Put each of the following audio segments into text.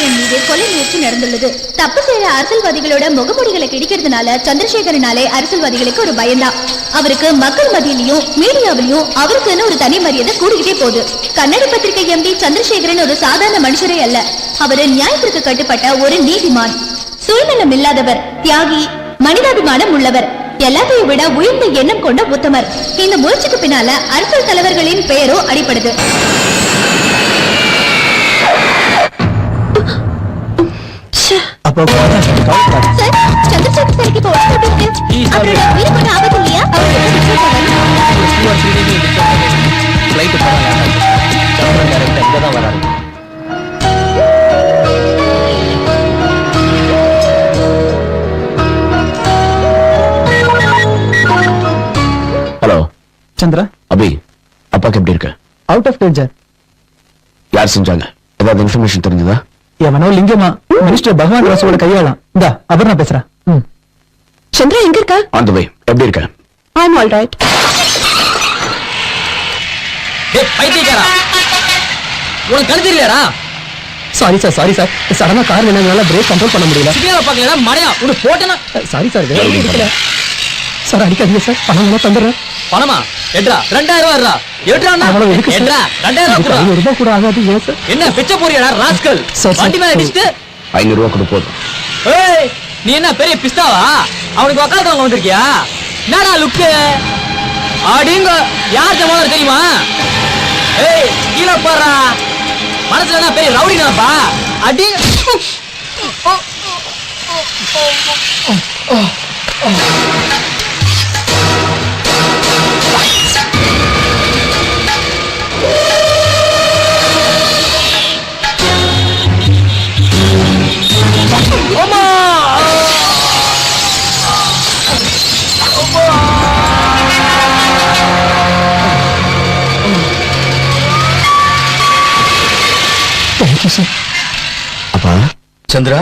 சந்திரசேகரன் மீது கொலை முயற்சி நடந்துள்ளது. தப்பு செய்யற அரசியல்வாதிகளோட முகமூடிகளை கிடைக்கிறதுனால சந்திரசேகரனாலே அரசியல்வாதிகளுக்கு ஒரு பயம்தான். அவருக்கு மக்கள் மத்தியிலையும் மீடியாவிலையும் அவருக்குன்னு ஒரு தனி மரியாதை கூடிக்கிட்டே போகுது. கன்னட பத்திரிகை எம்பி சந்திரசேகரன் ஒரு சாதாரண மனுஷரே அல்ல. அவரு நியாயத்திற்கு கட்டுப்பட்ட ஒரு நீதிமான், சுயநலம் இல்லாதவர், தியாகி, மனிதாபிமானம் உள்ளவர், எல்லாத்தையும் விட உயர்ந்த எண்ணம் கொண்ட உத்தமர். இந்த முயற்சிக்கு பின்னால அரசியல் தலைவர்களின் பெயரோ அடிப்படுது. ஹலோ சந்திரா, அபி, அப்பாக்கு எப்படி இருக்கு? Out of danger. யார் செஞ்சாங்க? ஏதாவது இன்ஃபர்மேஷன் தெரிஞ்சதா? எவனோ லிங்கமா மினிஸ்டர் பகவான் ராசோட கையாளாம். இந்த அபர்ணா பேசுறா. சந்திரா எங்க இருக்க? ஆன் தி வே. எப்படி இருக்க? ஐ அம் ஆல் ரைட். ஏய் பைத்தியக்காரா, உனக்கு கண்ணு தெரியலடா? சாரி சார், சடனா கார் வேணால பிரேக் கண்ட்ரோல் பண்ண முடியல. சிக்னல் பார்க்கலடா மடையா, உனக்கு போட்டேனா? சாரி சார், வேற ஒண்ணும் இல்ல சார். அடிக்காதீங்க சார், பணம் எல்லாம் தந்துடுறேன். பணமா? எட்ரா 2000 ரூபா. எட்ரா அவ்வளவு இருக்கு சார். எட்ரா 2000 ரூபாய் கூட ஆகாது. ஏன் சார்? என்ன பிச்சை போறியாடா ராஸ்கல்? சார், வண்டி மேல அடிச்சிட்டு 500 ரூபாய் கொடு போதும். ஏய் நீ என்ன பெரிய பிஸ்தாவா? அவனுக்கு வக்காலத்து வாங்க வந்திருக்கியா? என்னடா லுக்கு? அடிங்க யார் ஜமால தெரியுமா? ஏய் கீழ பாறா, மனசுல என்ன பெரிய ரவுடி தான்ப்பா. அடி அப்பா, சந்திரா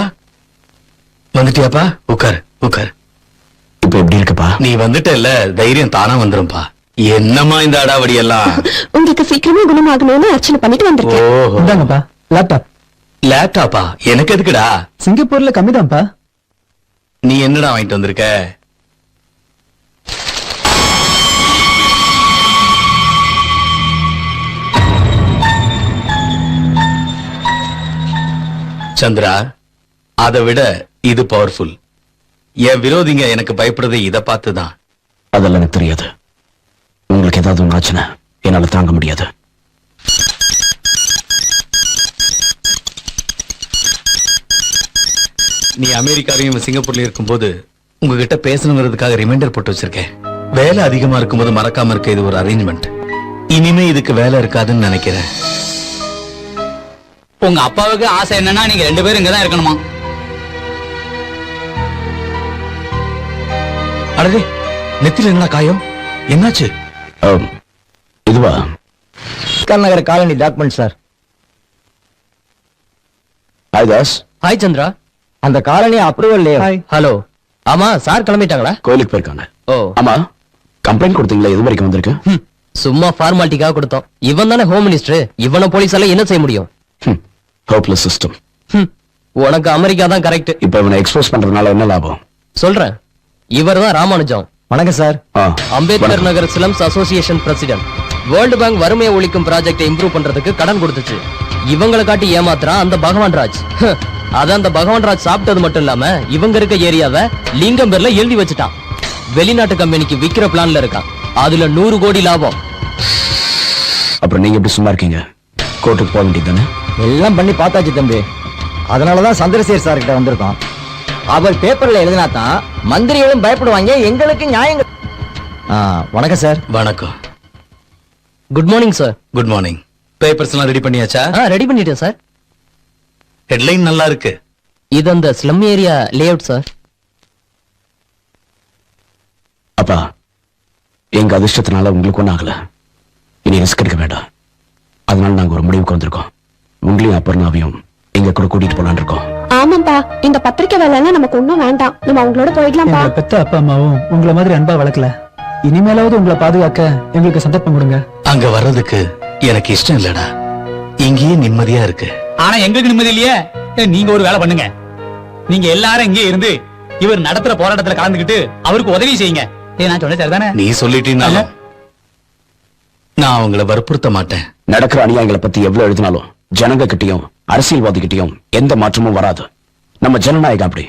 வந்துட்டியாப்பா? உட்கார் உட்கார். இப்ப எப்படி இருக்குப்பா? நீ வந்துட்ட இல்ல, தைரியம் தானா வந்துரும்பா. என்னம்மா இந்த அடாவடி எல்லாம்? உங்களுக்கு சீக்கிரமா குணமாகணும்னு அர்ச்சனை பண்ணிட்டு வந்திருக்கேன். ஓஹோ, இந்தாங்கப்பா லேப்டாப். லேப்டாப்பா? எனக்கு எதுக்குடா? சிங்கப்பூர்ல கம்மிதான்ப்பா. நீ என்னடா வாங்கிட்டு வந்திருக்க? சந்திரா, அதை விட இது பவர்ஃபுல். என் விரோதிங்க எனக்கு பயப்படுறது இதை பார்த்துதான். அதெல்லாம் எனக்கு தெரியாது. உங்களுக்கு ஏதாவது ஒன்று ஆச்சுன்னா என்னால தாங்க முடியாது. நீ அமெரிக்காவையும் சிங்கப்பூர்ல இருக்கும்போது உங்ககிட்ட பேசணுங்கிறதுக்காக ரிமைண்டர் போட்டு வச்சிருக்கேன். வேலை அதிகமா இருக்கும்போது மறக்காம இருக்க இது ஒரு அரேஞ்ச்மெண்ட். இனிமே இதுக்கு வேலை இருக்காதுன்னு நினைக்கிறேன். உங்க அப்பாவுக்கு ஆசை என்னன்னா நீங்க 2 பேரும் இங்கதான் இருக்கணுமா? அடடே, நெத்தில என்ன காயம்? என்னாச்சு? இதுவா? நகர colony document sir. Hi Das. Hi Chandra. அந்த காலனி அப்ரூவல் ஹலோ. ஆமா சார் கிளம்பிட்டாங்களா? கோயிலுக்கு போயிருக்காங்க. ஓ ஆமா, கம்ப்ளைண்ட் கொடுத்தீங்களா? எது வரைக்கும் வந்திருக்கு? சும்மா ஃபார்மாலிட்டிக்காக கொடுத்தோம். இவன் தானே ஹோம் மினிஸ்டர். இவனை போலீஸால என்ன செய்ய முடியும்? Hopeless system. உனக்கு அமெரிக்கா தான் கரெக்ட். இப்ப இவனை எக்ஸ்போஸ் பண்றதுனால என்ன லாபம்? சொல்றேன். இவர் தான் ராமானுஜம். வணக்கம் sir. Ambedkar Nagar slums association president. World bank வறுமையை ஒழிக்கும் ப்ராஜெக்டை இம்ப்ரூவ் பண்றதுக்கு கடன் கொடுத்துச்சு. இவங்களை காட்டி ஏமாத்துறான் அந்த பகவான் ராஜ். அத அந்த பகவான் ராஜ் சாப்பிட்டது மட்டும் இல்லாம இவங்க இருக்க ஏரியாவை லிங்கம் பேர்ல எழுதி வச்சுட்டான். வெளிநாட்டு கம்பெனிக்கு விக்கிற பிளான்ல இருக்கான். அதுல 100 கோடி லாபம். அப்புறம் நீங்க எப்படி சும்மா இருக்கீங்க? கோர்ட்டுக்கு போக வேண்டியது தானே? எல்லாம் பண்ணி பார்த்தாச்சு தம்பி. அதனாலதான் சந்திரசேகர் சார் கிட்ட வந்திருக்கோம். அவர் பேப்பர்ல எழுதினா தான் மந்திரிகளும் பயப்படுவாங்க. எங்களுக்கு நியாயங்கள். வணக்கம் சார். வணக்கம். Good morning sir. Good morning. Papers எல்லாம் ரெடி பண்ணியாச்சா? ரெடி பண்ணிட்டேன் சார். ஹெட்லைன் நல்லா இருக்கு. இது அந்த ஸ்லம் ஏரியா லேஅவுட் சார். அப்பா, எங்க அதிர்ஷ்டத்தினால உங்களுக்கு ஒன்றும் ஆகல. இனி ரிஸ்க் எடுக்க வேண்டாம். அதனால நாங்க ஒரு முடிவுக்கு வந்திருக்கோம். உங்களையும் அபர்ணாவையும் எங்க கூட கூட்டிட்டு போலான்னு இருக்கோம். ஆமாப்பா, இந்த பத்திரிக்கை வேலை நமக்கு ஒண்ணும் வேண்டாம். நம்ம அவங்களோட போயிடலாம்பா. பெத்த அப்பா அம்மாவும் உங்களை மாதிரி அன்பா வளர்க்கல. இனிமேலாவது உங்களை பாதுகாக்க எங்களுக்கு சந்தர்ப்பம் கொடுங்க. அங்க வர்றதுக்கு எனக்கு இஷ்டம் இல்லடா. இங்கேயே நிம்மதியா இருக்கு. ஆனா எங்களுக்கு நிம்மதி இல்லையே. நீங்க ஒரு வேலை பண்ணுங்க. நீங்க எல்லாரும் இங்கே இருந்து இவர் நடத்துற போராட்டத்துல கலந்துக்கிட்டு அவருக்கு உதவி செய்யுங்க. நான் சொன்னேன் சரிதானே? நீ சொல்லிட்டீங்கனாலும் நான் அவங்கள வற்புறுத்த மாட்டேன். நடக்கிற அநியாயங்களை பத்தி எவ்வளவு எழுதினாலும் ஜனங்க கிட்டயும் அரசியல்வாதி கிட்டயும் எந்த மாற்றமும் வராது. நம்ம ஜனநாயகம் அப்படி.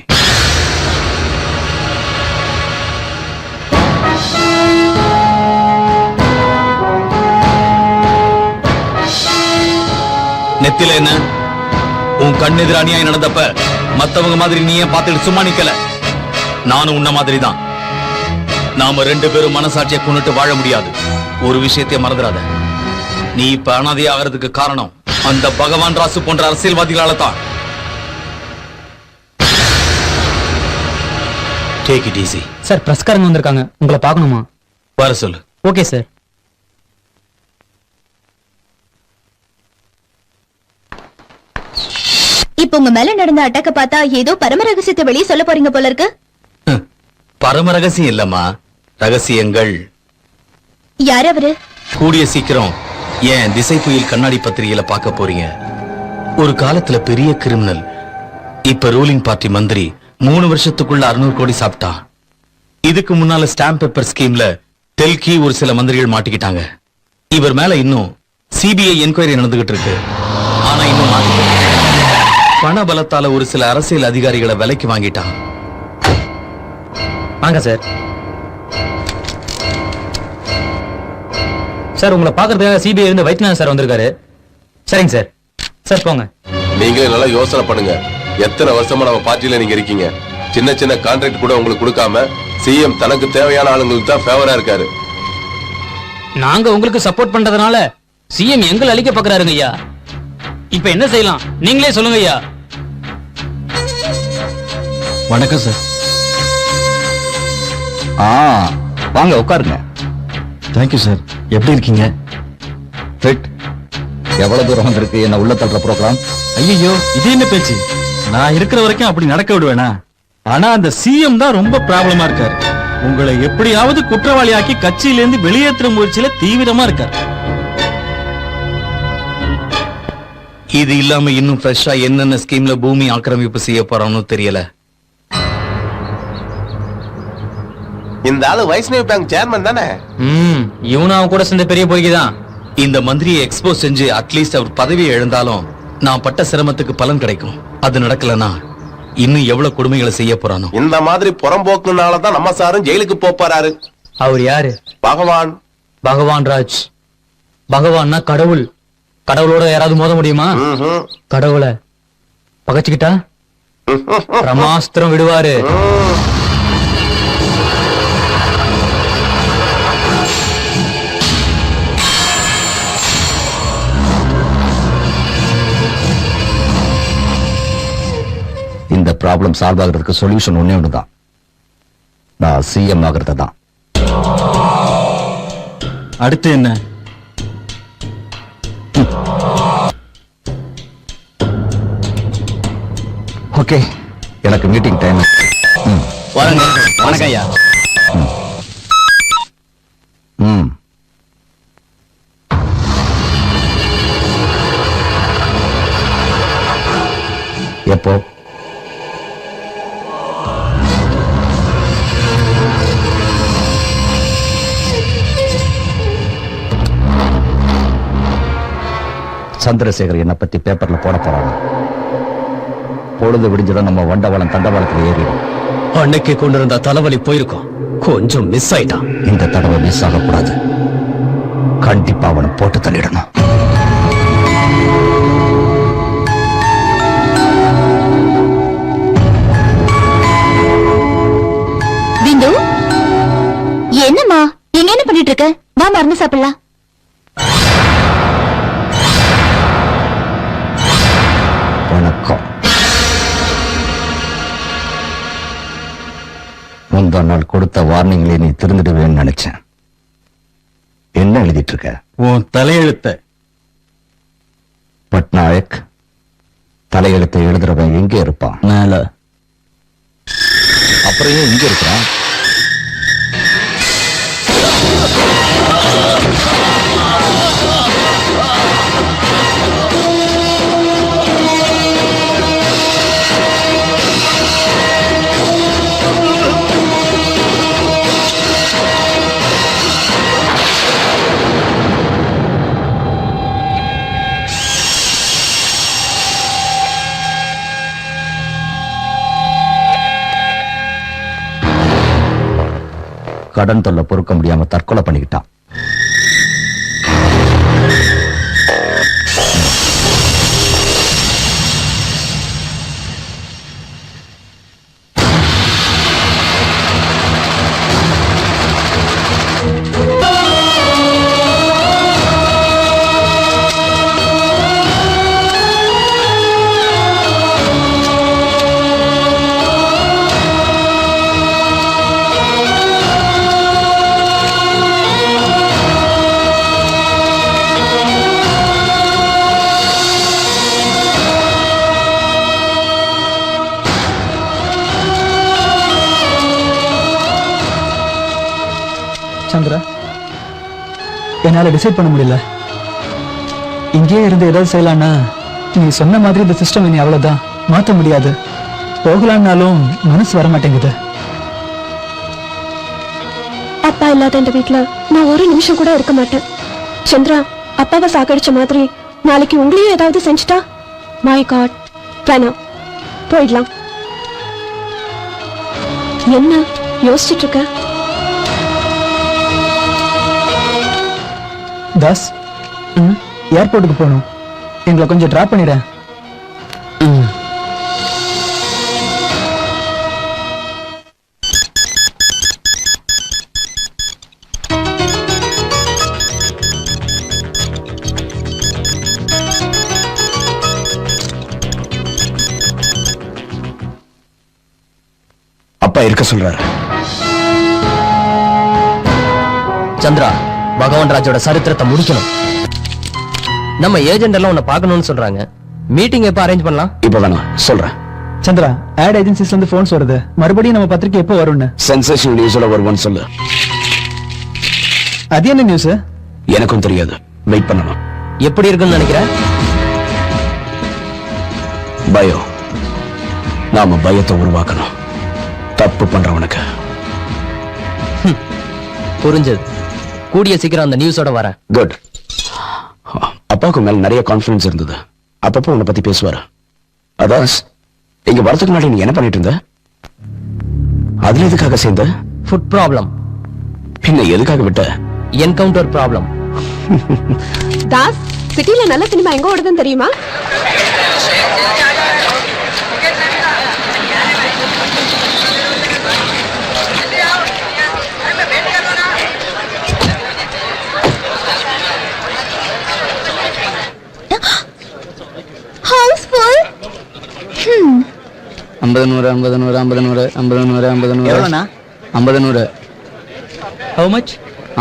நெத்தில என்ன? உன் கண்ணெதிர அநியாயம் நடந்தப்ப மத்தவங்க மாதிரி நீ ஏன் பார்த்துட்டு சும்மா நிக்கல? நானும் உன்ன மாதிரி தான். நாம 2 பேரும் மனசாட்சியை கொண்டுட்டு வாழ முடியாது. ஒரு விஷயத்தை மறந்துடாத, நீ இப்ப அனாதை ஆகிறதுக்கு காரணம் அந்த பகவான் ராசு போன்ற அரசியல்வாதிகளால தான். Take it easy. சார் பிரஸ்காரங்க வந்திருக்காங்க, உங்களை பார்க்கணுமா? வர சொல்லு. Okay sir. இப்ப உங்க மேல நடந்த அட்டாக்க பார்த்தா ஏதோ பரம ரகசியத்தை வெளியே சொல்ல போறீங்க போல இருக்கு. பரம ரகசியம் இல்லம்மா, ரகசியங்கள். யார் அவரு? கூடிய சீக்கிரம் ஏன் திசை புயல் கண்ணாடி பத்திரிகையில பார்க்க போறீங்க. ஒரு காலத்துல பெரிய கிரிமினல், இப்ப ரூலிங் பார்ட்டி மந்திரி 3 வருஷத்துக்குள்ள 600 கோடி சாப்பிட்டா. இதுக்கு முன்னால ஸ்டாம்ப் பேப்பர் ஸ்கீம்ல டெல்கி ஒரு சில மந்திரிகள் மாட்டிக்கிட்டாங்க. இவர் மேல இன்னும் சிபிஐ என்கொயரி நடந்துகிட்டு இருக்கு. ஆனா இன்னும் மாட்டிக்கல. பண பலத்தால ஒரு சில அரசியல் அதிகாரிகளை விலைக்கு வாங்கிட்டான். வாங்க சார். சார் உங்களை பாக்குறதுக்காக சிபிஐ இருந்து வைத்தியநாதன் சார் வந்திருக்காரு. சரிங்க சார். சார் போங்க. நீங்களே நல்லா யோசனை பண்ணுங்க. எத்தனை வருஷமா நம்ம பார்ட்டியில நீங்க இருக்கீங்க. சின்ன சின்ன கான்ட்ராக்ட் கூட உங்களுக்கு கொடுக்காம சிஎம் தனக்கு தேவையான ஆளுங்களுக்கு தான் ஃபேவரா இருக்காரு. நாங்க உங்களுக்கு சப்போர்ட் பண்றதுனால சிஎம் எங்களை அழிக்க பாக்குறாருங்க ஐயா. இப்ப என்ன செய்யலாம் நீங்களே சொல்லுங்க ஐயா. வணக்கம் சார். வாங்க உட்காருங்க. Thank you sir. எப்படி இருக்கீங்க? ஃபிட். எவ்வளவு தூரம் வந்திருக்கு என்ன உள்ள தள்ளுற ப்ரோக்ராம்? ஐயோ இது என்ன பேச்சு? நான் இருக்கிற வரைக்கும் அப்படி நடக்க விடுவேனா? ஆனா அந்த சிஎம் தான் ரொம்ப ப்ராப்ளமா இருக்காரு. உங்களை எப்படியாவது குற்றவாளியாக்கி கட்சியிலிருந்து வெளியேற்ற முயற்சியில தீவிரமா இருக்காரு. இது இல்லாம இன்னும் ஃப்ரெஷ்ஷா என்னென்ன ஸ்கீம்ல பூமி ஆக்கிரமிப்பு செய்ய போறான்னு தெரியல. இந்த ஆளு வைஷ்ணவி பேங்க் சேர்மன் தானே? இவனும் அவன் கூட சேர்ந்த பெரிய பொறுக்கிதான். இந்த மந்திரியை எக்ஸ்போஸ் செஞ்சு அட்லீஸ்ட் அவர் பதவியை எழுந்தாலும் நான் பட்ட சிரமத்துக்கு பலன் கிடைக்கும். அது நடக்கலனா இன்னும் எவ்வளவு கொடுமைகளை செய்ய போறானோ. இந்த மாதிரி புறம்போக்குனாலதான் நம்ம சாரும் ஜெயிலுக்கு போறாரு. அவர் யாரு? பகவான். பகவான் ராஜ். பகவான்னா கடவுள். கடவுளோட யாராவது மோத முடியுமா? கடவுளை பகச்சுக்கிட்டா பிரமாஸ்திரம் விடுவாரு. இந்த ப்ராப்ளம் சால்வ் ஆகிறதுக்கு சொல்யூஷன் ஒண்ணே ஒண்ணுதான். நான் சிஎம் ஆகிறது தான். அடுத்து என்ன? ஓகே, எனக்கு மீட்டிங் டைம். வரங்க. வணக்கம் ஐயா. எப்போ? சந்திரசேகர் என்னை பத்தி பேப்பர்ல போட போறாங்க. பொழுது விடிஞ்சதும் நம்ம வண்டவாளம் தண்டவாளத்துல ஏறிடும். அன்னைக்கு கொண்டு இருந்த தலைவலி போயிருக்கும், கொஞ்சம் மிஸ் ஆயிட்டான். இந்த தடவை மிஸ் ஆகக்கூடாது. கண்டிப்பா அவனை போட்டு தள்ளிடணும். பிந்து, என்னம்மா இங்க என்ன பண்ணிட்டு இருக்க? வா மருந்து சாப்பிடலாம். வணக்கம். முந்தா நாள் கொடுத்த வார்னிங்ல நீ திருந்துடுவேன்னு நினைச்சேன். என்ன எழுதிட்டு இருக்க? உன் தலையெழுத்த. பட்நாயக் தலையெழுத்தை எழுதுறவன் எங்க இருப்பான்? மேல. அப்புறம் ஏன் இங்க இருக்கிறான்? கடன் தொல்லை பொறுக்க முடியாம தற்கொலை பண்ணிக்கிட்டான். சந்திரா, என்னால டிசைட் பண்ண முடியல. இங்கே இருந்து ஏதாவது செய்யலாம்னா நீ சொன்ன மாதிரி இந்த சிஸ்டம் இனி அவ்வளவுதான், மாத்த முடியாது. போகலான்னாலும் மனசு வர மாட்டேங்குது. அப்பா இல்லாத இந்த வீட்டுல நான் ஒரு நிமிஷம் கூட இருக்க மாட்டேன். சந்திரா, அப்பாவை சாகடிச்ச மாதிரி நாளைக்கு உங்களையும் ஏதாவது செஞ்சுட்டா, மை காட், வேணாம், போயிடலாம். என்ன யோசிச்சுட்டு இருக்க? தாஸ், ஏர்போர்ட்டுக்கு போகணும், எங்களை கொஞ்சம் டிராப் பண்ணிட. அப்பா இருக்க சொல்றாரு. சந்திரா, பகவான் ராஜோட சரித்திரத்தை முடிக்கணும். நம்ம ஏஜென்ட் எல்லாம் உன்னை பார்க்கணும்னு சொல்றாங்க. மீட்டிங் எப்ப அரேஞ்ச் பண்ணலாம்? இப்ப வேணாம், சொல்றேன். சந்திரா, ஆட் ஏஜென்சிஸ்ல இருந்து போன்ஸ் வருது. மறுபடியும் நம்ம பத்திரிக்கை எப்போ வரும்னு. சென்சேஷனல் நியூஸ்ல வருவான்னு சொல்லு. அது என்ன நியூஸ்? எனக்கும் தெரியாது, வெயிட் பண்ணணும். எப்படி இருக்குன்னு நினைக்கிறேன்? பயம். நாம பயத்தை உருவாக்கணும், தப்பு பண்றவனுக்கு. புரிஞ்சது. கூடிய சீக்கிரம் அந்த நியூஸோட வரேன். குட். அப்பாவுக்கு மேல நிறைய கான்பிடன்ஸ் இருந்தது. அப்பப்போ உன்னை பத்தி பேசுவாரு. அதான் இங்க வரதுக்கு முன்னாடி நீ என்ன பண்ணிட்டு இருந்த? அதுல எதுக்காக சேர்ந்த? Food problem. பின்ன எதுக்காக விட்ட? Encounter problem. தாஸ், சிட்டில நல்ல சினிமா எங்க ஓடுதுன்னு தெரியுமா? ஹவுஸ்ஃபுல். 50 100 50 100 50 100 50 100 50 100. எவ்வளோண்ணா? 50 100. How much?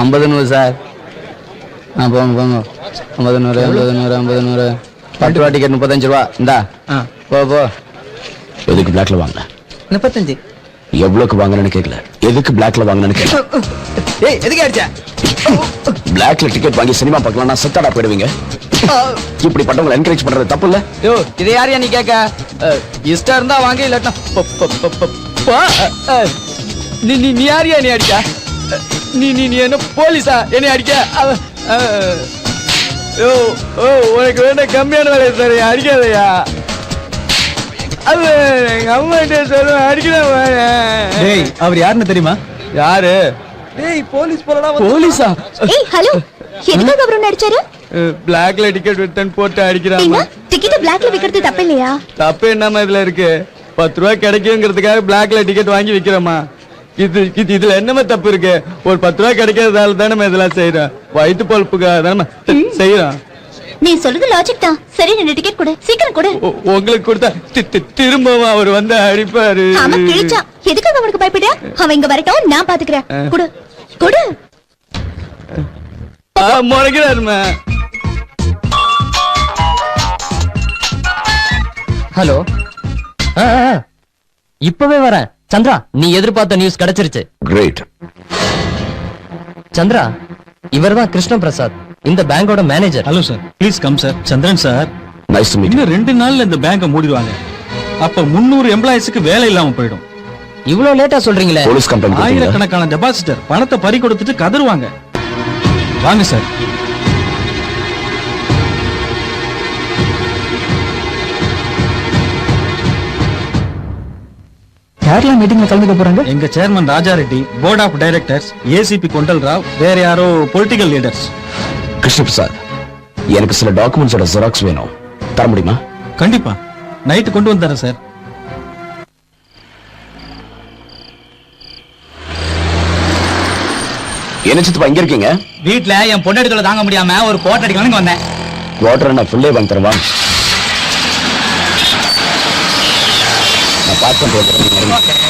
50 100 சார். போங்க போங்க. 50 100 50 100 50 100. 10 ரூபா டிக்கெட் 35 ரூபா. இந்தா போ போ. எதுக்கு பிளாக்ல வாங்கின? 35. எவ்வளவுக்கு வாங்கினு கேட்கல, எதுக்கு பிளாக்ல வாங்கினு கேட்கல. ஏய், எதுக்கு அடிச்ச? பிளாக்ல டிக்கெட் வாங்கி சினிமா பார்க்கலாம்னா செத்தாடா போயிடுவீங்க. இப்படி பட்டவங்களை என்கரேஜ் பண்றது தப்பு இல்ல? யோ, இதை யாரையா நீ கேட்க? இஷ்டம் இருந்தா வாங்க, இல்லாட்டா நீ நீ நீ யாரையா நீ அடிக்க? நீ நீ நீ என்ன போலீஸா என்னை அடிக்க? யோ, ஓ, உனக்கு வேண்டாம் கம்மியான வேலையை சார், அடிக்காதயா. அது எங்க அம்மா கிட்ட சொல்லுவேன், அடிக்கிறேன். டேய், அவர் யாருன்னு தெரியுமா? யாரு? டேய், போலீஸ் போலடா. போலீஸா? ஏய், ஹலோ, எதுக்காக அவரு நடிச்சாரு? பிளாக்ல டிக்கெட் வித்தன் போட்டு அடிக்கிறாங்க. டிக்கெட் பிளாக்ல விக்கிறது தப்பு இல்லையா? தப்பு என்னமா இதுல இருக்கு? 10 ரூபாய் கிடைக்குங்கிறதுக்காக பிளாக்ல டிக்கெட் வாங்கி விக்கிறோமா? இதுல என்னமா தப்பு இருக்கு? ஒரு 10 ரூபாய் கிடைக்கிறதால தானே நம்ம இதெல்லாம் செய்யறோம். வயிற்று பொழப்புக்காக தானே செய்யறோம். நீ சொல்றது லாஜிக் தான். சரி, 2 டிக்கெட் கொடு, சீக்கிரம் கொடு. உங்களுக்கு கொடுத்தா திரும்பவும் அவர் வந்து அடிப்பாரு. ஆமா, கிழிச்சா. எதுக்காக அவனுக்கு பயப்பட? அவன் இங்க வரட்டும், நான் பாத்துக்கிறேன். கொடு கொடு. முறைக்கிறாருமா. ஹலோ, இப்பவே வரேன். சந்திரா, நீ எதிர்பார்த்த நியூஸ் கிடைச்சிருச்சு. கிரேட். சந்திரா, இவர்தான் கிருஷ்ண பிரசாத், இந்த பேங்கோட manager. Hello sir, please come sir. Chandran sir, nice to meet. இன்னும் 2 நாள்ல இந்த பேங்கை மூடிடுவாங்க. அப்ப 300 எம்ப்ளாயிஸ்க்கு வேலை இல்லாம போயிடும். இவ்வளவு லேட்டா சொல்றீங்களே? போலீஸ் கம்ப்ளைண்ட் கொடுத்தீங்களா? ஆயிரக்கணக்கான டெபாசிட்டர் பணத்தை பறி கொடுத்துட்டு கதறுவாங்க. வாங்க சார். கேரளா மீட்டிங்ல கலந்துக்க போறாங்க. எங்க chairman Raja Reddy, board of directors, ACP Kondal Rao, வேற யாரோ பொலிட்டிக்கல் லீடர்ஸ். கிருஷ்ண பிரசாத், எனக்கு சில டாக்குமெண்ட்ஸோட ஜெராக்ஸ் வேணும், தர முடியுமா? கண்டிப்பா நைட்டு கொண்டு வந்துறேன் சார். என்ன சித்தப்பா இங்க இருக்கீங்க? வீட்ல என் பொண்டாட்டி தாங்க முடியாம ஒரு கோட்டை அடிக்கலாம்னு வந்தேன். வாட்டர் நான் ஃபுல்லே வாங்கி தரவா? நான் பார்த்து பண்றேன்.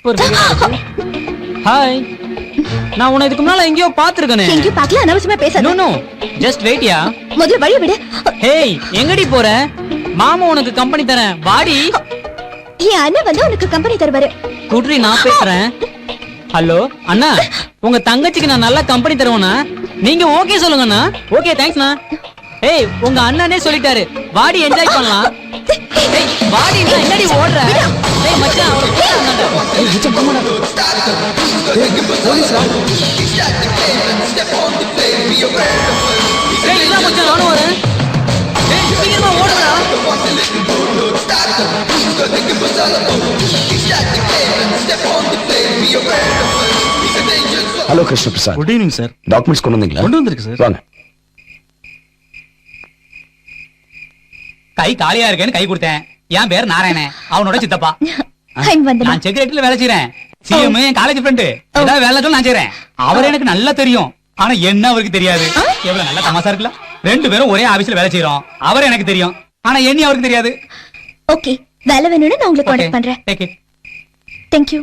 சூப்பர். ஹாய். நான் உன்னை இதுக்கு முன்னால எங்கேயோ பாத்துருக்கனே. எங்கேயும் பார்க்கல, அனாவசியமா பேசாத. நோ நோ, ஜஸ்ட் வெயிட்யா. முதல்ல வழி விடு. ஹேய், எங்கடி போற? மாமா உனக்கு கம்பெனி தரேன், வாடி. என் அண்ணன் வந்து உனக்கு கம்பெனி தருவாரு. குட்ரி, நான் பேசுறேன். ஹலோ அண்ணா, உங்க தங்கச்சிக்கு நான் நல்லா கம்பெனி தருவேண்ணா. நீங்க ஓகே சொல்லுங்கண்ணா. ஓகே, தேங்க்ஸ்ண்ணா. ஏய், உங்க அண்ணனே சொல்லிட்டாரு, வாடி என்ஜாய் பண்ணலாம். ஏய், வாடி, என்னடி ஓடுற? ஏய் மச்சான், அவரை கூப்பிடுறாங்கடா. ஏய் மச்சான், போடா. போலீஸ்ரா. ஏய், இல்ல மச்சான், நானும் வரேன். ஏய், சீக்கிரமா ஓடுடா. Hello Krishna Prasad. Good evening sir. Documents கொண்டு வந்தீங்களா? கொண்டு வந்திருக்கு சார். வாங்க. கை காலியா இருக்கேன்னு கை கொடுத்தேன். என் பேர் நாராயணன், அவனோட சித்தப்பா. நான் செக்ரட்டரியில வேலை செய்யறேன். சிஎம் என் காலேஜ் ஃப்ரெண்டு. ஏதாவது வேலை நான் செய்யறேன். அவர் எனக்கு நல்லா தெரியும், ஆனா என்ன அவருக்கு தெரியாது. எவ்வளவு நல்ல தமாசா இருக்குல்ல. 2 பேரும் ஒரே ஆபீஸ்ல வேலை செய்யறோம். அவர் எனக்கு தெரியும், ஆனா என்ன அவருக்கு தெரியாது. ஓகே, வேலை வேணும்னு நான் உங்களுக்கு கான்டாக்ட் பண்றேன். Take it. Thank you.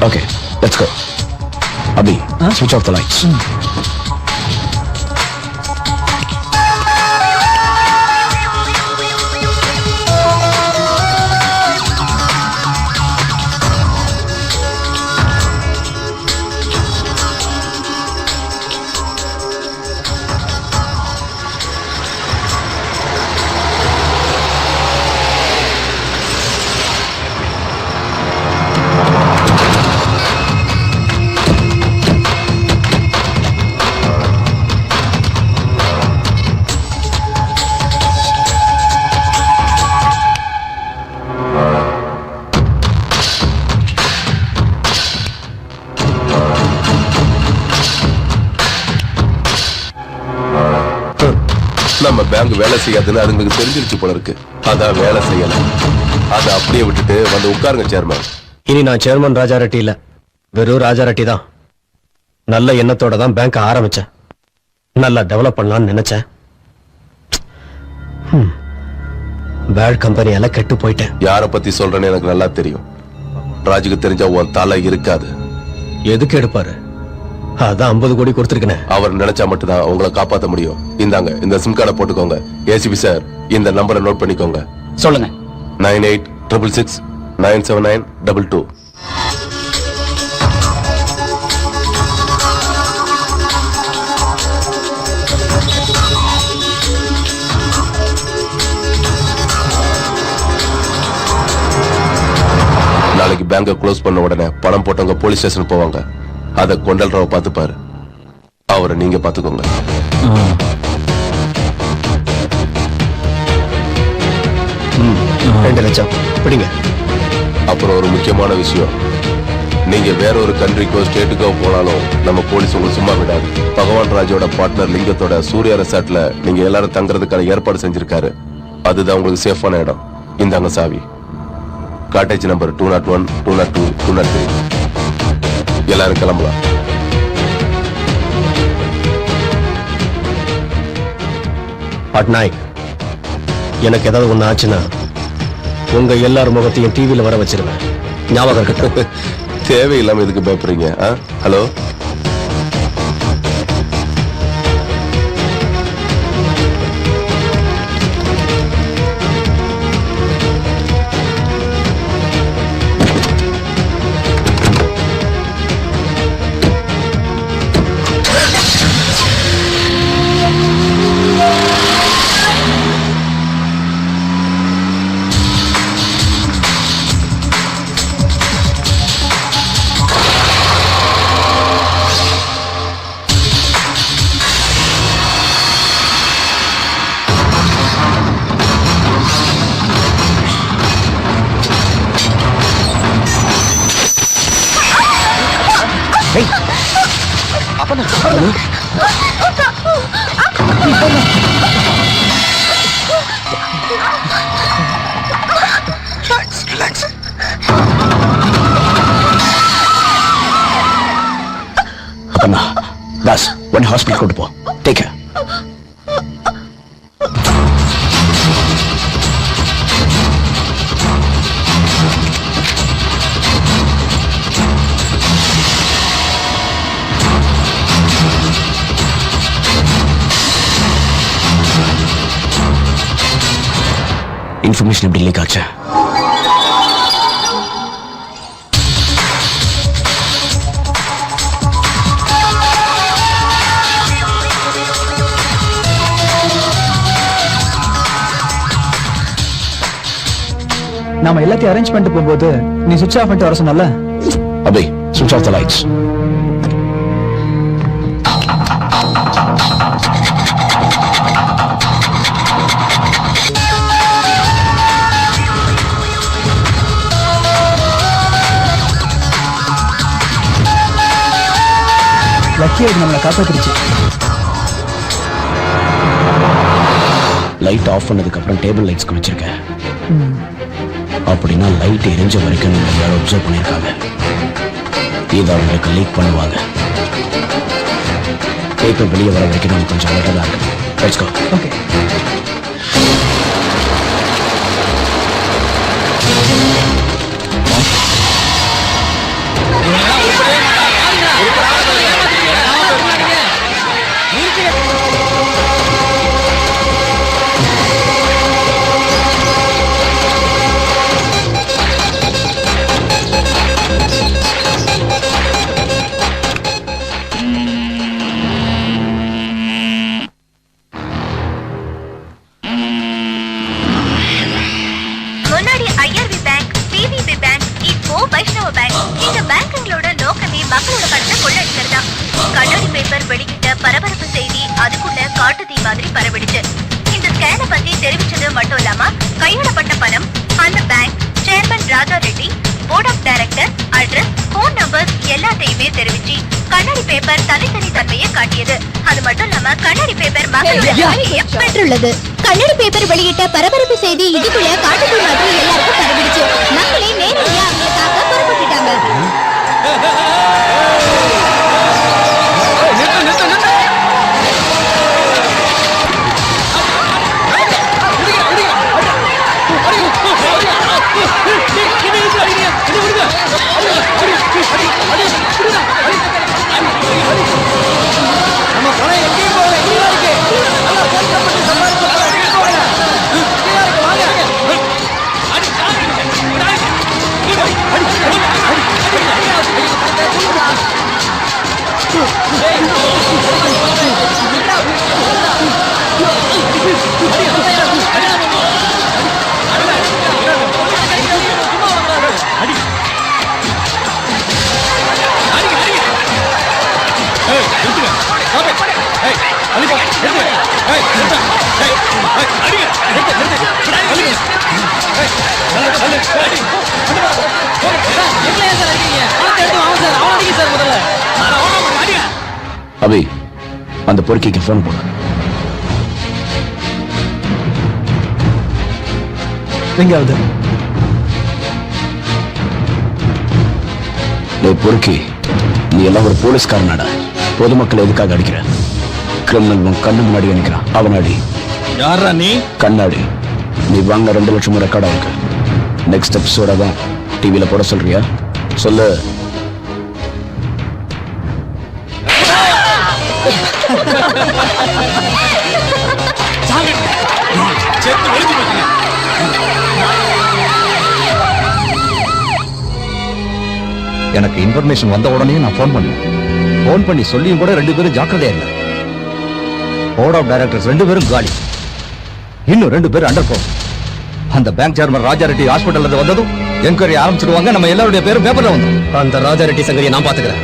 Okay, let's go. Abhi, switch off the lights. நம்ம பேங்க் வேலை செய்யாதுன்னு அதுங்களுக்கு தெரிஞ்சிருச்சு போல இருக்கு. அதான் வேலை செய்யல. அதை அப்படியே விட்டுட்டு வந்து உட்காருங்க சேர்மன். இனி நான் சேர்மன் ராஜா ரெட்டி இல்ல, வெறும் ராஜா ரெட்டி தான். நல்ல எண்ணத்தோட தான் பேங்க் ஆரம்பிச்சேன். நல்லா டெவலப் பண்ணலாம்னு நினைச்சேன். பேட் கம்பெனியால கெட்டு போயிட்டேன். யார பத்தி சொல்றேன்னு எனக்கு நல்லா தெரியும். ராஜுக்கு தெரிஞ்சா உன் தலை இருக்காது. எதுக்கு எடுப்பாரு? அதான் 50 கோடி கொடுத்திருக்கேன். அவர் நினைச்சா மட்டும்தான் உங்களை காப்பாற்ற முடியும். இந்தாங்க, இந்த சிம் கார்டை போட்டுக்கோங்க. ஏசிபி சார், இந்த நம்பரை நோட் பண்ணிக்கோங்க. சொல்லுங்க. 9866697922. நாளைக்கு பேங்கை க்ளோஸ் பண்ண உடனே பணம் போட்டவங்க போலீஸ் ஸ்டேஷன் போவாங்க. அதை கொண்டல்ராவ பார்த்துப்பாரு. அவரை நீங்க பாத்துக்கோங்க. $2 லட்சம் பிடிங்க. அப்புறம் ஒரு முக்கியமான விஷயம், நீங்க வேற ஒரு கண்ட்ரிக்கோ ஸ்டேட்டுக்கோ போனாலும் நம்ம போலீஸ் உங்களை சும்மா விடாது. பகவான் ராஜோட பார்ட்னர் லிங்கத்தோட சூர்யா ரெசார்ட்ல நீங்க எல்லாரும் தங்குறதுக்கான ஏற்பாடு செஞ்சிருக்காரு. அதுதான் உங்களுக்கு சேஃபான இடம். இந்தாங்க சாவி. Cottage number 201, 202, 203. எல்லாரும் கிளம்பலாம். பட்நாயக், எனக்கு ஏதாவது ஒண்ணு ஆச்சுன்னா உங்க எல்லார் முகத்தையும் டிவியில வர வச்சிருவேன். ஞாபகம் இருக்கட்டும். தேவையில்லாம இதுக்கு பயப்படுறீங்க? ஹலோ, அப்பண்ணா தாஸ் உடனே ஹாஸ்பிட்டல் கூட்டு போ. Take care. இன்ஃபர்மேஷன் எப்படி லீக் ஆச்சு? நாம எல்லாத்தையும் அரேஞ்ச் பண்ணிட்டு போகும்போது நீ சுவிட்ச் ஆஃப் பண்ணிட்டு வர சொன்னல. அபி, switch off the lights. லக்கியா இது நம்மளை காப்பாத்திருச்சு. லைட் ஆஃப் பண்ணதுக்கு அப்புறம் டேபிள் லைட்ஸ்க்கு வச்சிருக்கேன். அப்படின்னா லைட் எரிஞ்ச வரைக்கும் நம்ம யாரும் அப்சர்வ் பண்ணியிருக்காங்க. இதை அவங்களுக்கு லீக் பண்ணுவாங்க. பேப்பர் வெளியே வர வரைக்கும் நம்ம கொஞ்சம் அலர்ட்டாக தான் இருக்கு. Let's go. ஓகே. முன்னாடி ஐஆர்பி பேங்க், பிவிபி பேங்க், இப்போ வைஷ்ணவ பேங்க். இந்த பேங்குகளோட நோக்கமே மக்களோட பணத்தை கொள்ளடிக்கிறதா. கண்ணாடி பேப்பர் வெளியிட்ட பரபரப்பு செய்தி அதுக்குள்ள காட்டுத்தீ மாதிரி பரவிடுச்சு. இந்த ஸ்கேனை பத்தி தெரிவிச்சது மட்டும் இல்லாம கையாளப்பட்ட பணம், அந்த bank chairman Raja Reddy, board of director, address, phone number எல்லாத்தையுமே தெரிவிச்சு கண்ணாடி பேப்பர் தனித்தனி தன்மையை காட்டியது. அது மட்டும் இல்லாம கண்ணாடி பேப்பர் பெற்றுள்ளது. கண்ணாடி பேப்பர் வெளியிட்ட பரபரப்பு செய்தி இதுக்குள்ள காட்டுத்தீ மாதிரி எல்லாருக்கும் பரவிடுச்சு. மக்களே நேரடியா அவங்களை தாக்க புறப்பட்டுட்டாங்க. அபி, அந்த பொறுக்கிக்கு போன் போடு. எங்காவது பொறுக்கி, நீ எல்லாம் ஒரு போலீஸ்காரனாடா. பொதுமக்கள் எதுக்காக அடிக்கிற? கிரிமினல் உன் கண்ணு முன்னாடி அடிக்கிறான். அவனாடி யாரா நீ? கண்ணாடி. நீ வாங்க 2 லட்சம் ரெக்கார்டா இருக்கு. நெக்ஸ்ட் எபிசோட தான் டிவியில போட சொல்றியா? சொல்லு. எனக்கு இன்ஃபர்மேஷன் வந்த உடனே நான் ஃபோன் பண்ணேன். ஃபோன் பண்ணி சொல்லியும் கூட 2 பேரும் ஜாக்கிரதையா இல்லை. போர்ட் ஆஃப் டைரக்டர்ஸ் 2 பேரும் காலி. இன்னும் 2 பேர் அண்டர் போன். அந்த பேங்க் சேர்மன் ராஜா ரெட்டி ஹாஸ்பிட்டல்ல இருந்து வந்ததும் என்கொயரி ஆரம்பிச்சிடுவாங்க. நம்ம எல்லாருடைய பேரும் பேப்பர்ல வந்தோம். அந்த ராஜா ரெட்டி சங்கதியை நான் பாத்துக்கிறேன்.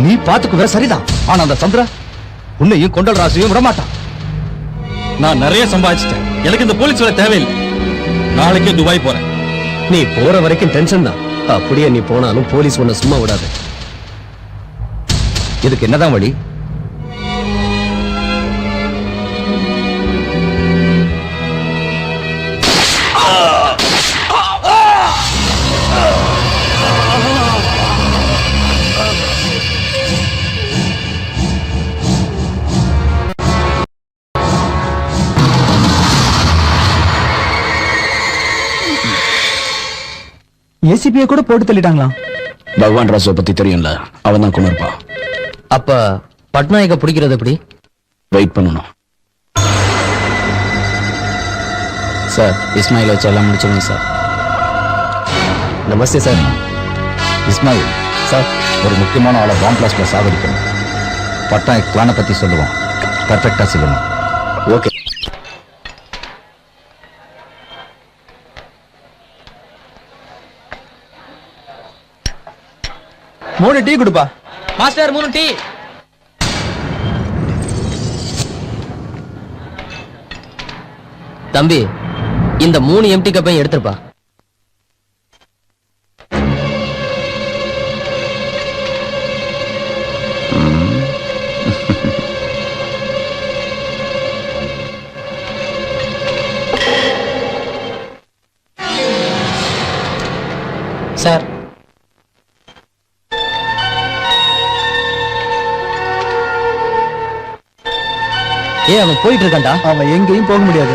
நீ பாத்துக்குவே சரிதான். ஆனா அந்த சந்திரா உன்னையும் கொண்டல் ராசியும் விடமாட்டான். நான் நிறைய சம்பாதிச்சிட்டேன். எனக்கு இந்த போலீஸ் வேலை தேவையில்லை. நாளைக்கே துபாய் போறேன். நீ போற வரைக்கும் டென்ஷன் தான். அப்படியே நீ போனாலும் போலீஸ் உன்னை சும்மா விடாது. இதுக்கு என்னதான் வழி? ஏசிபியை கூட போட்டு தள்ளிட்டாங்களாம். பகவான் ராஜை பத்தி தெரியும்ல, அவன் தான் கொண்டு இருப்பான். அப்ப பட்நாயக்க பிடிக்கிறது எப்படி? வெயிட் பண்ணணும். சார், இஸ்மாயில் வச்சு எல்லாம் முடிச்சிருங்க சார். நமஸ்தே சார். இஸ்மாயில் சார், ஒரு முக்கியமான ஆளை பாம்பு பிளாஸ்ட்ல சாகடிக்கணும். பட்நாயக் பிளானை பத்தி சொல்லுவான், பர்ஃபெக்டா செய்யணும். ஓகே. மூணு டீ கொடுப்பா. Master 3 tea. தம்பி, இந்த 3 எம்டி கப்பையும் எடுத்துருப்பா. சார், அவன் போயிட்டு இருக்கான்டா. அவன் எங்கேயும் போக முடியாது.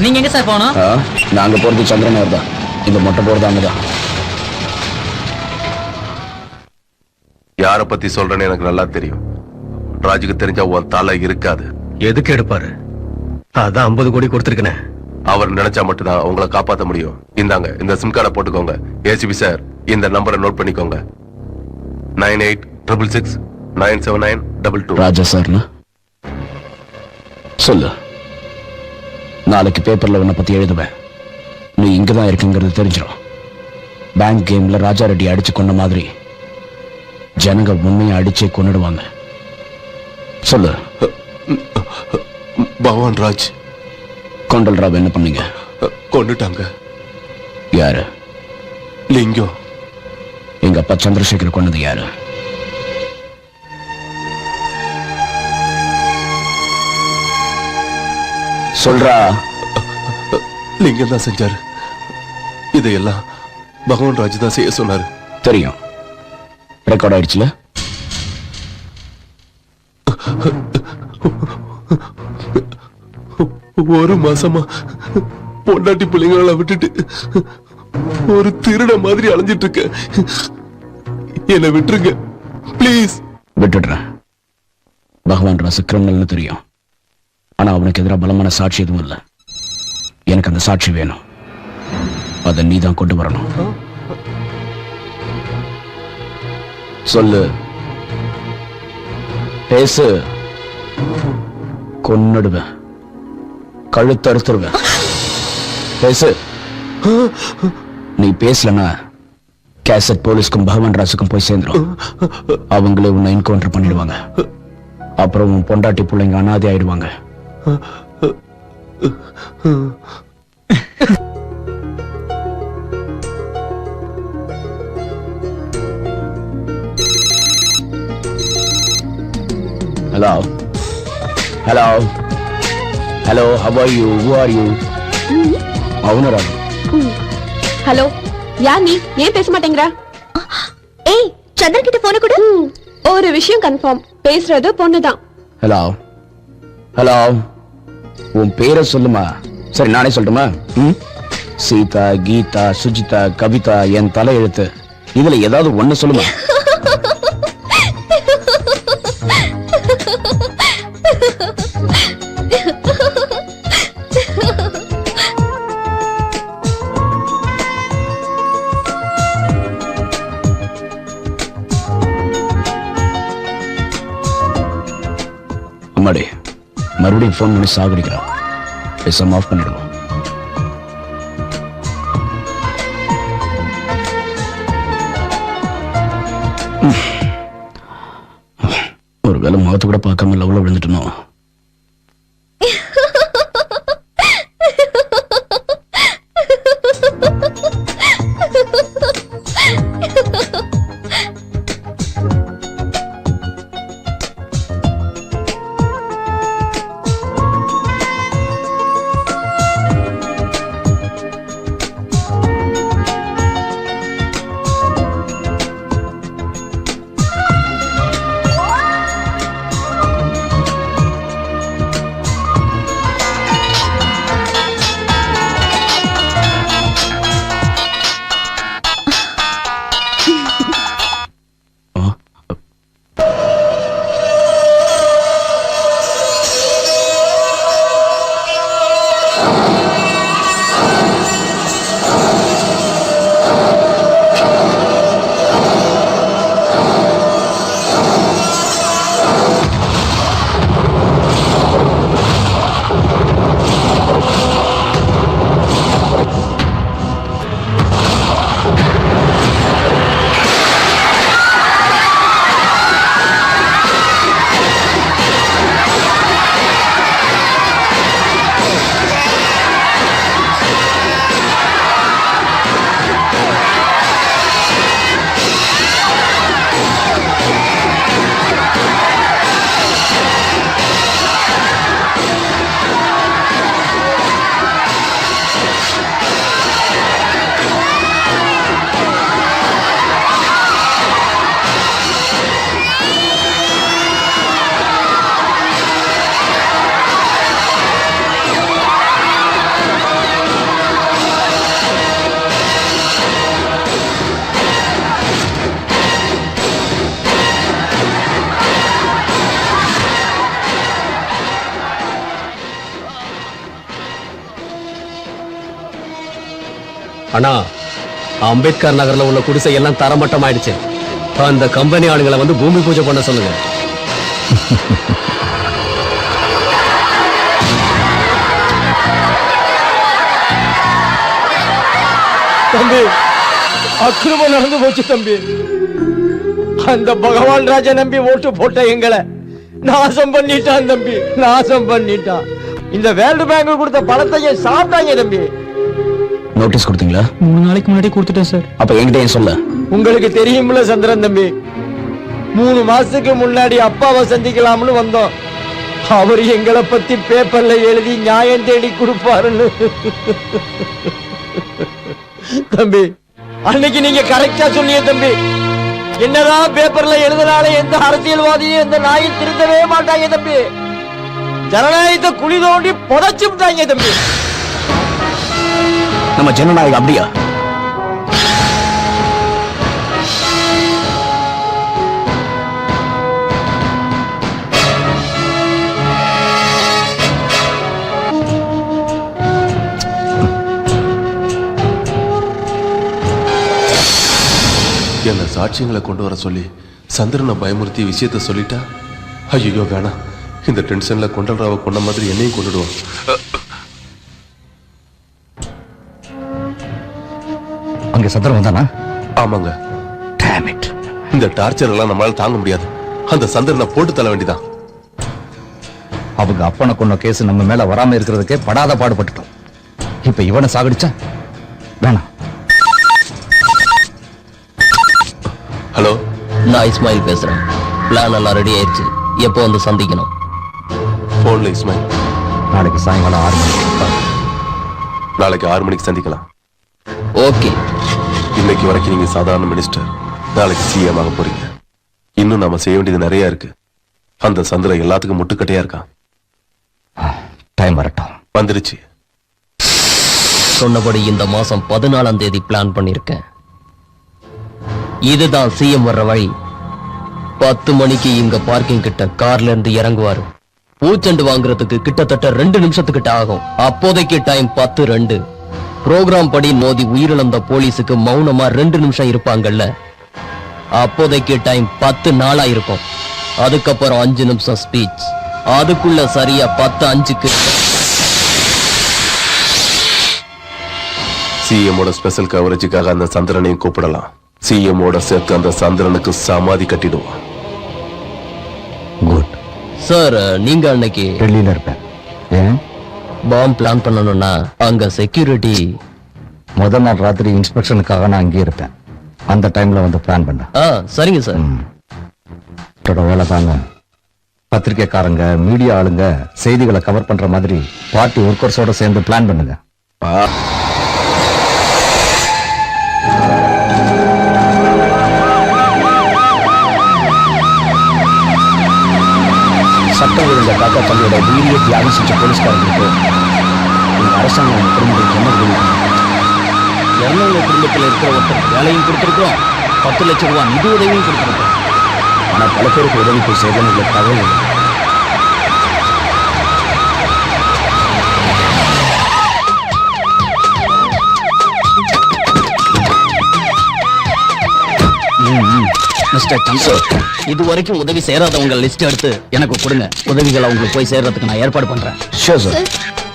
நீங்க எங்க சார் போகணும்? நாங்க போறது சந்திரனார் தான். இந்த மொட்டை போறது அங்கதான். யார பத்தி சொல்றேன்னு எனக்கு நல்லா தெரியும். ராஜுக்கு தெரிஞ்சா உன் தலை இருக்காது. எதுக்கு எடுப்பாரு? அதான் 50 கோடி கொடுத்துருக்கேன். அவர் நினைச்சா மட்டும்தான் உங்களை காப்பாத்த முடியும். இந்தாங்க, இந்த சிம் கார்டை போட்டுக்கோங்க. ஏசிபி சார், இந்த நம்பரை நோட் பண்ணிக்கோங்க. 9866697922. ராஜா சார்னா சொல்லு. நாளைக்கு பேப்பர்ல உன்னை பத்தி எழுதுவேன். நீ இங்கதான் இருக்குங்கிறது தெரிஞ்சிடும். பேங்க் கேம்ல ராஜா ரெட்டி அடிச்சு கொண்ட மாதிரி ஜனங்க உண்மையை அடிச்சே கொன்னுடுவாங்க. சொல்லு. பகவான் ராஜ் கொண்டல் ராவ் என்ன பண்ணீங்க? கொண்டுட்டாங்க. யாரு? லிங்கம். எங்க அப்பா சந்திரசேகர் கொண்டது யாரு? சொல்றா. லிங்கம் தான் செஞ்சாரு. இதையெல்லாம் பகவான் ராஜ் தான் செய்ய சொன்னாரு. தெரியும். ரெக்கார்ட் ஆயிடுச்சுல? ஒரு மாசமா பொண்டாட்டி பிள்ளைங்களை விட்டுட்டு ஒரு திருட மாதிரி அலைஞ்சிட்டு இருக்க. என்னை விட்டுருங்க ப்ளீஸ். விட்டுடுறேன். பகவான் ராசு கிரிமினல்னு தெரியும். ஆனா அவனுக்கு எதிராக பலமான சாட்சி எதுவும் இல்லை. எனக்கு அந்த சாட்சி வேணும். அதை நீ தான் கொண்டு வரணும். சொல்லு. பேசு. கொன்னுடுவேன். கழுத்து அறுத்துருவேன். பேசு. நீ பேசலனா கேசட் போலீஸ்க்கும் பகவான் ராசுக்கும் போய் சேர்ந்துடும். அவங்களே உன்னை என்கவுண்டர் பண்ணிடுவாங்க. அப்புறம் உன் பொண்டாட்டி பிள்ளைங்க அனாதை ஆயிடுவாங்க. Hello. Hello. Hello, how are you? Who are you? அவனரா? ஹலோ, யார் நீ? ஏன் பேச மாட்டேங்கிற? ஏய், சந்திரன் கிட்ட போன கூட. ஒரு விஷயம் கன்ஃபார்ம், பேசுறது பொண்ணுதான். ஹலோ. ஹலோ. உன் பேரை சொல்லுமா? சரி, நானே சொல்லட்டுமா? சீதா, கீதா, சுஜிதா, கவிதா, என் தலை எழுத்து. இதுல ஏதாவது ஒண்ணு சொல்லுமா? அம்மாடி, மறுபடியும் போன் பண்ணி சாகடிக்கிறான். பேசாம ஆஃப் பண்ணிடுவோம். ஒருவேளை முகத்தை கூட பார்க்காம லவ்ல விழுந்துட்டனோ? அண்ணா, அம்பேத்கர் நகர்ல உள்ள குடிசை எல்லாம் தரமட்டம் ஆயிடுச்சு. அந்த கம்பெனி ஆளுங்களை வந்து பூமி பூஜை பண்ண சொல்லுங்க. தம்பி, அக்கிரமம் நடந்து போச்சு தம்பி. அந்த பகவான் ராஜா நம்பி ஓட்டு போட்ட எங்களை நாசம் பண்ணிட்டான் தம்பி, நாசம் பண்ணிட்டான். இந்த வேர்ல்டு பேங்க் கொடுத்த பணத்தையே சாப்பிட்டாங்க தம்பி. நோட்டீஸ் கொடுத்தீங்களா? 3 நாளைக்கு முன்னாடி கொடுத்துட்டேன் சார். அப்ப என்கிட்ட ஏன் சொல்ல? உங்களுக்கு தெரியும்ல சந்திரன் தம்பி, 3 மாசத்துக்கு முன்னாடி அப்பாவை சந்திக்கலாம்னு வந்தோம். அவர் எங்களை பத்தி பேப்பர்ல எழுதி நியாயம் தேடி கொடுப்பாருன்னு. தம்பி, அன்னைக்கு நீங்க கரெக்டா சொன்னீங்க தம்பி. என்னதான் பேப்பர்ல எழுதினாலே எந்த அரசியல்வாதியும் எந்த நாயும் திருத்தவே மாட்டாங்க தம்பி. ஜனநாயகத்தை குழி தோண்டி புதைச்சு விட்டாங்க தம்பி. நம்ம ஜனநாயகம் அப்படியா? என்ன சாட்சியங்களை கொண்டு வர சொல்லி சந்திரனை பயமுறுத்தி விஷயத்த சொல்லிட்டா? ஐயோ வேணாம், இந்த டென்ஷன்ல கொண்டல்ராவை கொண்ட மாதிரி என்னையும் கொண்டுடுவான். அங்க சந்திரன் வந்தானா? ஆமாங்க. Damn it. இந்த டார்ச்சர் எல்லாம் நம்மளால தாங்க முடியாது. அந்த சந்திரனை போட்டு தள்ள வேண்டிதான். அவங்க அப்பனை கொண்ட கேஸ் நம்ம மேல வராம இருக்கிறதுக்கே படாத பாடுபட்டுட்டோம். இப்ப இவனை சாகடிச்சா வேணாம். ஹலோ, நான் இஸ்மாயில் பேசுறேன். பிளான் எல்லாம் ரெடி ஆயிடுச்சு. எப்போ வந்து சந்திக்கணும்? போன்ல இஸ்மாயில். நாளைக்கு சாயங்காலம் 6 மணிக்கு. நாளைக்கு 6 மணிக்கு சந்திக்கலாம். ஓகே. இன்னைக்கு வரைக்கும் நீங்க சாதாரண மினிஸ்டர், நாளைக்கு சிஎம் ஆக போறீங்க. இன்னும் நாம செய்ய வேண்டியது நிறைய இருக்கு. அந்த சந்திரன் எல்லாத்துக்கும் முட்டுக்கட்டையா இருக்கான். டைம் வரட்டும். வந்துருச்சு. சொன்னபடி இந்த மாசம் 14ஆம் தேதி பிளான் பண்ணிருக்கேன். இதுதான் சிஎம் வர்ற வழி. 10 மணிக்கு இங்க பார்க்கிங் கிட்ட கார்ல இருந்து இறங்குவாரு. பூச்செண்டு வாங்குறதுக்கு கிட்டத்தட்ட 2 நிமிஷத்துக்கிட்ட ஆகும். அப்போதைக்கு டைம் 10:02. புரோகிராம் படி மோதி உயிரிழந்த போலீஸுக்கு மௌனமா 2 நிமிஷம் இருப்பாங்கல்ல, அப்போதைக்கு டைம் 10:04 இருக்கும். அதுக்கப்புறம் 5 நிமிஷம் ஸ்பீச். அதுக்குள்ள சரியா 10:05க்கு சிஎமோட ஸ்பெஷல் கவரேஜுக்காக அந்த சந்திரனையும் கூப்பிடலாம். சிஎமோட சேர்த்து அந்த சந்திரனுக்கு சமாதி கட்டிடுவான். குட். சார் நீங்க அன்னைக்கு டெல்லியில இருப்பேன். ஏன்? பாம்பு பிளான் பண்ணணும்னா அங்க செக்யூரிட்டி. முதல் நாள் ராத்திரி இன்ஸ்பெக்ஷனுக்காக நான் அங்கேயே இருப்பேன். அந்த டைம்ல வந்து பிளான் பண்ண. சரிங்க சார். வேலை தாங்க. பத்திரிக்கைக்காரங்க, மீடியா ஆளுங்க செய்திகளை கவர் பண்ற மாதிரி பார்ட்டி ஒர்க்கர்ஸோட சேர்ந்து பிளான் பண்ணுங்க. சட்டம் ஒழுங்கை காக்க தங்களோட வீரிய தியாகம் செஞ்ச போலீஸ்காரங்களுக்கு இந்த அரசாங்கம் குடும்பத்துக்கு என்ன உதவி இறந்தவங்க குடும்பத்தில் இருக்கிற ஒருத்தர் வேலையும் கொடுத்துருக்கோம், 10 லட்சம் ரூபாய் நிதி உதவியும் கொடுத்துருக்கோம். ஆனால் பல பேருக்கு உதவி போய் செய்யணும் எங்களுக்கு தகவல் இல்லை. மிஸ்டர் சந்திர, இது வரைக்கும் உதவி சேராதவங்க லிஸ்ட் எடுத்து எனக்கு கொடுங்க. உதவிகள் அவங்களுக்கு போய் சேர்றதுக்கு நான் ஏற்பாடு பண்றேன். Sure sir.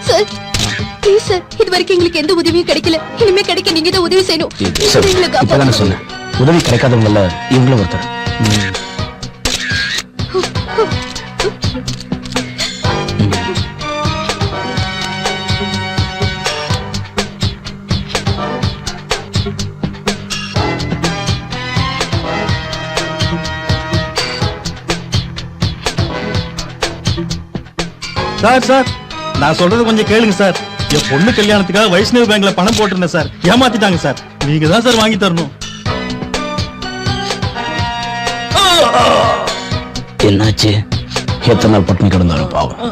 Sir please sir, இது வரைக்கும் எங்களுக்கு எந்த உதவியும் கிடைக்கல. இனிமே கிடைக்க நீங்க தான் உதவி செய்யணும். சார், எங்களை இப்பதானே காப்பாத்துங்க. சொன்னேன், உதவி கிடைக்காதவங்கள இவங்களும் ஒருத்தர். சார் நான் சொல்றது கொஞ்சம் கேளுங்க சார். என் பொண்ணு கல்யாணத்துக்காக வைஷ்ணவ பேங்க்ல பணம் போட்டிருந்தேன் சார். ஏமாத்திட்டாங்க சார். நீங்க தான் சார் வாங்கி தரணும். என்னாச்சு? எத்தனை நாள் பட்டினி கிடந்தாலும் பாவம்.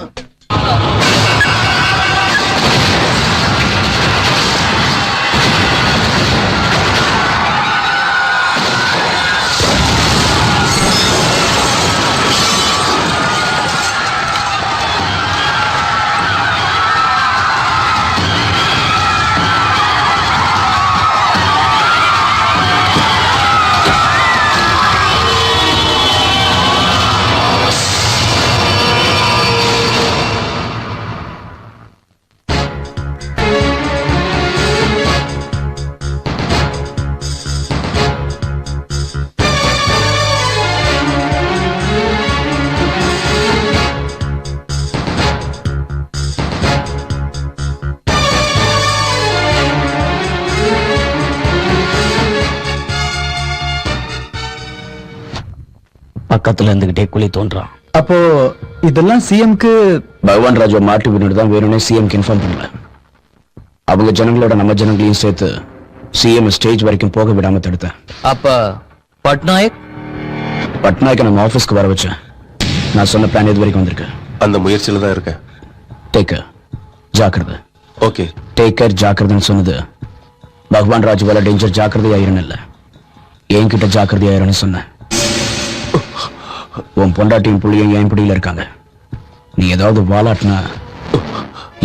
பக்கத்துல இருந்துகிட்டே குழி தோன்றான். அப்போ இதெல்லாம் சிஎம்க்கு பகவான் ராஜா மாட்டு வீடு தான் வேணும்னே சிஎம்க்கு இன்ஃபார்ம் பண்ணல. அவங்க ஜனங்களோட நம்ம ஜனங்களையும் சேர்த்து சிஎம் ஸ்டேஜ் வரைக்கும் போக விடாம தடுத்தேன். அப்ப பட்நாயக் நம்ம ஆபீஸ்க்கு வர வச்சேன். நான் சொன்ன பிளான் இது வரைக்கும் வந்திருக்கு. அந்த முயற்சியில தான் இருக்கேன். டேக் கேர், ஜாக்கிரதை. ஓகே. டேக் கேர், ஜாக்கிரதைன்னு சொன்னது பகவான் ராஜ் வேலை டேஞ்சர் ஜாக்கிரதையாயிருன்னு இல்ல, என்கிட்ட ஜாக்கிரதையாயிருன்னு சொன்னேன். உன் பொண்டாட்டியும் புள்ளியும் என் பிடியில இருக்காங்க. நீ ஏதாவது வாலாட்டினா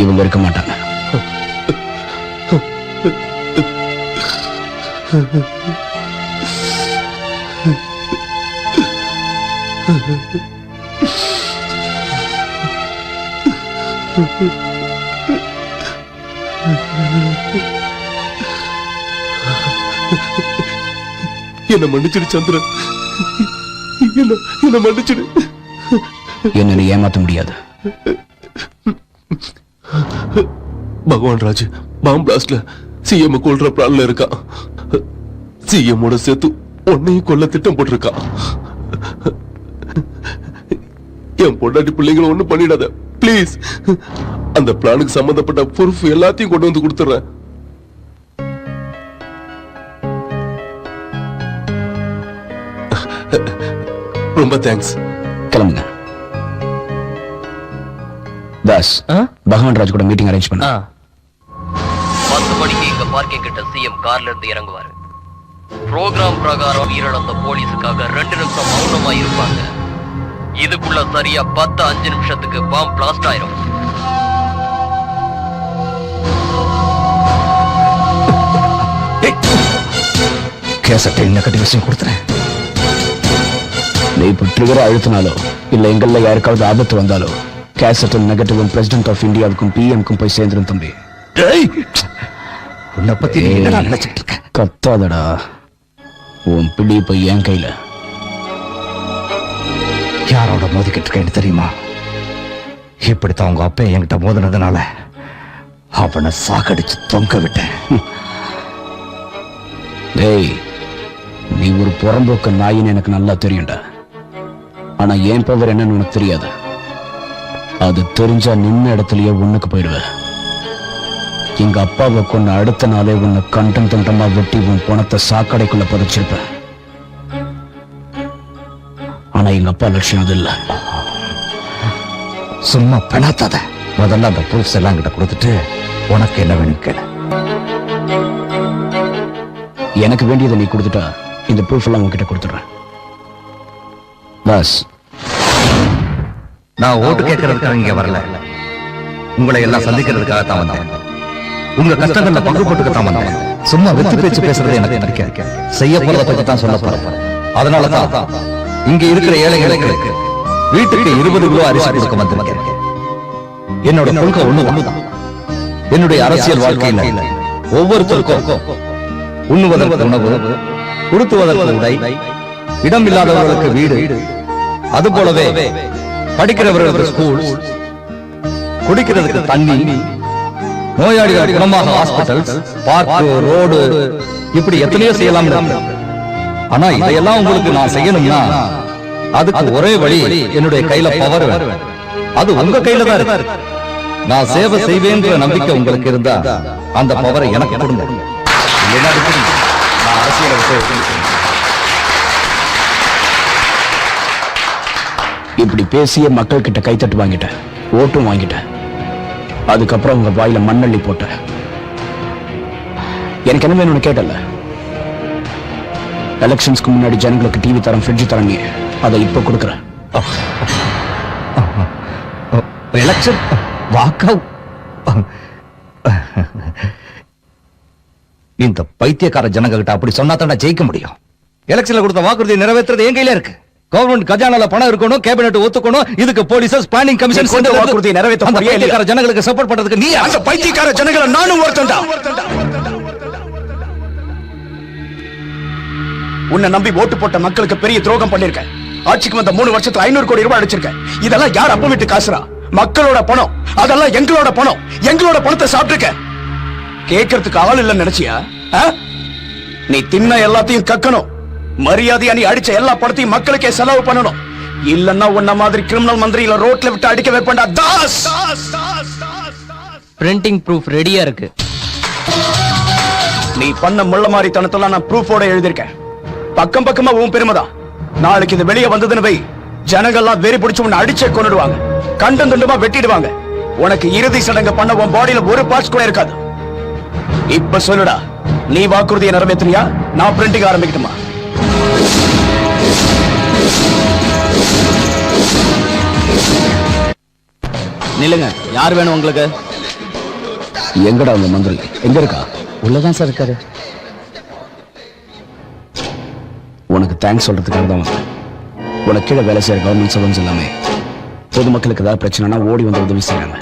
இவங்க இருக்க மாட்டாங்க. என்ன மன்னிச்சிடு சந்திரன், என்ன மன்னிச்சிடு. என்ன நீ ஏமாத்த முடியாது. பகவான் ராஜ் பாம் பிளாஸ்ட்ல சிஎம் கொல்ற பிளான்ல இருக்கான். சிஎம்மோட சேர்த்து உன்னையும் கொல்ல திட்டம் போட்டிருக்கான். என் பொண்டாட்டி பிள்ளைங்களை ஒண்ணும் பண்ணிடாத பிளீஸ். அந்த பிளானுக்கு சம்பந்தப்பட்ட ப்ரூஃப் எல்லாத்தையும் கொண்டு வந்து கொடுத்துறேன். ரொம்ப தேங்க்ஸ். கிளம்புங்க. தாஸ், பகவான் ராஜ் கூட மீட்டிங் அரேஞ்ச் பண்ண. 10 மணிக்கு இங்க பார்க்கிங் கிட்ட சிஎம் கார்ல இருந்து இறங்குவாரு. ப்ரோக்ராம் பிரகாரம் உயிரிழந்த போலீஸுக்காக 2 நிமிஷம் மௌனமா இருப்பாங்க. இதுக்குள்ள சரியா 10-5 நிமிஷத்துக்கு பாம் பிளாஸ்ட் ஆயிரும். கேசட்டை நெகட்டிவ் விஷயம் கொடுத்துறேன். நீ இப்ப ட்ரிகரை அழுத்தினாலோ இல்ல எங்கள்ல யாருக்காவது ஆபத்து வந்தாலோ கேசட்டும் நெகட்டிவும் பிரசிடென்ட் ஆஃப் இந்தியாவுக்கும் பிஎம்க்கும் போய் சேர்ந்துரும் தம்பி. உன்னை பத்தி நீ என்னடா நினைச்சிட்டு இருக்க? கத்தாதடா, உன் பிடி இப்ப என் கையில. யாரோட மோதிக்கிட்டு இருக்கேன்னு தெரியுமா? இப்படித்தான் உங்க அப்பா என்கிட்ட மோதினதுனால அவனை சாகடிச்சு தொங்க விட்டேன். டேய், நீ ஒரு புறம்போக்கு நாயின்னு எனக்கு நல்லா தெரியும்டா. ஆனா என் பவர் என்னன்னு உனக்கு தெரியாது. அது தெரிஞ்சா நின்ன இடத்துலயே உன்னுக்கு போயிடுவேன். எங்க அப்பாவை கொன்ன அடுத்த நாளே உன்னை கண்டம் தண்டமா வெட்டி உன் பணத்தை சாக்கடைக்குள்ள புதைச்சிருப்பேன். ஆனா எங்க அப்பா லட்சியம் அது இல்ல. சும்மா பெணாத்தாத. முதல்ல அந்த ப்ரூஃப்ஸ் எல்லாம் கிட்ட கொடுத்துட்டு உனக்கு என்ன வேணும் கேளு. எனக்கு வேண்டியதை நீ கொடுத்துட்டா இந்த ப்ரூஃப் எல்லாம் உன்கிட்ட கொடுத்துடுறேன். பஸ், நான் ஓட்டு கேட்கறதுக்காக இங்க வரல. உங்களை எல்லாம் சந்திக்கிறதுக்காக தான் வந்தேன். உங்க கஷ்டங்கள்ல பங்கு போட்டுக்கத்தான் வந்தேன். சும்மா வெற்றி பேச்சு பேசுறது எனக்கு பிடிக்க. செய்ய போறத பத்தி தான் சொல்ல போறேன். அதனாலதான் இங்க இருக்கிற ஏழைகளுக்கு வீட்டுக்கு 20 கிலோ அரிசி கொடுக்க வந்திருக்கேன். என்னோட கொள்கை ஒண்ணுதான். என்னுடைய அரசியல் வாழ்க்கையில ஒவ்வொருத்தருக்கும் உண்ணுவதற்கு உணவு, உடுத்துவதற்கு உடை, இடம் இல்லாதவர்களுக்கு வீடு, அது போலவே படிக்கிறவர்களுக்கு ஸ்கூல், குடிக்கிறதுக்கு தண்ணி, நோயாளிகள் குணமாக ஹாஸ்பிட்டல், பார்க், ரோடு, இப்படி எத்தனையோ செய்யலாம். ஆனா இதையெல்லாம் உங்களுக்கு நான் செய்யணும்னா அதுக்கு ஒரே வழி என்னுடைய கையில பவர் வேணும். அது உங்க கையில தான் இருக்கு. நான் சேவை செய்வேன்ற நம்பிக்கை உங்களுக்கு இருந்தா அந்த பவரை எனக்கு கொடுங்க. இல்லைன்னா நான் அரசியலை விட்டு இப்படி பேசிய மக்கள் கிட்ட கைத்தட்டு வாங்கிட்டேன், ஓட்டும் வாங்கிட்டேன். அதுக்கப்புறம் உங்க வாயில மண்ணள்ளி போட்ட. எனக்கு என்ன வேணும்னு கேட்டல. எலெக்ஷன்ஸ்க்கு முன்னாடி ஜனங்களுக்கு டிவி தரம், ஃப்ரிட்ஜ் தரம், நீ அதை இப்ப கொடுக்குறேன். எலெக்ஷன் வாக்கா? இந்த பைத்தியக்கார ஜனங்க கிட்ட அப்படி சொன்னா தான் ஜெயிக்க முடியும். எலெக்ஷன்ல கொடுத்த வாக்குறுதியை நிறைவேற்றுறது என் கையில இருக்கு. கவர்மெண்ட் கஜானால பணம் இருக்கணும், கேபினெட் ஒத்துக்கணும். இதுக்கு போலீஸ், பிளானிங் கமிஷன் கொண்டு வாக்குறுதியை நிறைவேற்ற அந்த பைத்தியக்கார ஜனங்களுக்கு சப்போர்ட் பண்றதுக்கு நீ அந்த பைத்தியக்கார ஜனங்களை நானும் ஒருத்தன்டா. உன்னை நம்பி ஓட்டு போட்ட மக்களுக்கு பெரிய துரோகம் பண்ணிருக்க. ஆட்சிக்கு வந்த 3 வருஷத்துல 500 கோடி ரூபாய் அடிச்சிருக்க. இதெல்லாம் யார் அப்ப விட்டு காசுரா? மக்களோட பணம். அதெல்லாம் எங்களோட பணம். எங்களோட பணத்தை சாப்பிட்டுருக்க. கேட்கறதுக்கு ஆள் இல்லைன்னு நினைச்சியா? நீ தின்ன எல்லாத்தையும் கக்கணும். மரியாதையா நீ அடிச்ச எல்லா பணத்தையும் மக்களுக்கே செலவு பண்ணணும். இல்லன்னா உன்ன மாதிரி கிரிமினல் மந்திரியில ரோட்ல விட்டு அடிக்க வைப்பேன்டா தாஸ். பிரிண்டிங் ப்ரூஃப் ரெடியா இருக்கு. நீ பண்ண முள்ள மாதிரி தனத்தெல்லாம் நான் ப்ரூஃபோட எழுதியிருக்கேன். பக்கம் பக்கமா உன் பெருமைதான். நாளைக்கு இது வெளியே வந்ததுன்னு வை, ஜனங்கள்லாம் வெறி பிடிச்சு உன்னை அடிச்சே கொண்டுடுவாங்க, கண்டம் துண்டமா வெட்டிடுவாங்க. உனக்கு இறுதி சடங்கு பண்ண உன் பாடியில ஒரு பார்ட்ஸ் கூட இருக்காது. இப்ப சொல்லுடா, நீ வாக்குறுதியை நிறைவேற்றியா? நான் பிரிண்டிங் ஆரம்பிக்கட்டுமா? நில்லுங்க, யார் வேணும் உங்களுக்கு? எங்கடா உங்க மந்திரி? எங்க இருக்கா? உள்ளதான் சார் இருக்காரு. உனக்கு தேங்க்ஸ் சொல்றதுக்காக தான் வந்தேன். உனக்கு கீழே வேலை செய்யற கவர்மெண்ட் சர்வன்ஸ் எல்லாமே பொதுமக்களுக்கு ஏதாவது பிரச்சனைனா ஓடி வந்து உதவி செய்யறாங்க.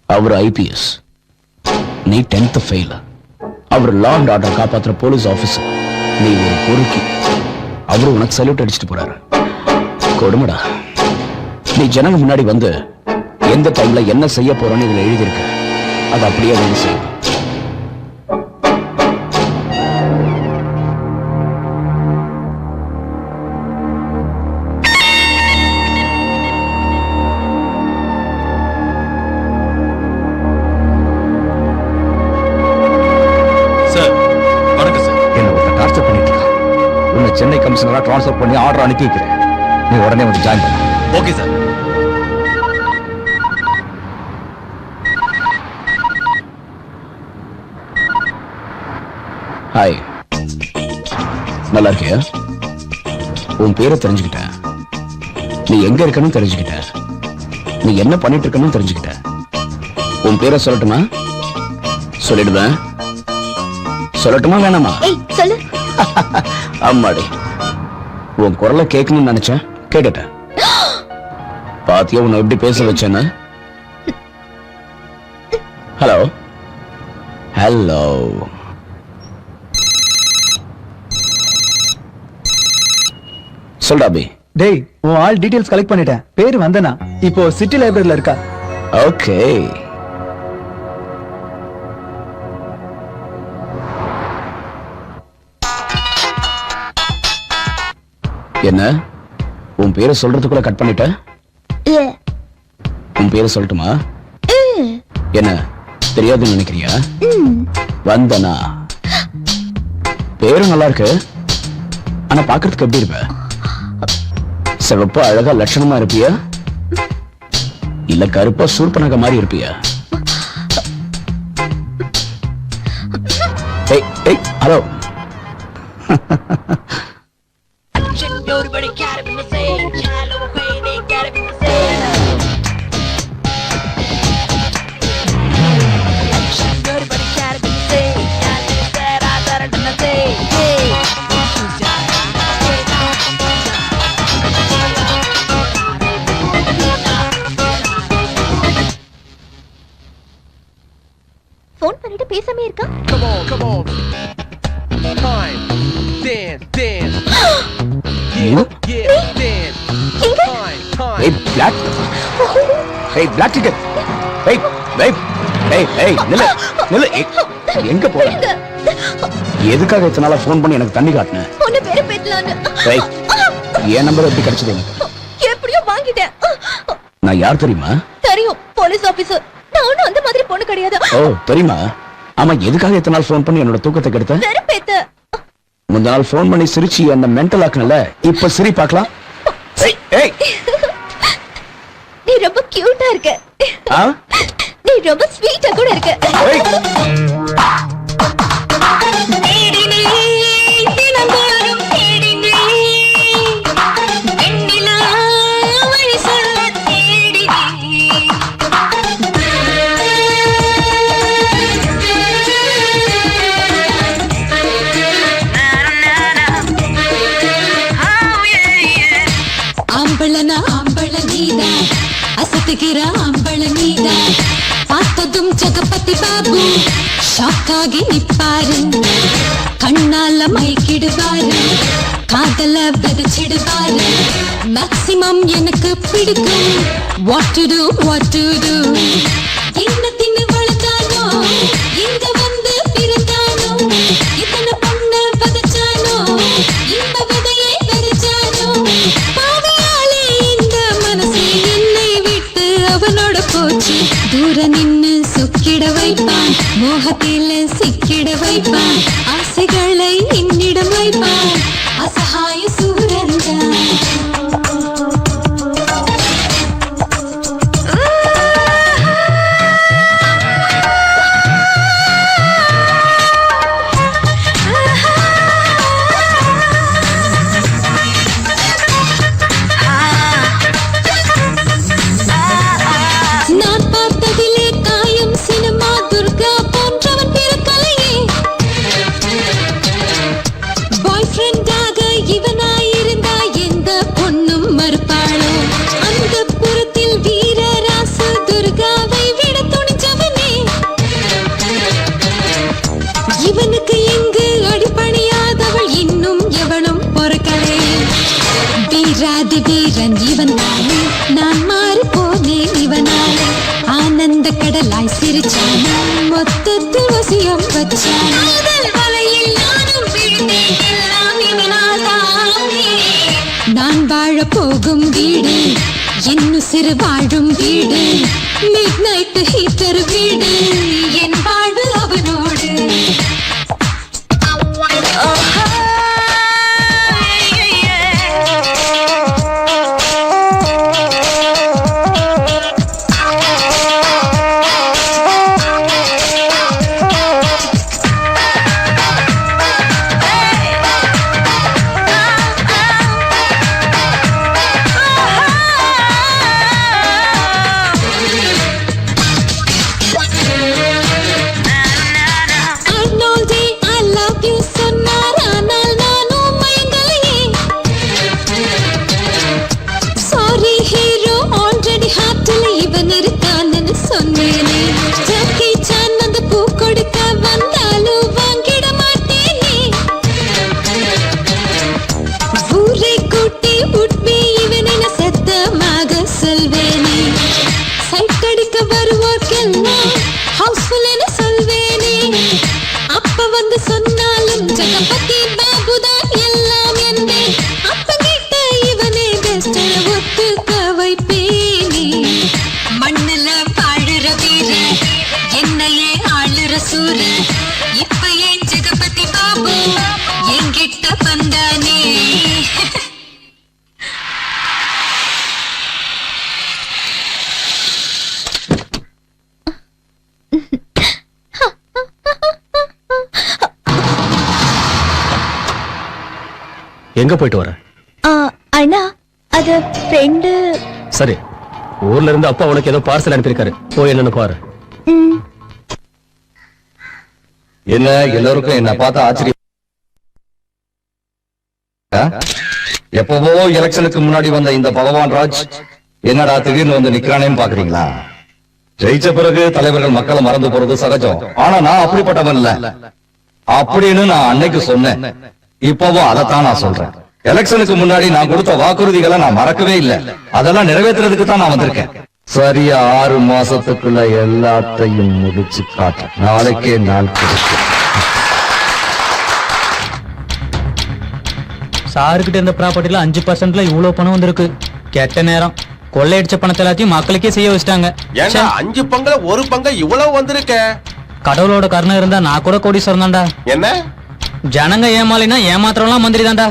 அவர் IPS, நீ 10th ஃபெயில். அவர் லா அண்ட் ஆர்டர் காப்பாத்துற போலீஸ் ஆபீசர். நீ ஒரு பொறுக்கி. அவரு உனக்கு சல்யூட் அடிச்சுட்டு போறாரு. கொடுமடா. நீ ஜனங்க முன்னாடி வந்து எந்த டைம்ல என்ன செய்ய போறோன்னு இதுல எழுதியிருக்க. அது அப்படியே வந்து செய்யும். சென்னை கமிஷனரா டிரான்ஸ்ஃபர் பண்ணி ஆர்டர் அனுப்பி வைக்கிறேன். நீ உடனே வந்து ஜாயின் பண்ணு. Okay sir. ஹாய், நல்லா இருக்கியா? உன் பேரை தெரிஞ்சுக்கிட்டேன். நீ எங்க இருக்கணும் தெரிஞ்சுக்கிட்டேன். நீ என்ன பண்ணிட்டு இருக்கணும் தெரிஞ்சுக்கிட்டேன். உன் பேரை சொல்லட்டுமா? சொல்லிடுவேன். சொல்லட்டுமா வேணாமா? சொல்லு. அம்மாடி, உன் குரலை கேட்கணும்னு நினைச்சேன், கேட்டுட்டேன். பாத்தியா உன்னை எப்படி பேச வச்சேன்னு? Hello hello. சொல்டா பி. டேய் உன் ஆள் டீடைல்ஸ் கலெக்ட் பண்ணிட்டேன். பேரு வந்தனா. இப்போ சிட்டி லைப்ரரியில இருக்கா. ஓகே. என்ன உன் பேரை சொல்றதுக்குள்ள கட் பண்ணிட்ட? உன் பேரை சொல்லட்டுமா? என்ன தெரியாதுன்னு நினைக்கிறியா? வந்தனா பேரும் நல்லா இருக்கு. ஆனா பாக்குறதுக்கு எப்படி இருப்ப? சிவப்பா அழகா லட்சணமா இருப்பியா, இல்ல கருப்பா சூர்பனக மாதிரி இருப்பியா? ஹலோ. போன் பண்ணிட்டு பேசாம இருக்கா? எங்க போற? எதுக்காக இத்தனை நாளா போன் பண்ணி எனக்கு தண்ணி காட்டின? உன்னை பேரு பேசலான்னு. என் நம்பர் எப்படி கிடைச்சது எனக்கு? எப்படியோ வாங்கிட்டேன். நான் யார் தெரியுமா? தெரியும், போலீஸ் ஆபீசர். நான் ஒண்ணும் அந்த மாதிரி பொண்ணு கிடையாது. ஓ தெரியுமா? ஆமா, எதுக்காக இத்தனை நாள் போன் பண்ணி என்னோட தூக்கத்தை கெடுத்த? வெறுப்பேத்த. முந்த நாள் போன் பண்ணி சிரிச்சு என்ன மென்டல் ஆக்குனல, இப்ப சிரி பார்க்கலாம். நீ ரொம்ப கியூட்டா இருக்க. நீ ரொம்ப ஸ்வீட்டா கூட இருக்க. அம்பள நீதா பார்த்ததும் ஜகபதி பாபு ஷாக்காகி நிப்பாரு. கண்ணால மயக்கிடுவாரு, காதல விதைச்சிடுவாரு. மேக்சிமம் எனக்கு பிடிக்கும். What to do, what to do. என்ன தின்னு வளர்த்தானோ, இங்க வந்து பிறந்தானோ, இத்தனை பொண்ணு பதச்சானோ, இந்த விதையை விதைச்சானோ. பாவியாலே இந்த மனசு என்னை விட்டு அவனோட போச்சு. தூர நின்னு சொக்கிட வைப்பான், மோகத்தில சிக்கிட வைப்பான், ஆசைகளை என்னிடம் வைப்பான். அசகாய சூரன்தான். இவனுக்கு இங்கு அடிப்பணியாதவள் இன்னும் எவனும் பொறுக்கலே. வீராதி வீரன் இவன் தானே, நான் மாறி போனேன் இவனாலே. ஆனந்த கடலாய் சிரிச்சான், மொத்தத்தில் வசியம் வச்சான். வலையில் நானும் விழுந்தேன், எல்லாம் இவனால் தானே. நான் வாழ போகும் வீடு, இன்னும் சிறு வாழும் வீடு. மிட் நைட் ஹீட்டர் வீடு, என் வாழ்வு அவனோடு. சொன்னாலும் ஜகபதி பாபுதான் எல்லாம் என்பேன். அப்ப கிட்ட இவனே பெஸ்ட் ஒத்துக்க வைப்பேனே. மண்ணுல வாழுற வீர என்னையே ஆளுற சூர இப்ப ஏன் ஜெகபதி பாபு என்கிட்ட வந்தானே. எங்க போயிட்டு வர? அண்ணா அது ஃப்ரெண்டு. சரி, ஊர்ல இருந்து அப்பா உனக்கு ஏதோ பார்சல் அனுப்பியிருக்காரு, போய் என்னன்னு பாரு. என்ன எல்லாருக்கும் என்ன பார்த்தா ஆச்சரியம்? எப்பவோ எலெக்ஷனுக்கு முன்னாடி வந்த இந்த பகவான் ராஜ் என்னடா திடீர்னு வந்து நிக்கிறானேன்னு பாக்குறீங்களா? ஜெயிச்ச பிறகு தலைவர்கள் மக்களை மறந்து போறது சகஜம். ஆனா நான் அப்படிப்பட்டவன் இல்ல அப்படின்னு நான் அன்னைக்கு சொன்னேன். இப்பவும் அதைத்தான் நான் சொல்றேன். எலெக்ஷனுக்கு முன்னாடி நான் கொடுத்த வாக்குறுதிகளை நான் மறக்கவே இல்லை. அதெல்லாம் நிறைவேற்றுறதுக்கு தான் நான் வந்திருக்கேன். சரியா 6 மாசத்துக்குள்ள எல்லாத்தையும் முடிச்சு காட்டு. நாளைக்கே நாள் கொடுக்கும். சாருக்கிட்ட இருந்த ப்ராப்பர்ட்டில 5% இவ்வளவு பணம் வந்திருக்கு. கெட்ட நேரம், கொள்ளையடிச்ச பணத்தை எல்லாத்தையும் மக்களுக்கே செய்ய வச்சிட்டாங்க. 5 பங்குல 1 பங்கு இவ்வளவு வந்திருக்க. கடவுளோட கருணை இருந்தா நான் கூட கோடீஸ்வரன் தான்டா. என்ன ஜனங்க ஏமாலினா ஏமாத்திரம்லாம் மந்திரி தான்டா.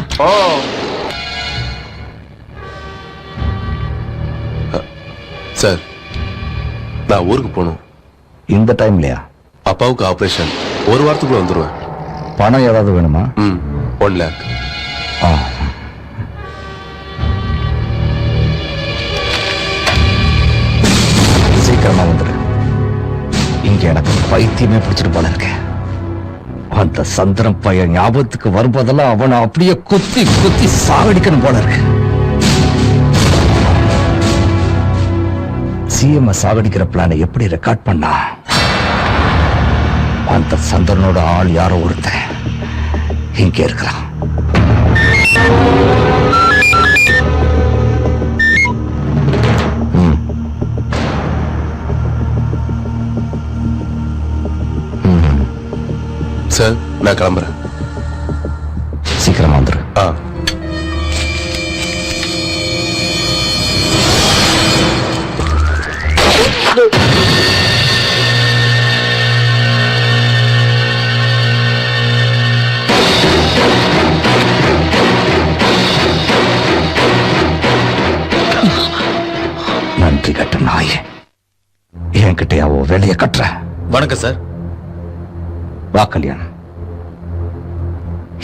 சார், நான் ஊருக்கு போகணும். இந்த டைம்லயா? அப்பாவுக்கு ஆபரேஷன். 1 வாரத்துக்குள்ள வந்துருவேன். பணம் ஏதாவது வேணுமா? 1 lakh. சீக்கிரமா வந்துடு. இங்க எனக்கு பைத்தியமே பிடிச்சிட்டு போல இருக்க. அந்த சந்திரன் பையன் ஞாபகத்துக்கு வரும்போதெல்லாம் அவனை அப்படியே குத்தி குத்தி சாகடிக்கணும் போல இருக்கு. சிஎம் சாகடிக்கிற பிளானை எப்படி ரெக்கார்ட் பண்ணா? அந்த சந்திரனோட ஆள் யாரோ ஒருத்தன் இங்க இருக்கிறான். சார், நான் கிளம்புறேன். சீக்கிரமா வந்துரு. நன்றி கட்ட நாயே, என்கிட்டயாவோ வேலையை கட்டுற. வணக்கம் சார். வா கல்யாணம்.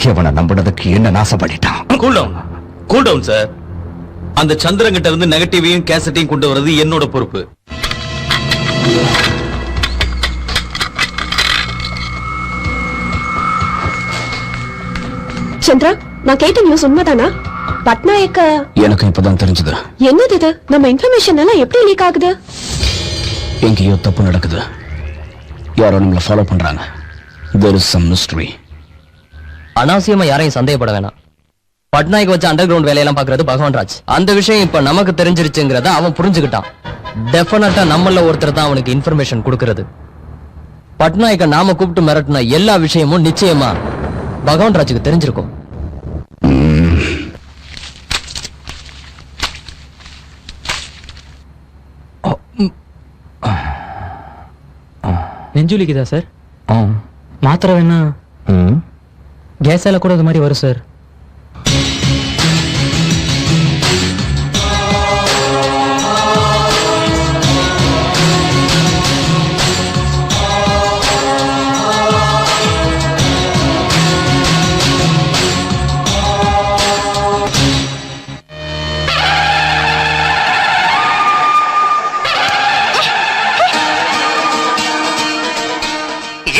இவனை நம்பினதுக்கு என்ன நாசம் பண்ணிட்டான். Cool down sir. அந்த சந்திரங்கிட்ட இருந்து நெகட்டிவையும் கேசட்டையும் கொண்டு வர்றது என்னோட பொறுப்பு. சந்திரா, நான் கேட்ட நியூஸ் உண்மைதானா? பட்நாயக்க எனக்கு இப்பதான் தெரிஞ்சது. என்னது இது? நம்ம இன்ஃபர்மேஷன் எல்லாம் எப்படி லீக் ஆகுது? எங்கேயோ தப்பு நடக்குது. யாரோ நம்மளை ஃபாலோ பண்றாங்க. There is some mystery. அனாவசியமா யாரையும் சந்தேகப்பட வேணாம். பட்நாயக் வச்ச அண்டர் கிரவுண்ட் வேலையெல்லாம் பாக்குறது பகவான் ராஜ். அந்த விஷயம் இப்ப நமக்கு தெரிஞ்சிருச்சுங்கிறத அவன் புரிஞ்சுக்கிட்டான். டெஃபினட்டா நம்மள ஒருத்தர் தான் அவனுக்கு இன்ஃபர்மேஷன் கொடுக்கறது. பட்நாயக்க நாம கூப்பிட்டு மிரட்டின எல்லா விஷயமும் நிச்சயமா பகவான் ராஜுக்கு தெரிஞ்சிருக்கும். நெஞ்சுலிக்குதா சார்? மாத்திரை வேணா? கேஸால கூட இது மாதிரி வரும் சார்.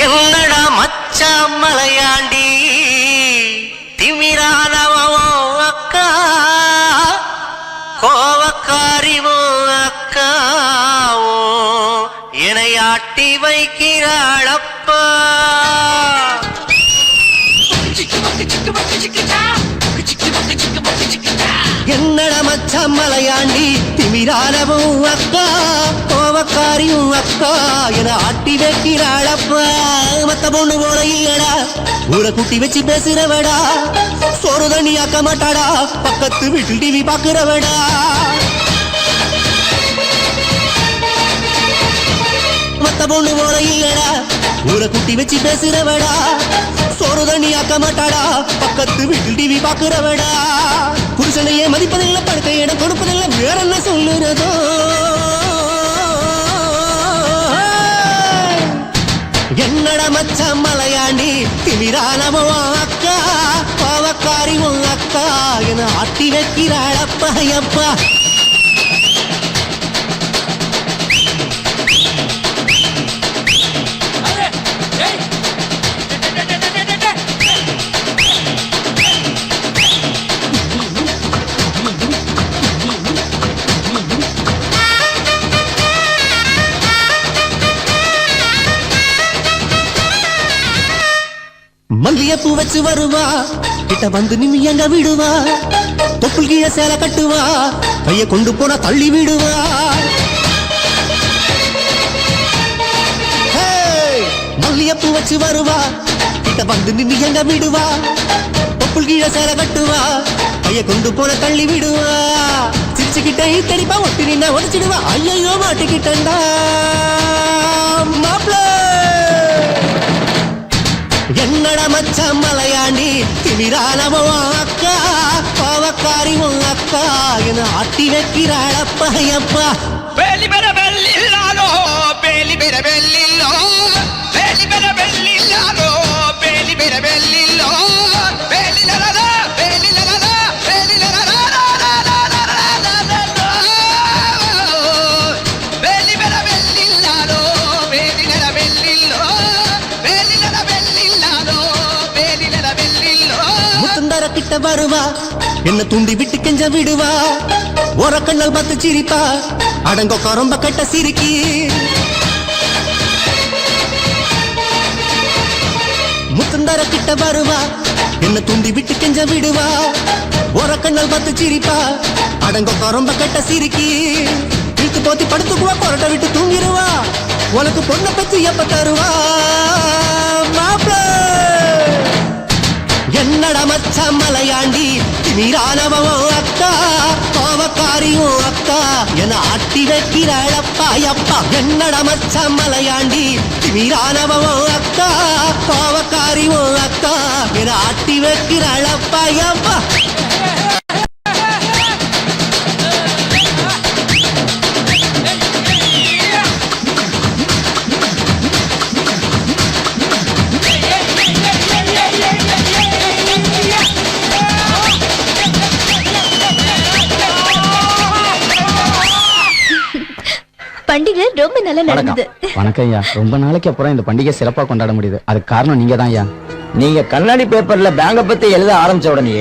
என்னடா மச்சான் மலையாண்டி திமிரானவோ அக்கா, கோவக்காரிவோ அக்காவோ எனையாட்டி வைக்கிறாளப்பா. என்னடா மச்சான் மலையாண்டி திமிரானவும் அக்கா, கோவக்காரியும் அக்கா என ஆட்டி வைக்கிறாளப்பா. மத்த பொண்ணு போல இல்லடா ஊரை குட்டி வச்சு பேசுறவடா, சோறு தண்ணி ஆக்க மாட்டாடா, பக்கத்து வீட்டில் டிவி பாக்குறவடா. மத்த பொண்ணு போல இல்லடா, ஊரை குட்டி வச்சு பேசுறவடா, சோறு தண்ணி ஆக்க மாட்டாடா, பக்கத்து வீட்டில் டிவி பாக்குறவடா. புருஷனையே மதிப்பதில்லை, படுக்க இடம் கொடுப்பதில்லை, வேற என்ன சொல்லுறதோ. என்னடா மச்சான் மலையாண்டி திமிரானவோ அக்கா, பாவக்காரி உன் அக்கா என ஆட்டி வைக்கிறாளப்பா அப்பா. மல்லியப்பூ வச்சு வருவா, கிட்ட வந்து நின்னு எங்க விடுவா, தொப்புள் கீழ சேலை கட்டுவா, கைய கொண்டு போனா தள்ளி விடுவா. மல்லியப்பூ வச்சு வருவா, கிட்ட வந்து நின்னு எங்க விடுவா, தொப்புள் கீழ சேலை கட்டுவா, கைய கொண்டு போன தள்ளி விடுவா. சிரிச்சுக்கிட்டே தெளிப்பா, ஒட்டி நின்னா உடச்சிடுவா. ஐயோ மாட்டிக்கிட்டா மாப்ள. என்னடா மச்சான் மலையாண்டி திமிரானவோ அக்கா, பாவக்காரி உன் அக்கா என ஆட்டி வைக்கிறாளப்பா அப்பா. பேலி பெற பெல்லில்லாதோ, பேலி பெற பெல்லில்லோ, பேலி பெற பெல்லில்லாதோ, பேலி பெற பெல்லில்லோ, பேலி லரதா, பேலி லரதா, பேலி லரதா, பேலி பெற பெல்லில்லாதோ, பேலி லர பெல்லில்லோ, பேலி லர பெல்லில்லாதோ, பேலி லர பெல்லில்லோ. முத்தந்தர கிட்ட வருவா, என்ன தூண்டி விட்டு கெஞ்ச விடுவா, ஒரு கண்ணல் பார்த்து சிரிப்பா, அடங்கொக்க ரொம்ப கட்ட சிரிக்கி. முத்தந்தர கிட்ட வருவா, என்ன தூண்டி விட்டு கெஞ்ச விடுவா, ஒரு கண்ணல் பார்த்து சிரிப்பா, அடங்கொக்க ரொம்ப கட்ட சிரிக்கி. இழுத்து போத்தி படுத்துக்குவா, கொரட்டை விட்டு தூங்கிடுவா, உனக்கு பொண்ணை பத்தி எப்ப தருவா மாப்ள. என்னடா மச்சான் மலையாண்டி திமிரானவோ அக்கா, பாவக்காரியோ அக்கா என ஆட்டி வைக்கிறாளப்பா அப்பா. என்னடா மச்சான் மலையாண்டி திமிரானவோ அக்கா, பாவக்காரியோ அக்கா என ஆட்டி வைக்கிறாளப்பா அப்பா. பண்டிகை ரொம்ப நல்லா நடந்தது. வணக்கம் ஐயா. ரொம்ப நாளைக்கு அப்புறம் இந்த பண்டிகை சிறப்பா கொண்டாட முடியுது. அதுக்கு காரணம் நீங்க தான் ஐயா. நீங்க கண்ணாடி பேப்பர்ல பேங்க பத்தி எழுத ஆரம்பிச்ச உடனே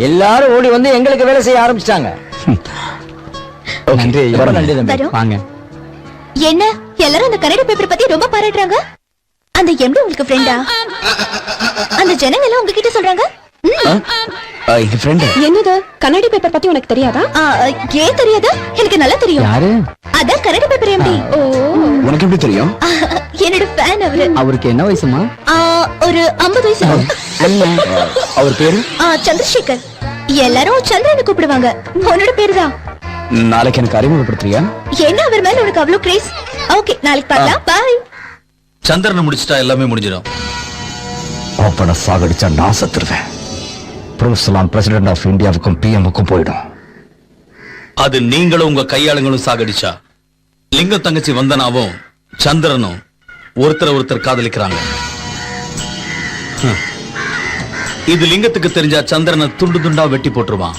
எல்லாரும் ஓடி வந்து எங்களுக்கு வேலை செய்ய ஆரம்பிச்சிட்டாங்க. நன்றி ஐயா. நன்றி தம்பி. வரோம். வாங்க. என்ன எல்லாரும் அந்த கன்னட பேப்பர் பத்தி ரொம்ப பாராட்டுறாங்க. அந்த எம்டி உங்களுக்கு ஃப்ரெண்டா? அந்த ஜனங்க எல்லாம் உங்ககிட்ட சொல்றாங்க. எங்க ஃப்ரெண்ட். என்னது கண்ணாடி பேப்பர் பத்தி உனக்கு தெரியாதா? ஏன் தெரியாதா? எனக்கு நல்லா தெரியும். யாரு? அதான் கன்னட பேப்பர் எம்டி. ஓ, உனக்கு எப்படி தெரியும்? என்னோட ஃபேன் அவரு. அவருக்கு என்ன வயசுமா? ஒரு 50 வயசு. அவர் பேரு? சந்திரசேகர். எல்லாரும் சந்திரனை கூப்பிடுவாங்க. உன்னோட பேரு தான். நாளைக்கு எனக்கு அறிமுகப்படுத்துறியா? என்ன அவர் மேல உனக்கு அவ்வளவு கிரேஸ்? ஓகே, நாளைக்கு பார்க்கலாம். பை. சந்திரனை முடிச்சிட்டா எல்லாமே முடிஞ்சிடும். அப்ப நான் சாகடிச்சா நான் செத்துருவேன். ப்ரூசலான் பிரசிடென்ட் ஆஃப் இந்தியாவுக்கும் பிஎம்முக்கும் போயிடும். அது நீங்களும் உங்க கையாளுங்களும் சாகடிச்சா லிங்கம் தங்கச்சி வந்தனாவும் சந்திரனும் ஒருத்தர் காதலிக்கிறாங்க. இது லிங்கத்துக்கு தெரிஞ்சா சந்திரனை துண்டு துண்டா வெட்டி போட்டுருவான்.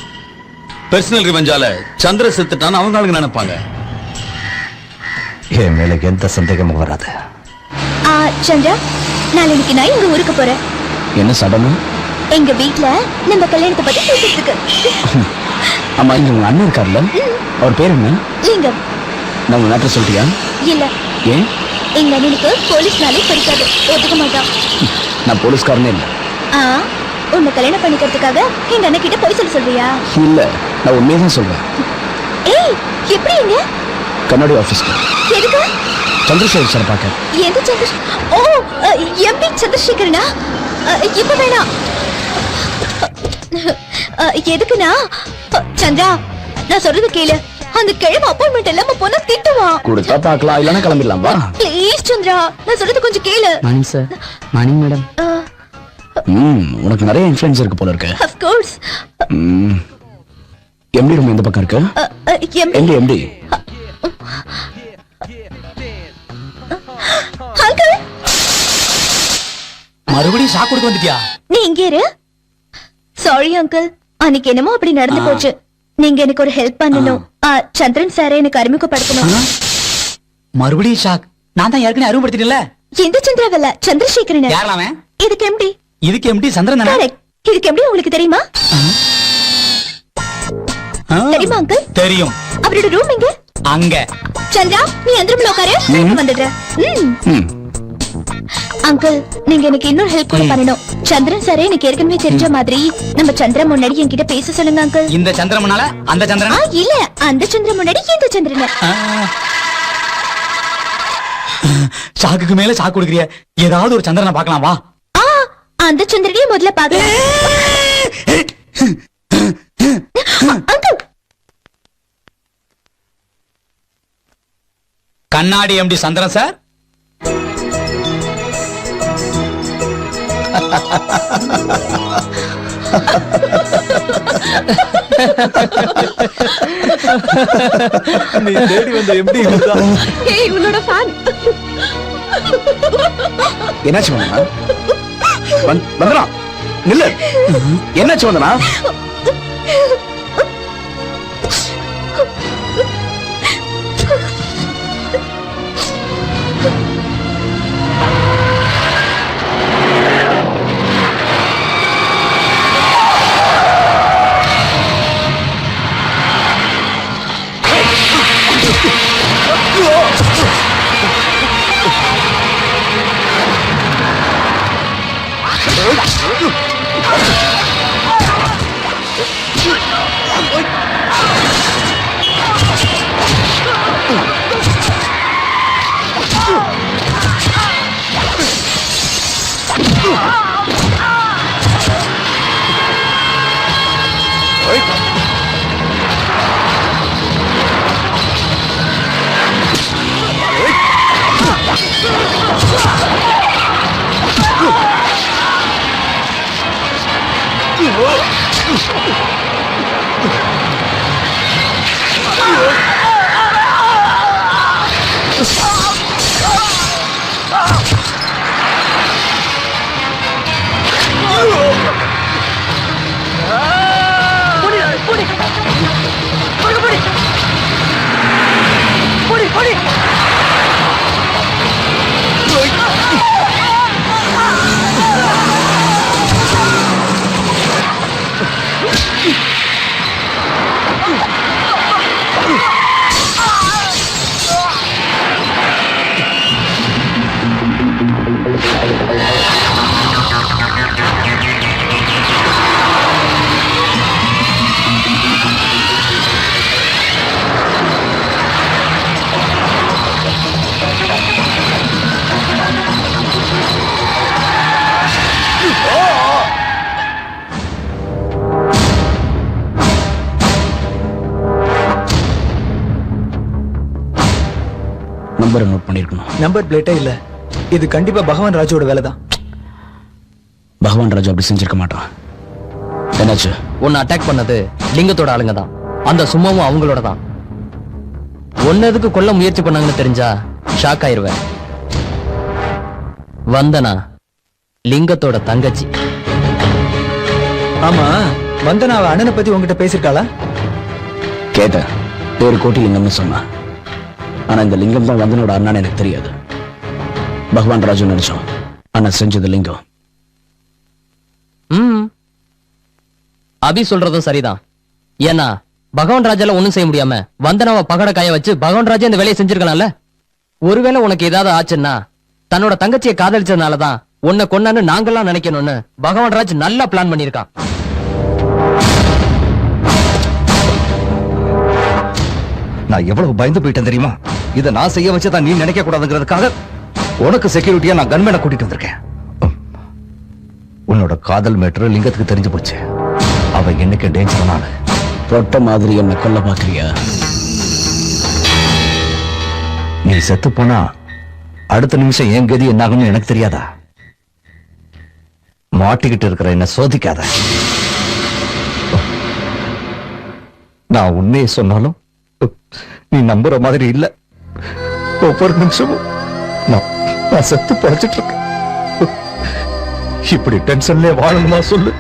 பர்சனல் ரிவெஞ்சால சந்திர செத்துட்டான்னு அவங்க ஆளுங்க நினைப்பாங்க. என் மேல எந்த சந்தேகமும் வராது. சந்திரா, நாளைக்கு நான் எங்க ஊருக்கு போறேன். என்ன சடனு? எங்க வீட்ல நம்ம கல்யாணத்தை பத்தி பேசிட்டு இருக்கு. ஆமா, இங்க உங்க அண்ணன் இருக்கார்ல, அவர் பேர் என்ன? லிங்கம். நம்ம மேட்டர் சொல்லிட்டியா? இல்ல. ஏன்? எங்க அண்ணனுக்கு போலீஸ்னாலே பிடிக்காது, ஒத்துக்க மாட்டான். நான் போலீஸ்காரனே இல்ல. உன்னை கல்யாணம் பண்ணிக்கிறதுக்காக எங்க அண்ணன் கிட்ட போய் சொல்றியா? இல்ல, நான் உண்மையதான் சொல்றேன். ஏய், எப்படி? எங்க கண்ணாடி ஆபீஸ்க்கு. எதுக்கு? சந்திரசேகர் சார் பார்க்க. எந்த சந்திரசேகர்? ஓ, எம்பி சந்திரசேகரனா? இப்ப வேணாம். எதுக்குனா சந்திரா, நான் சொல்றது கேளு. அந்த கிழமை அப்பாயின்மெண்ட் இல்லாம போனா திட்டுவான். கொடுத்தா பார்க்கலாம், இல்லைன்னா கிளம்பிடலாம் வா. ப்ளீஸ் சந்திரா, நான் சொல்றது கொஞ்சம் கேளு. Morning sir. Morning madam. உனக்கு நிறைய இன்ஃப்ளூயன்ஸ் இருக்கு போல இருக்கு. Of course. எம்டி ரூம் எந்த பக்கம் இருக்கு? எம்பி எம்டி அங்கிள், மறுபடியும் ஷாக் கொடுக்க வந்துட்டியா? நீ இங்கே இரு. சாரி அங்கிள், அன்னைக்கு என்னமோ அப்படி நடந்து போச்சு. நீங்க எனக்கு ஒரு ஹெல்ப் பண்ணணும். சந்திரன் சாரை எனக்கு அறிமுகப்படுத்தணும். மறுபடியும் ஷாக். நான் தான் ஏற்கனவே அறிமுகப்படுத்திட்டேன்ல. எந்த சந்திராவல்ல, சந்திரசேகரன். யாரலாமே? இதுக்கு எம்டி. இதுக்கு எம்டி சந்திரன் தானே? கரெக்ட். இதுக்கு எம்டி உங்களுக்கு தெரியுமா? தெரியுமா அங்கிள்? தெரியும். அவரோட ரூம் எங்க? அங்க. சந்திரா, நீ அந்த ரூம்ல உட்காரு. நான் வந்துடுறேன். அங்கிள், நீங்க எனக்கு இன்னொரு ஹெல்ப் கூட பண்ணணும். சந்திரன் சாரே எனக்கு ஏற்கனவே தெரிஞ்ச மாதிரி நம்ம சந்திரன் முன்னாடி என்கிட்ட பேச சொல்லுங்க அங்கிள். இந்த சந்திரமனால அந்த சந்திரன்? இல்ல, அந்த சந்திரன் முன்னாடி இந்த சந்திரன். ஷாக்குக்கு மேல ஷாக் கொடுக்கறிய. ஏதாவது ஒரு சந்திரனை பார்க்கலாம் வா. அந்த சந்திரனையே முதல்ல பார்க்கலாம். அங்கிள், கண்ணாடி எம்டி சந்திரன் சார். நீ தேடி வந்த எம்டி ஏய், உன்னோட ஃபேன். என்னாச்சு வந்தனா? வந்தனா நில்லு. என்னாச்சு வந்தனா? நம்பரை நோட் பண்ணிருக்கணும். நம்பர் பிளேட்டே இல்ல. இது கண்டிப்பா பகவான் ராஜோட வேலை தான். பகவான் ராஜு அப்படி செஞ்சிருக்க மாட்டான். என்னாச்சு? உன்னை அட்டாக் பண்ணது லிங்கத்தோட ஆளுங்க தான். அந்த சும்மாவும் அவங்களோட தான். ஒன்னதுக்கு கொல்ல முயற்சி பண்ணாங்கன்னு தெரிஞ்சா ஷாக் ஆயிருவேன். வந்தனா லிங்கத்தோட தங்கச்சி. ஆமா, வந்தனா அவ அண்ணனை பத்தி உங்ககிட்ட பேசிருக்காளா? கேட்ட பேரு கோட்டி லிங்கம்னு சொன்னா. ஆனா இந்த லிங்கம் தான் வந்தனோட அண்ணான்னு எனக்கு தெரியாது. பகவான் ராஜு நினைச்சோம். ஆனா செஞ்சது லிங்கம். அபி சொல்றதும் சரிதான். ஏன்னா பகவான் ராஜால ஒண்ணும் செய்ய முடியாம வந்தனாவை பகட காய வச்சு பகவான் ராஜா இந்த வேலையை செஞ்சிருக்கனால. ஒருவேளை உனக்கு ஏதாவது ஆச்சுன்னா தன்னோட தங்கச்சியை காதலிச்சதுனாலதான் உன்னை கொண்டான்னு நாங்கெல்லாம் நினைக்கணும்னு பகவான் ராஜ் நல்லா பிளான் பண்ணிருக்கான். நான் எவ்வளவு பயந்து போயிட்டேன் தெரியுமா? இதை நான் செய்ய வச்சதான் நீ நினைக்க கூடாதுங்கிறதுக்காக உனக்கு செக்யூரிட்டியா நான் கன்மேனை கூட்டிட்டு வந்திருக்கேன். உன்னோட காதல் மேட்டர் லிங்கத்துக்கு தெரிஞ்சு போச்சு. அவன் என்னைக்கு டேஞ்சரான தொட்ட மாதிரி என்ன கொல்ல பாக்குறியா? நீ செத்து போனா அடுத்த நிமிஷம் என் கதி என்ன ஆகும்னு எனக்கு தெரியாதா? மாட்டிக்கிட்டு இருக்கிற என்ன சோதிக்காத. நான் உண்மையை சொன்னாலும் நீ நம்புற மாதிரி இல்ல. ஒவ்வொரு நிமிஷமும் நான் செத்து பழச்சிட்டு இருக்கேன். இப்படி டென்ஷன்ல வாழணுமா சொல்லு?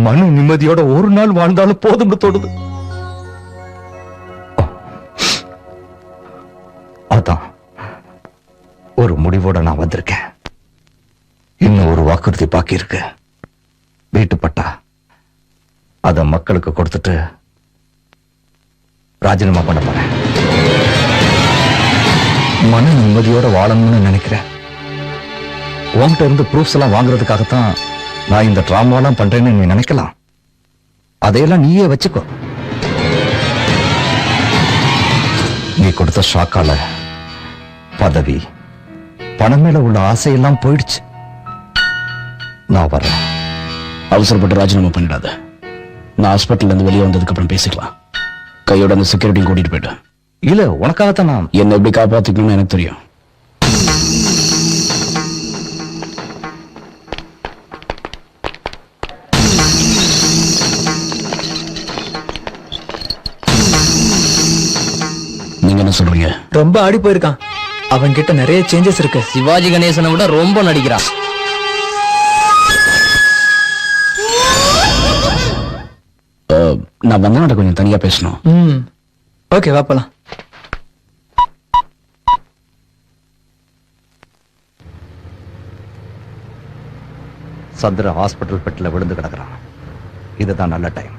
மன நிம்மதியோட ஒரு நாள் வாழ்ந்தாலும் போதும்னு தோணுது. அதான் ஒரு முடிவோட நான் வந்திருக்கேன். இன்னும் ஒரு வாக்குறுதி பாக்கி இருக்கு. வீட்டு பட்டா அத மக்களுக்கு கொடுத்துட்டு ராஜினாமா பண்ண போறேன். மன நிம்மதியோட வாழணும்னு நினைக்கிறேன். உன்கிட்ட இருந்து ப்ரூஃப்ஸ் எல்லாம் வாங்குறதுக்காகத்தான் நான் இந்த டிராமாலாம் பண்றேன்னு நீ நினைக்கலாம். அதையெல்லாம் நீயே வச்சுக்கோ. நீ கொடுத்த ஷாக்கால பதவி பணம் மேல உள்ள ஆசையெல்லாம் போயிடுச்சு. நான் வரேன். அவசரப்பட்டு ராஜினாமா பண்ணிடாத. நான் ஹாஸ்பிட்டல்ல இருந்து வெளியே வந்ததுக்கு அப்புறம் பேசிக்கலாம். கையோட அந்த செக்யூரிட்டியும் கூட்டிட்டு போயிட்டு. இல்ல உனக்காகத்தான் நான் என்ன எப்படி காப்பாத்திக்கணும்னு எனக்கு தெரியும். நீங்க என்ன சொல்றீங்க? ரொம்ப ஆடி போயிருக்கான். அவன் கிட்ட நிறைய சேஞ்சஸ் இருக்கு. சிவாஜி கணேசனை விட ரொம்ப நடிக்கிறான். நான் வந்தனோட கொஞ்சம் தனியா பேசணும். ஓகே வா போலாம். சந்திர ஹாஸ்பிட்டல் பெட்ல விழுந்து கிடக்குறான். இதுதான் நல்ல டைம்.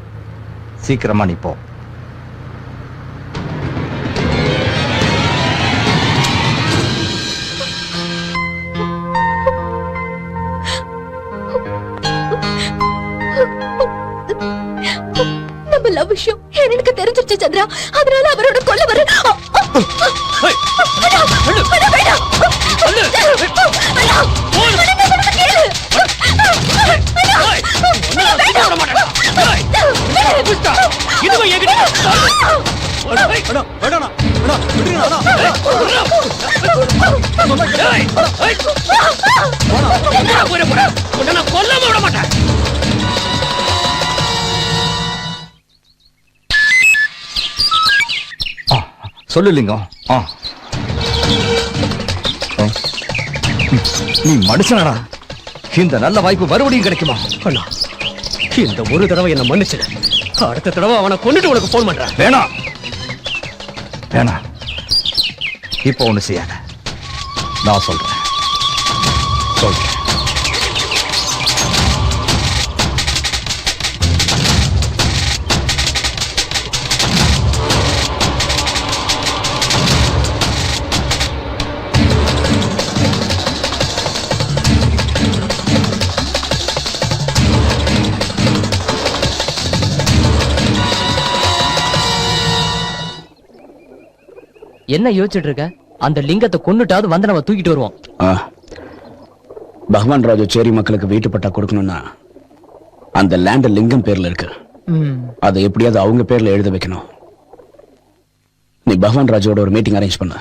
சீக்கிரமா நீ போ. நம்ம லவ் விஷயம் எனக்கு தெரிஞ்சிருச்சு சந்திரா. அதனால அவரோட கொல்ல வர கொல்ல விட மாட்டேன். சொல்லு லிங்கம். நீ மனுஷனடா. இந்த நல்ல வாய்ப்பு மறுபடியும் கிடைக்குமா? அண்ணா, இந்த ஒரு தடவை என்ன மன்னிச்சிடு. அடுத்த தடவை அவனை கொண்டுட்டு உனக்கு போன் பண்றேன். வேணாம் வேணாம். இப்ப ஒண்ணு செய்யாத. நான் சொல்றேன். என்ன யோசிச்சுட்டு இருக்க? அந்த லிங்கத்தை கொன்னுட்டாவது வந்து நம்ம தூக்கிட்டு வருவோம். பகவான் ராஜு சேரி மக்களுக்கு வீட்டு பட்டா கொடுக்கணும்னா அந்த லேண்ட் லிங்கம் பேர்ல இருக்கு. அதை எப்படியாவது அவங்க பேர்ல எழுத வைக்கணும். நீ பகவான் ராஜோட ஒரு மீட்டிங் அரேஞ்ச் பண்ண.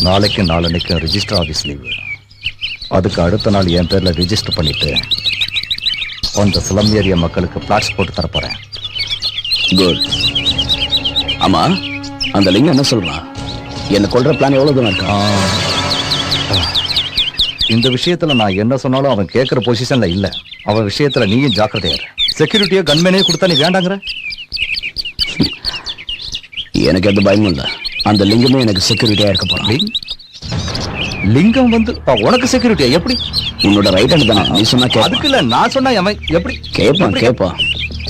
நாளைக்கு நாளன்னைக்கு ரிஜிஸ்டர் ஆபீஸ் லீவு. அதுக்கு அடுத்த நாள் என் பேர்ல ரிஜிஸ்டர் பண்ணிட்டு அந்த ஸ்லம் ஏரியா மக்களுக்கு பிளாட்ஸ் போட்டு தரப்போறேன். குட். ஆமா, அந்த லிங்கம் என்ன சொல்றான்? என்ன கொல்ற பிளான் எவ்வளவு தூரம் இருக்கா? இந்த விஷயத்துல நான் என்ன சொன்னாலும் அவன் கேட்கிற பொசிஷன்ல இல்ல. அவன் விஷயத்துல நீயும் ஜாக்கிரதையா இரு. செக்யூரிட்டியோ கன்மேனே கொடுத்தா நீ வேண்டாங்கிற? எனக்கு எந்த பயமும் இல்ல. அந்த லிங்கமே எனக்கு செக்யூரிட்டியா இருக்க போறான். லிங்கம் வந்து உனக்கு செக்யூரிட்டியா? எப்படி? உன்னோட ரைட் ஹேண்ட் தானே. நீ சொன்னா கேட்க. அதுக்கு இல்ல, நான் சொன்னா அவன் எப்படி கேட்பான்.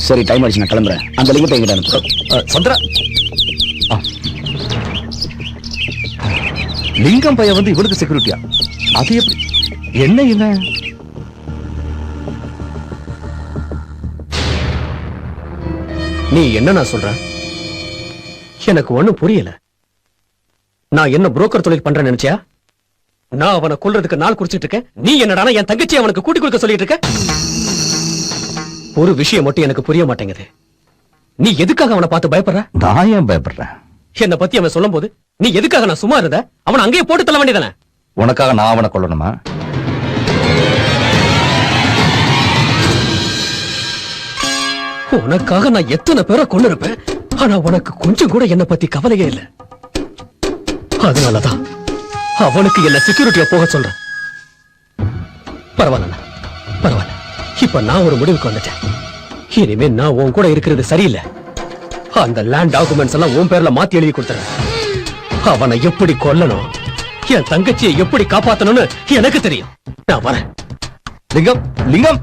சரி, டைம் ஆயிடுச்சு, நான் கிளம்புறேன். அந்த லிங்கத்தை எங்கிட்ட அனுப்பு. சந்திரா, லிங்கம் பையன் வந்து இவனுக்கு செக்யூரிட்டியா? அது எப்படி? என்ன நீ என்ன நான் சொல்ற? எனக்கு ஒண்ணும் புரியல. நான் என்ன புரோக்கர் தொழில் பண்றேன்னு நினைச்சியா? நான் அவனை கொல்றதுக்கு நாள் குறிச்சிட்டு இருக்கேன். நீ என்னடானா என் தங்கச்சி அவனுக்கு கூட்டி கொடுக்க சொல்லிட்டு இருக்க? ஒரு விஷயம் மட்டும் எனக்கு புரிய மாட்டேங்குது. நீ எதுக்காக அவனை பார்த்து பயப்படுற? நான் ஏன் பயப்படுறேன்? என்ன பத்தி அவன் சொல்லும் போது நீ எதுக்காக நான் சும்மா இருந்த? அவனை அங்கேயே போட்டு தள்ள வேண்டியதானே? உனக்காக நான் அவனை கொல்லணுமா? உனக்காக நான் எத்தனை பேரை கொண்டு இருப்பேன். ஆனா உனக்கு கொஞ்சம் கூட என்ன பத்தி கவலையே இல்ல. அதனாலதான் அவனுக்கு என்ன செக்யூரிட்டியா போக சொல்றேன். பரவாயில்ல, பரவாயில்ல. இப்ப நான் ஒரு முடிவுக்கு வந்துட்டேன். இனிமே நான் உன் கூட இருக்கிறது சரியில்லை. அந்த லேண்ட் டாக்குமெண்ட்ஸ் எல்லாம் உன் பேர்ல மாத்தி எழுதி கொடுத்துறேன். அவனை எப்படி கொல்லணும், என் தங்கச்சியை எப்படி காப்பாத்தணும்னு எனக்கு தெரியும். நான் வரேன். லிங்கம், லிங்கம்.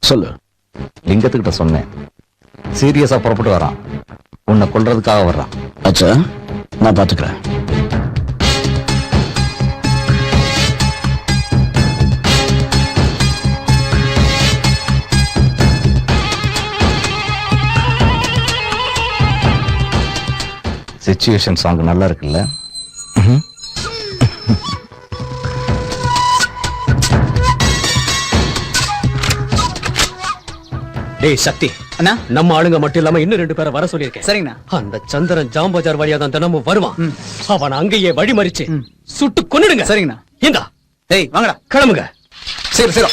சொல்லு. லிங்கத்துக்கிட்ட சொன்னேன், சீரியஸா புறப்பட்டு வரான். உன்னை கொல்றதுக்காக வர்றான். அச்சா, நான் பாத்துக்கிறேன். சிச்சுவேஷன் சாங் நல்லா இருக்குல்ல? டேய் சக்தி, அண்ணா, நம்ம ஆளுங்க மட்டும் இல்லாம இன்னும் 2 பேரை வர சொல்லியிருக்கேன். சரிங்கண்ணா. அந்த சந்திரன் ஜாம்பஜார் வழியா தான் தினமும் வருவான். அவன் அங்கேயே வழிமறிச்சு சுட்டு கொன்னுடுங்க. சரிங்கண்ணா. இந்தா, டேய் வாங்கடா. கிளம்புங்க. சரி சரி.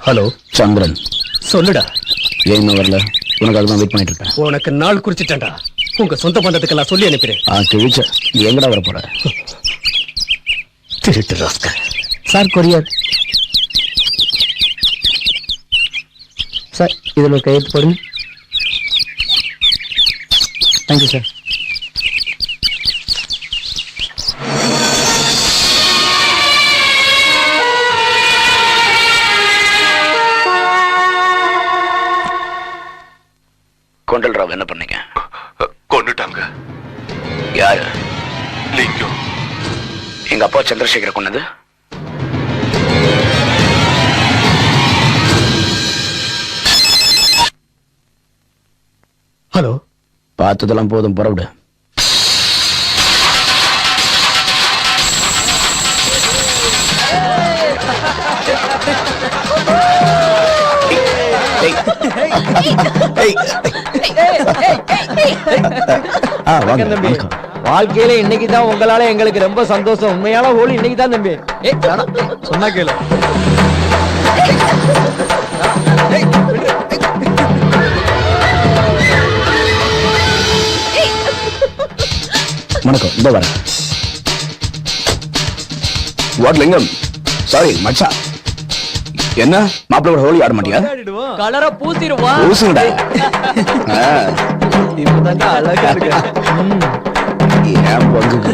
ஹலோ சந்திரன், சொல்லுடா. ஏன் இன்னும் வரல? உனக்காக தான் வெயிட் பண்ணிட்டு இருக்கேன். உனக்கு நாள் குறிச்சிட்டேன்டா. உங்க சொந்த பந்தத்துக்கெல்லாம் சொல்லி அனுப்பிடு. கிழிச்ச, நீ எங்கடா வர போற? திருட்டு ராஸ்கல். Sir courier. சார் இதுல ஒரு கையெழுத்து போடுங்க. Thank you sir. கொண்டல்ராவ் என்ன பண்ணீங்க? கொண்டுட்டாங்க. யாரு? லிங்கம். எங்க அப்பா சந்திரசேகர கொன்னது? ஹலோ, பார்த்ததெல்லாம் போதும், புறவிடு. வாழ்க்கையில இன்னைக்கு தான் உங்களால எங்களுக்கு ரொம்ப சந்தோஷம். உண்மையான ஹோலி இன்னைக்கு தான் தம்பி. சொன்னா கேளு. வணக்கம், இந்த வர. வாட் லிங்கம்? சாரி மச்சா. என்ன மாப்பிள்ளை ஹோலி ஆட மாட்டியா? கலரை பூசிடுவா. பூசுங்கடா. இப்பதான் அழகா இருக்கு. ஏன் பங்குக்கு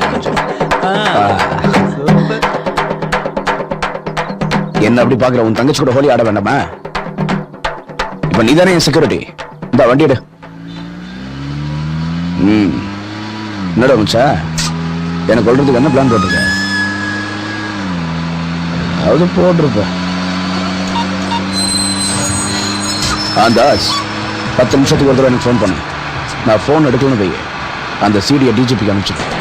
என்ன அப்படி பாக்குற? உன் தங்கச்சி கூட ஹோலி ஆட வேண்டாமா? இப்ப நீ தானே என் செக்யூரிட்டி. இந்த வண்டி எடு. என்னடா மச்சா, எனக்கு கொள்றதுக்கு என்ன பிளான் போட்டிருக்க? அது போட்டிருப்ப. தாஸ், 10 நிமிஷத்துக்கு ஒரு தடவை எனக்கு ஃபோன் பண்ணு. நான் ஃபோன் எடுக்கணும்னு போய் அந்த சிடியை டிஜிபிக்கு அனுப்பிச்சிட்டேன்.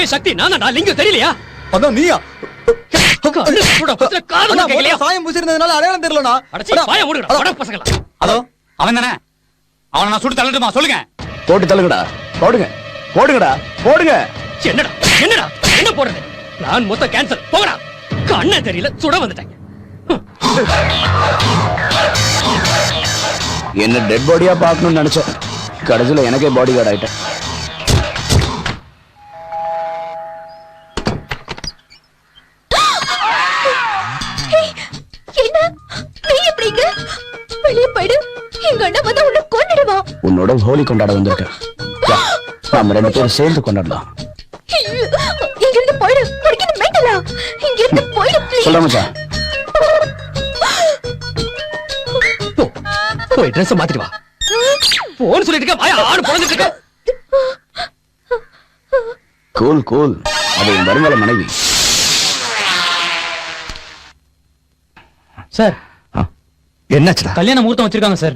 ஏய் சக்தி நானா லிங்கம் தெரியலையா? அதான் நீயா? காதுல கேக்கலையா? சாயம் பூசிருந்ததுனால அடையாளம் தெரியலண்ணா. அடச்சி வாயை மூடுடா வட பசங்களா. ஹலோ அவன் தானே? அவனை நான் சுட்டு தள்ளட்டுமா? சொல்லுங்க. போட்டு தள்ளுங்கடா, போடுங்க, போடுங்கடா, போடுங்க. என்னடா என்னடா என்ன போடுறது? நான் மொத்த கேன்சல். போங்கடா. கண்ணே தெரியல சுட வந்துட்டாங்க. என்ன டெட் பாடியா பார்க்கணும்னு நினைச்சேன், கடைசியில எனக்கே பாடி கார்டு ஆயிட்டேன். என்ன நீ எப்படிங்க? வெளியே போயிடு. எங்க அண்ணா வந்து உன்னை கொன்னுடுவா. உன்னோட ஹோலி கொண்டாட வந்திருக்கேன். வா, நாம 2 பேரும் சேர்ந்து கொண்டாடலாம். இங்க இருந்து போயிடு. உனக்கு இது மெண்டலா? இங்க இருந்து போயிடு ப்ளீஸ். சொல்ல மச்சான். போய் ட்ரெஸ் மாத்திட்டு வா. போன் சொல்லிட்டு இருக்க வாயா ஆடு பொளந்துட்டு இருக்க. கூல் கூல், அது என் வருங்கால மனைவி. சார் என்னாச்சுடா? கல்யாண முகூர்த்தம் வச்சிருக்காங்க சார்.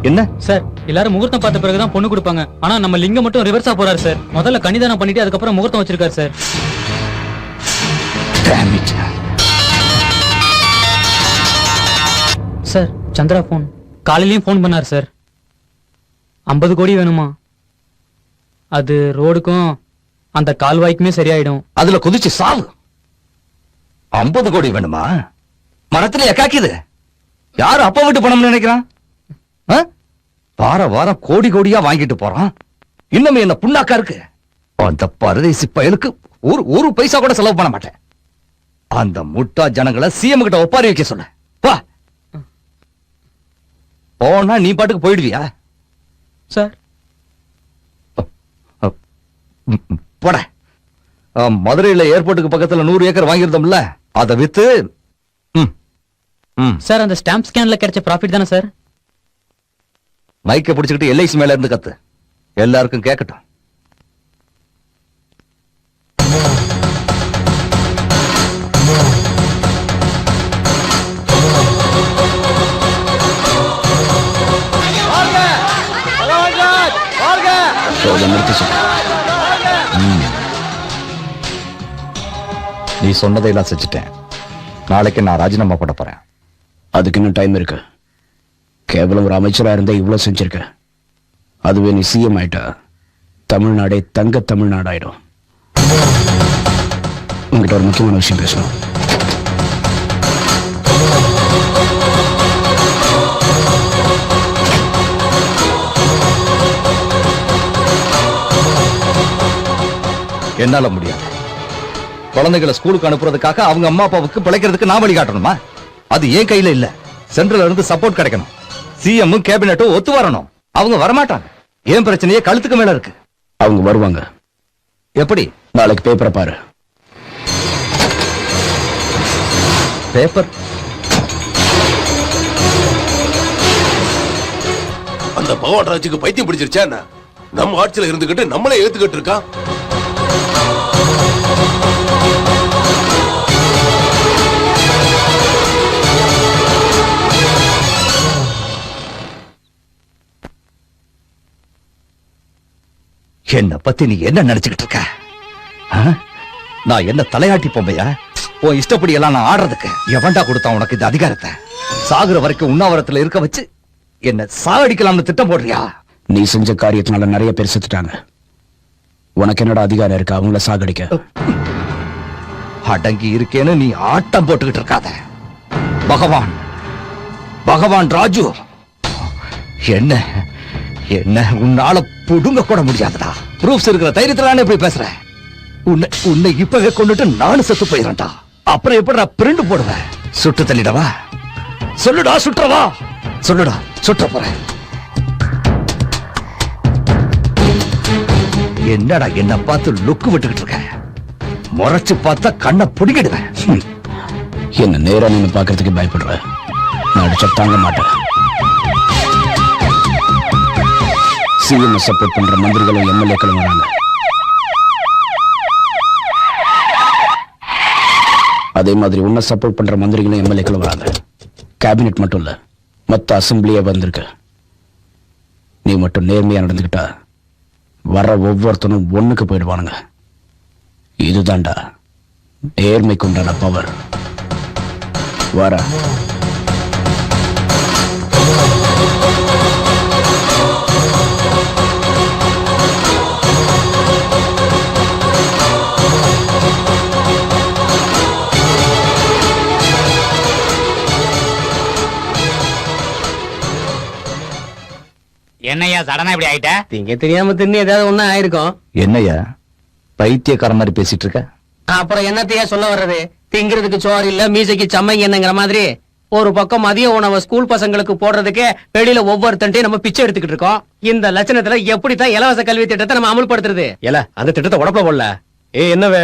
என்ன சார் எல்லாரும் முகூர்த்தம் பார்த்த பிறகுதான் பொண்ணு கொடுப்பாங்க. ஆனா நம்ம லிங்கம் மட்டும் ரிவர்ஸா போறாரு சார். முதல்ல கன்னிதானம் பண்ணிட்டு அதுக்கப்புறம் முகூர்த்தம் வச்சிருக்காரு சார். சார் சந்திரா போன் காலையிலயும் போன் பண்ணார் சார். 50 கோடி வேணுமா? அது ரோடுக்கும் அந்த கால்வாய்க்குமே சரியாயிடும். அதுல குதிச்சு சாவு. 50 கோடி வேணுமா? மரத்துல எக்காக்கிது யாரு அப்பா விட்டு பணம் நினைக்கிறான்? வார வாரம் கோடி கோடியா வாங்கிட்டு போறான். இன்னும் என்ன புண்ணாக்கா இருக்கு? அந்த பரதேசி பயலுக்கு ஒரு பைசா கூட செலவு பண்ண மாட்டேன். அந்த முட்டா ஜனங்களை சிஎம் கிட்ட ஒப்பாரி வைக்க சொல்ல. வா போனா நீ பாட்டுக்கு போயிடுவியா? சார் போட. மதுரையில ஏர்போர்ட்டுக்கு பக்கத்துல 100 ஏக்கர் வாங்கியிருந்தோம்ல, அதை வித்து. சார் அந்த ஸ்டாம்ப் ஸ்கேன்ல கிடைச்ச ப்ராஃபிட் தானே சார்? மைக்க பிடிச்சுக்கிட்டு எல்ஐசி மேல இருந்து கத்து, எல்லாருக்கும் கேட்கட்டும். நீ சொன்னதையெல்லாம் செஞ்சுட்டேன். நாளைக்கு நான் ராஜினாமா போட போறேன். அதுக்கு இன்னும் டைம் இருக்கு. கேவலம் ஒரு அமைச்சரா இருந்தா இவ்வளவு செஞ்சிருக்க. அதுவே நீ சிஎம் ஆயிட்டா தமிழ்நாடே தங்க தமிழ்நாடாயிடும். உங்ககிட்ட ஒரு முக்கியமான விஷயம் பேசணும். என்னால முடியாது. குழந்தைகளை ஸ்கூலுக்கு அனுப்புறதுக்காக அவங்க அம்மா அப்பாவுக்கு பிழைக்கிறதுக்கு நான் வழி காட்டணுமா? அது ஏன் கையில இல்ல. சென்ட்ரல்ல இருந்து சப்போர்ட் கிடைக்கணும். சிஎம் கேபினட்டும் ஒத்து வரணும். அவங்க வரமாட்டாங்க. ஏன் பிரச்சனையே கழுத்துக்கு மேல இருக்கு. அவங்க வருவாங்க. எப்படி? நாளைக்கு பேப்பரை பாரு. பேப்பர்? அந்த பகவான் ராஜுக்கு பைத்தியம் பிடிச்சிருச்சா என்ன? நம்ம ஆட்சியில இருந்துகிட்டு நம்மளே ஏத்துக்கிட்டு இருக்கான். என்ன பத்தி நீ என்ன நினைச்சுக்கிட்டு இருக்க? நான் என்ன தலையாட்டி பொம்மையா? உன் இஷ்டப்படி எல்லாம் நான் ஆடுறதுக்கு எவன்டா கொடுத்தான் உனக்கு இந்த அதிகாரத்தை? சாகுற வரைக்கும் உண்ணாவிரத்துல இருக்க வச்சு என்ன சாகடிக்கலாம்னு திட்டம் போடுறியா? நீ செஞ்ச காரியத்தினால நிறைய பேர் செத்துட்டாங்க. உனக்கு என்னடா அதிகாரம் இருக்கு அவங்கள சாகடிக்க? அடங்கி இருக்கேன்னு நீ ஆட்டம் போட்டுக்கிட்டு இருக்காத. பகவான் ராஜு என்ன என்ன உன்னால புடுங்க கூட முடியாதுடா. ப்ரூஃப்ஸ் இருக்கிற தைரியத்துல இப்படி பேசுற? உன்னை இப்பவே கொண்டுட்டு நானும் செத்து போயிடறேன்டா. அப்புறம் எப்படி பிரிண்ட் போடுவேன்? சுட்டு தள்ளிடவா? சொல்லுடா, சுற்றவா? சொல்லுடா, சுற்ற போறேன். என்னடா என்ன பார்த்து லுக்கு விட்டுக்கிட்டு இருக்க? முறைச்சு பார்த்தா கண்ணை புடிங்கிடுவேன். என்ன நேரா நின்னு பார்க்கறதுக்கு பயப்படுற? நான் அடிச்சா தாங்க மாட்டேன். சிஎம் சப்போர்ட் பண்ற மந்திரிகளும் எம்எல்ஏக்களும் வராங்க. அதே மாதிரி உன்னை சப்போர்ட் பண்ற மந்திரிகளும் எம்எல்ஏக்களும் வராங்க. கேபினெட் மட்டும் இல்ல, மொத்த அசம்பிளியே வந்திருக்கு. நீ மட்டும் நேர்மையா நடந்துக்கிட்டா வர ஒவ்வொருத்தனும் ஒண்ணுக்கு போயிடுவானுங்க. இதுதான்டா நேர்மைக்கு உண்டான பவர். வர என்னையா சடனா இப்படி ஆயிட்ட? திங்க தெரியாம தின்னு ஏதாவது ஒண்ணு ஆயிருக்கும். என்னையா பைத்தியக்கார மாதிரி பேசிட்டு இருக்க? அப்புறம் என்னத்தையா சொல்ல வர்றது? திங்கிறதுக்கு சோறு இல்ல, மீசைக்கு சம்மங்க என்னங்கிற மாதிரி ஒரு பக்கம் மதிய உணவு ஸ்கூல் பசங்களுக்கு போடுறதுக்கு வெளியில ஒவ்வொருத்தன்ட்டையும் நம்ம பிச்சை எடுத்துக்கிட்டு இருக்கோம். இந்த லட்சணத்துல எப்படித்தான் இலவச கல்வி திட்டத்தை நம்ம அமல்படுத்துறது? ஏல அந்த திட்டத்தை உடப்பல போடல. என்னவே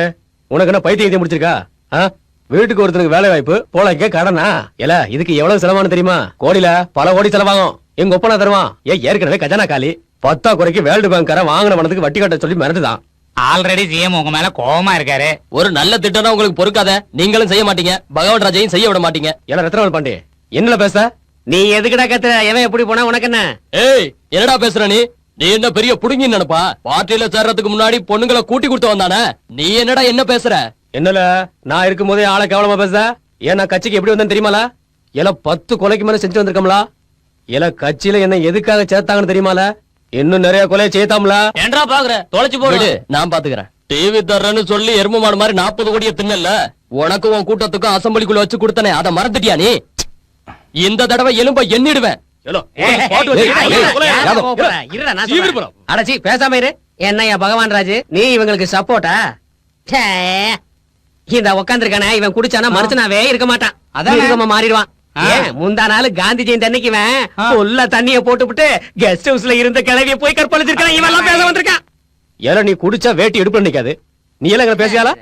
உனக்கு என்ன பைத்தியம் முடிச்சிருக்கா? வீட்டுக்கு ஒருத்தருக்கு வேலை வாய்ப்பு போலக்கே கடனா? ஏல இதுக்கு எவ்வளவு செலவானு தெரியுமா? கோடியில பல கோடி செலவாகும். எங்க ஒப்பனா தருவான். ஏற்கனவே கஜானா காலி. 10 குறைக்கு வேர்ல்டு பேங்க்கார வாங்கின பணத்துக்கு வட்டி கட்ட சொல்லி மிரட்டுதான். ஆல்ரெடி சிஎம் உங்க மேல கோவமா இருக்காரு. ஒரு நல்ல திட்டம்னா உங்களுக்கு பொறுக்காத. நீங்களும் செய்ய மாட்டீங்க, பகவான் ராஜையும் செய்ய விட மாட்டீங்க. ஏல ரத்னவேல் பாண்டி என்னல பேச? நீ எதுக்குடா கத்துற? எவன் எப்படி போனா உனக்கு என்ன? ஏய், என்னடா பேசுற நீ? நீ என்ன பெரிய புடுங்கி நினைப்பா? பார்ட்டியில சேர்றதுக்கு முன்னாடி பொண்ணுங்களை கூட்டி கொடுத்து வந்தானே, நீ என்னடா என்ன பேசுற? என்னல நான் இருக்கும் போதே ஆளை கேவலமா பேச? ஏன் நான் கட்சிக்கு எப்படி வந்தேன்னு தெரியுமால? ஏல 10 கொலைக்கு மேல செஞ்சு வந்திருக்கோம்ல. ஏல கட்சியில என்ன எதுக்காக சேர்த்தாங்கன்னு தெரியுமால? இன்னும் நிறைய கொலையை செய்தாம்ல. ஏன்டா பாக்குற? தொலைச்சு போடு, நான் பாத்துக்கிறேன். டிவி தர்றேன்னு சொல்லி எரும மாடு மாதிரி 40 கோடியை தின்னல. உனக்கு உன் கூட்டத்துக்கும் அசம்பிளிக்குள்ள வச்சு கொடுத்தனே, அதை மறந்துட்டியா நீ? இந்த தடவை எலும்ப எண்ணிடுவேன். அடச்சி பேசாம இரு. என்னையா பகவான் ராஜு, நீ இவங்களுக்கு சப்போர்ட்டா? இந்த உக்காந்துருக்கானே, இவன் குடிச்சானா மனுஷனாவே இருக்க மாட்டான். அதான் மாறிடுவான். முந்தா நாள் காந்தி ஜெயந்தி அன்னைக்கு உள்ள தண்ணிய போட்டுவிட்டு கெஸ்ட் ஹவுஸ்ல இருந்த கிளவிய போய் கற்பழிச்சிருக்கான். இவன் எல்லாம் பேச வந்திருக்கான். ஏல நீ குடிச்சா வேட்டி எடுப்பு நிக்காது. நீ எல்லாம் எங்களை பேசியாலா?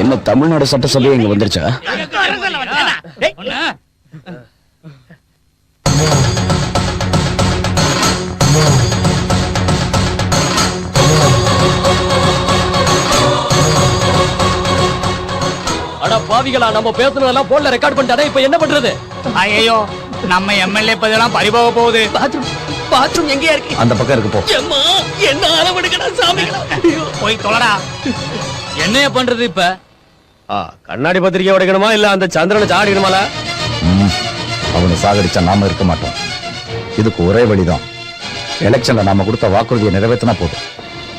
என்ன தமிழ்நாடு சட்டசபை இங்க வந்துருச்சா? அட பாவிகளா, நம்ம பேசுனதெல்லாம் போன்ல ரெக்கார்ட் பண்ணிட்டானே, இப்ப என்ன பண்றது? ஐயோ, நம்ம எம்எல்ஏ பதெல்லாம் பறிபோக போகுது. பாத்ரூம் எங்கயா இருக்கு? அந்த பக்கம் இருக்கு, போ. அம்மா, என்ன அளவெடுக்கடா சாமிகளா. போய் தொலைடா. என்னைய பண்றது இப்ப? கண்ணாடி பத்திரிக்கை உடைக்கணுமா இல்ல அந்த சந்திரனை சாடிக்கணுமால? அவனை சாகடிச்சா நாம இருக்க மாட்டோம். இதுக்கு ஒரே வழிதான். எலெக்ஷன்ல நாம கொடுத்த வாக்குறுதியை நிறைவேற்றினா போதும்.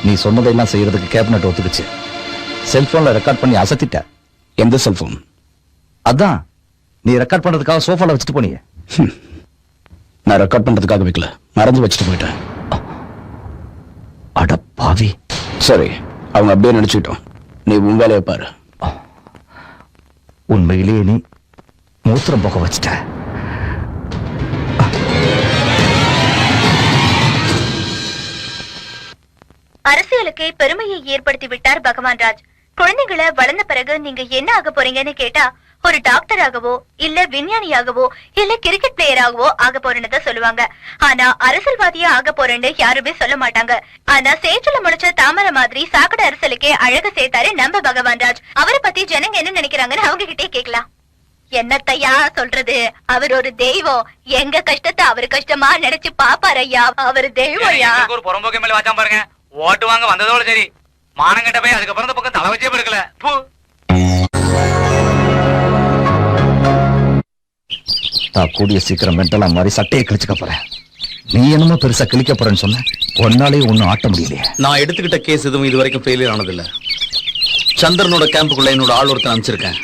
நீ சொன்னதையெல்லாம் செய்யறதுக்கு கேபினட் ஒத்துக்குச்சு. செல்போன்ல ரெக்கார்ட் பண்ணி அசத்திட்ட. எந்த செல்போன்? அதான் நீ ரெக்கார்ட் பண்றதுக்காக சோஃபால வச்சுட்டு போனீங்க. நான் ரெக்கார்ட் பண்றதுக்காக வைக்கல, மறந்து வச்சுட்டு போயிட்டேன். அட பாவி. சரி, அவங்க அப்படியே நினைச்சுட்டோம். நீ உன் வேலையை பாரு. உண்மையிலேயே நீ மூத்திரம் போக வச்சிட்ட. அரசியலுக்கு பெருமையை ஏற்படுத்தி விட்டார் பகவான் ராஜ். குழந்தைகளை வளர்ந்த பிறகு நீங்க என்ன ஆக போறீங்கன்னு கேட்டா, ஒரு டாக்டராகவோ இல்ல விஞ்ஞானியாகவோ இல்ல கிரிக்கெட் பிளேயராகவோ ஆக போறேன்னு சொல்லுவாங்க. ஆனா அரசியல்வாதியா ஆக போறேன்னு யாருமே சொல்ல மாட்டாங்க. ஆனா சேற்றுல முடிச்ச தாமரை மாதிரி சாக்கடை அரசியலுக்கே அழகு சேர்த்தாரு நம்ம பகவான் ராஜ். அவரை பத்தி ஜனங்க என்ன நினைக்கிறாங்கன்னு அவங்க கிட்டே கேட்கலாம். என்னத்தையா சொல்றது, அவர் ஒரு தெய்வம். எங்க கஷ்டத்தை அவர் கஷ்டமா நினைச்சு பாப்பாரு ஐயா. அவர் தெய்வம் ஐயா. ஒரு புறம்போக்கு மேல வச்சான் பாருங்க. ஓட்டு வாங்க வந்ததோட சரி, மானங்கிட்ட போய் அதுக்கப்புறம் இந்த பக்கம் தலை வச்சே படுக்கல. நான் கூடிய சீக்கிரம் மென்டலா மாதிரி சட்டையை கிழிச்சுக்க போறேன். நீ என்னமோ பெருசா கிழிக்க போறேன்னு சொன்ன, ஒன்னாலே ஒன்னும் ஆட்ட முடியலையே. நான் எடுத்துக்கிட்ட கேஸ் எதுவும் இது வரைக்கும் ஃபெயிலியர் ஆனதில்ல. சந்திரனோட கேம்புக்குள்ள என்னோட ஆள் ஒருத்தன் அனுப்பிச்சிருக்கேன்.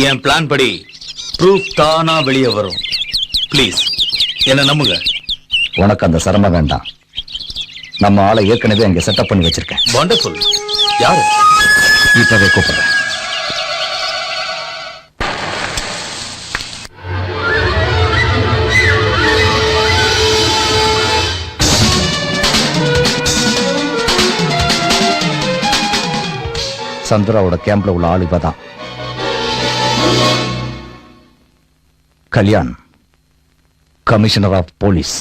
என் பிளான் படி ப்ரூஃப் தானா வெளியே வரும். ப்ளீஸ் என்ன நம்புங்க. உனக்கு அந்த சிரமம் வேண்டாம். நம்ம ஆளை ஏற்கனவே அங்க செட்டப் பண்ணி வச்சிருக்கேன். வண்டர்ஃபுல். யாரு? இப்பவே கூப்பிடுறேன். சந்திராவோட கேம்ப்ல உள்ள ஆள் இவதான். Kalyan, commissioner of police.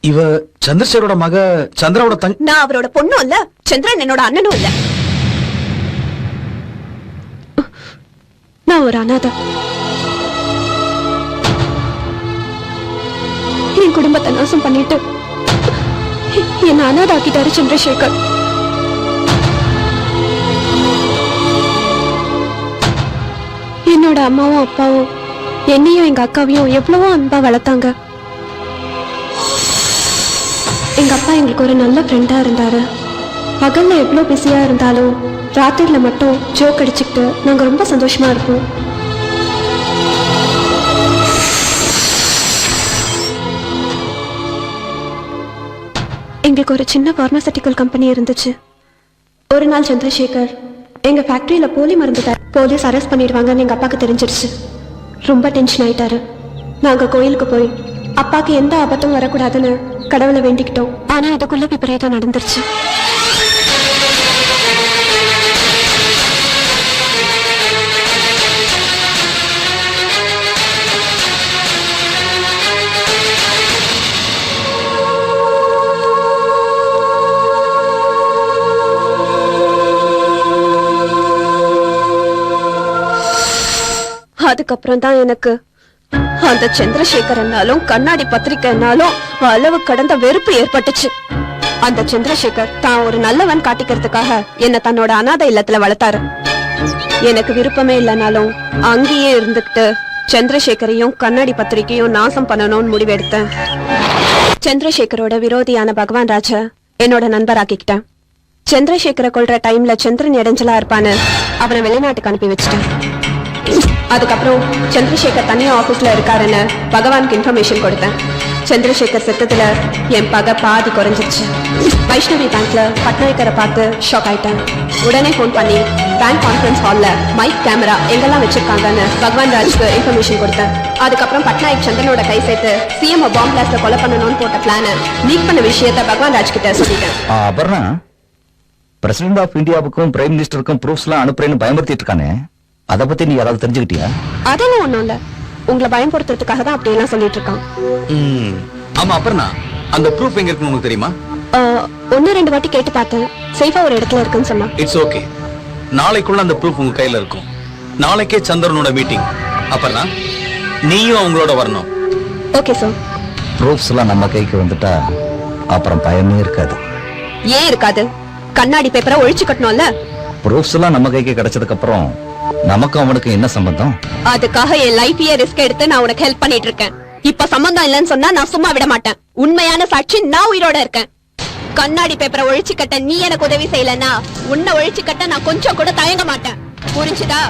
இவ சந்திரசேகரோட மக சந்திராவோட தங்க. நான் அவரோட பொண்ணும் இல்ல, சந்திரன் என்னோட அண்ணனும் இல்ல. நான் ஒரு அனாதை. என் குடும்பத்தை நாசம் பண்ணிட்டு என்ன அனாதாக்கிட்டாரு சந்திரசேகர். என்னோட அம்மாவும் அப்பாவும் என்னையும் எங்க அக்காவையும் எவ்வளவோ அன்பா வளர்த்தாங்க. எங்க அப்பா எங்களுக்கு ஒரு நல்ல ஃப்ரெண்டா இருந்தாரு. பகல்ல எவ்வளவு பிஸியா இருந்தாலும் ராத்திரில மட்டும் ஜோக் அடிச்சுக்கிட்டு நாங்க ரொம்ப சந்தோஷமா இருப்போம். எங்களுக்கு ஒரு சின்ன பார்மசூட்டிக்கல் கம்பெனி இருந்துச்சு. ஒரு நாள் சந்திரசேகர் எங்க ஃபேக்டரியில போலி மருந்து போலீஸ் அரெஸ்ட் பண்ணிடுவாங்கன்னு எங்க அப்பாக்கு தெரிஞ்சிருச்சு. ரொம்ப டென்ஷன் ஆயிட்டாரு. நாங்க கோயிலுக்கு போய் அப்பாக்கு எந்த ஆபத்தும் வரக்கூடாதுன்னு கடவுளை வேண்டிக்கிட்டோம். ஆனா அதுக்குள்ள விபரீதம் நடந்துருச்சு. அதுக்கப்புறம் தான் எனக்கு அந்த சந்திரசேகரனாலும் கண்ணாடி பத்திரிக்கைனாலும் அளவு கடந்த வெறுப்பு ஏற்பட்டுச்சு. அந்த சந்திரசேகர் தான் ஒரு நல்லவன் காட்டிக்கிறதுக்காக என்ன தன்னோட அனாதை இல்லத்துல வளர்த்தாரு. எனக்கு விருப்பமே இல்லைனாலும் அங்கேயே இருந்துகிட்டு சந்திரசேகரையும் கண்ணாடி பத்திரிக்கையும் நாசம் பண்ணணும்னு முடிவெடுத்தேன். சந்திரசேகரோட விரோதியான பகவான் ராஜ என்னோட நண்பராக்கிக்கிட்டேன். சந்திரசேகரை கொல்ற டைம்ல சந்திரன் இடைஞ்சலா இருப்பான்னு அவனை வெளிநாட்டுக்கு அனுப்பி வச்சுட்டேன். அதுக்கப்புறம் சந்திரசேகர் தனியா ஆபீஸ்ல இருக்காருன்னு பகவானுக்கு இன்ஃபர்மேஷன் கொடுத்தேன். சந்திரசேகர் செத்ததுல என் பகை பாதி குறைஞ்சிருச்சு. வைஷ்ணவி பேங்க்ல பட்நாயக்கரை பார்த்து ஷாக் ஆயிட்டேன். உடனே போன் பண்ணி பேங்க் கான்ஃபரன்ஸ் ஹால்ல மைக் கேமரா எங்கெல்லாம் வச்சிருக்காங்கன்னு பகவான் ராஜ்க்கு இன்ஃபர்மேஷன் கொடுத்தேன். அதுக்கப்புறம் பட்நாயக் சந்திரனோட கை சேர்த்து சிஎம் பாம்பு பிளாஸ்ட்ல கொலை பண்ணணும்னு போட்ட பிளான லீக் பண்ண விஷயத்த பகவான் ராஜ் கிட்ட சொல்லிட்டேன். அபர்ணா, பிரசிடென்ட் ஆஃப் இந்தியாவுக்கும் பிரைம் மினிஸ்டருக்கும் ப்ரூஃப்ஸ் எல்லாம் அனுப்புறேன்னு பயமுறுத்திட்டு இருக்கானே, அத பத்தி நீ யாராவது தெரிஞ்சுக்கிட்டியா? அதெல்லாம் ஒண்ணும் இல்ல, உங்களை பயன்படுத்துறதுக்காக தான் அப்படி எல்லாம் சொல்லிட்டு இருக்கான். ஆமா அபர்ணா, அந்த ப்ரூஃப் எங்க இருக்குன்னு உங்களுக்கு தெரியுமா? 1-2 வாட்டி கேட்டு பார்த்தேன். சேஃபா ஒரு இடத்துல இருக்குன்னு சொன்னா. இட்ஸ் ஓகே, நாளைக்குள்ள அந்த ப்ரூஃப் உங்க கையில இருக்கும். நாளைக்கே சந்திரனோட மீட்டிங். அபர்ணா, நீயும் அவங்களோட வரணும். Okay sir. ப்ரூஃப்ஸ் எல்லாம் நம்ம கைக்கு வந்துட்டா அப்புறம் பயமே இருக்காது. ஏன் இருக்காது? கண்ணாடி பேப்பரை ஒழிச்சு கட்டணும்ல. ப்ரூஃப்ஸ் எல்லாம் நம்ம கைக்கு கிடைச்சதுக்கு அப்புறம் நமக்கு அவனுக்கு என்ன சம்பந்தம்? அதுக்காக என் லைஃபையே ரிஸ்க் எடுத்து நான் உனக்கு ஹெல்ப் பண்ணிட்டு இருக்கேன். இப்ப சம்பந்தம் இல்லைன்னு சொன்னா நான் சும்மா விட மாட்டேன். உண்மையான சாட்சி நான் உயிரோட இருக்கேன். கண்ணாடி பேப்பரை ஒழிச்சு கட்ட நீ எனக்கு உதவி செய்யலன்னா உன்னை ஒழிச்சு கட்ட நான் கொஞ்சம் கூட தயங்க மாட்டேன். புரிஞ்சுதா?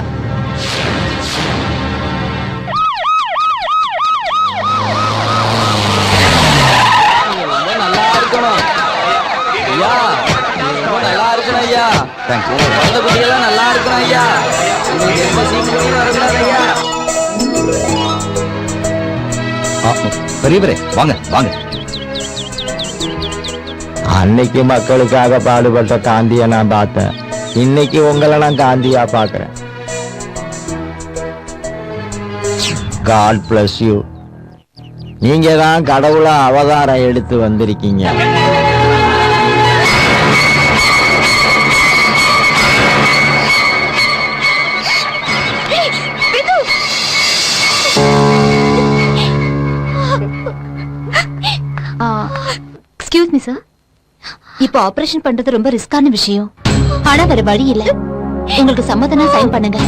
நல்லா இருக்கணும் ஐயா, நல்லா இருக்கணும் ஐயா. குழந்தை குட்டியெல்லாம் நல்லா இருக்கணும் ஐயா. உங்களுக்கு எந்த சீக்கிரம் வரக்கூடாது ஐயா. பெரியவரே வாங்க வாங்க. அன்னைக்கு மக்களுக்காக பாடுபட்ட காந்திய நான் பார்த்தேன். இன்னைக்கு உங்களை நான் காந்தியா பாக்குறேன். God bless you. நீங்க தான் கடவுளா அவதாரம் எடுத்து வந்திருக்கீங்க. எக்ஸ்கியூஸ் மீ சார், இப்போ ஆபரேஷன் பண்றது ரொம்ப ரிஸ்கான விஷயம். ஆனா வேற வழி இல்ல. உங்களுக்கு சம்மதம்னா சைன் பண்ணுங்க.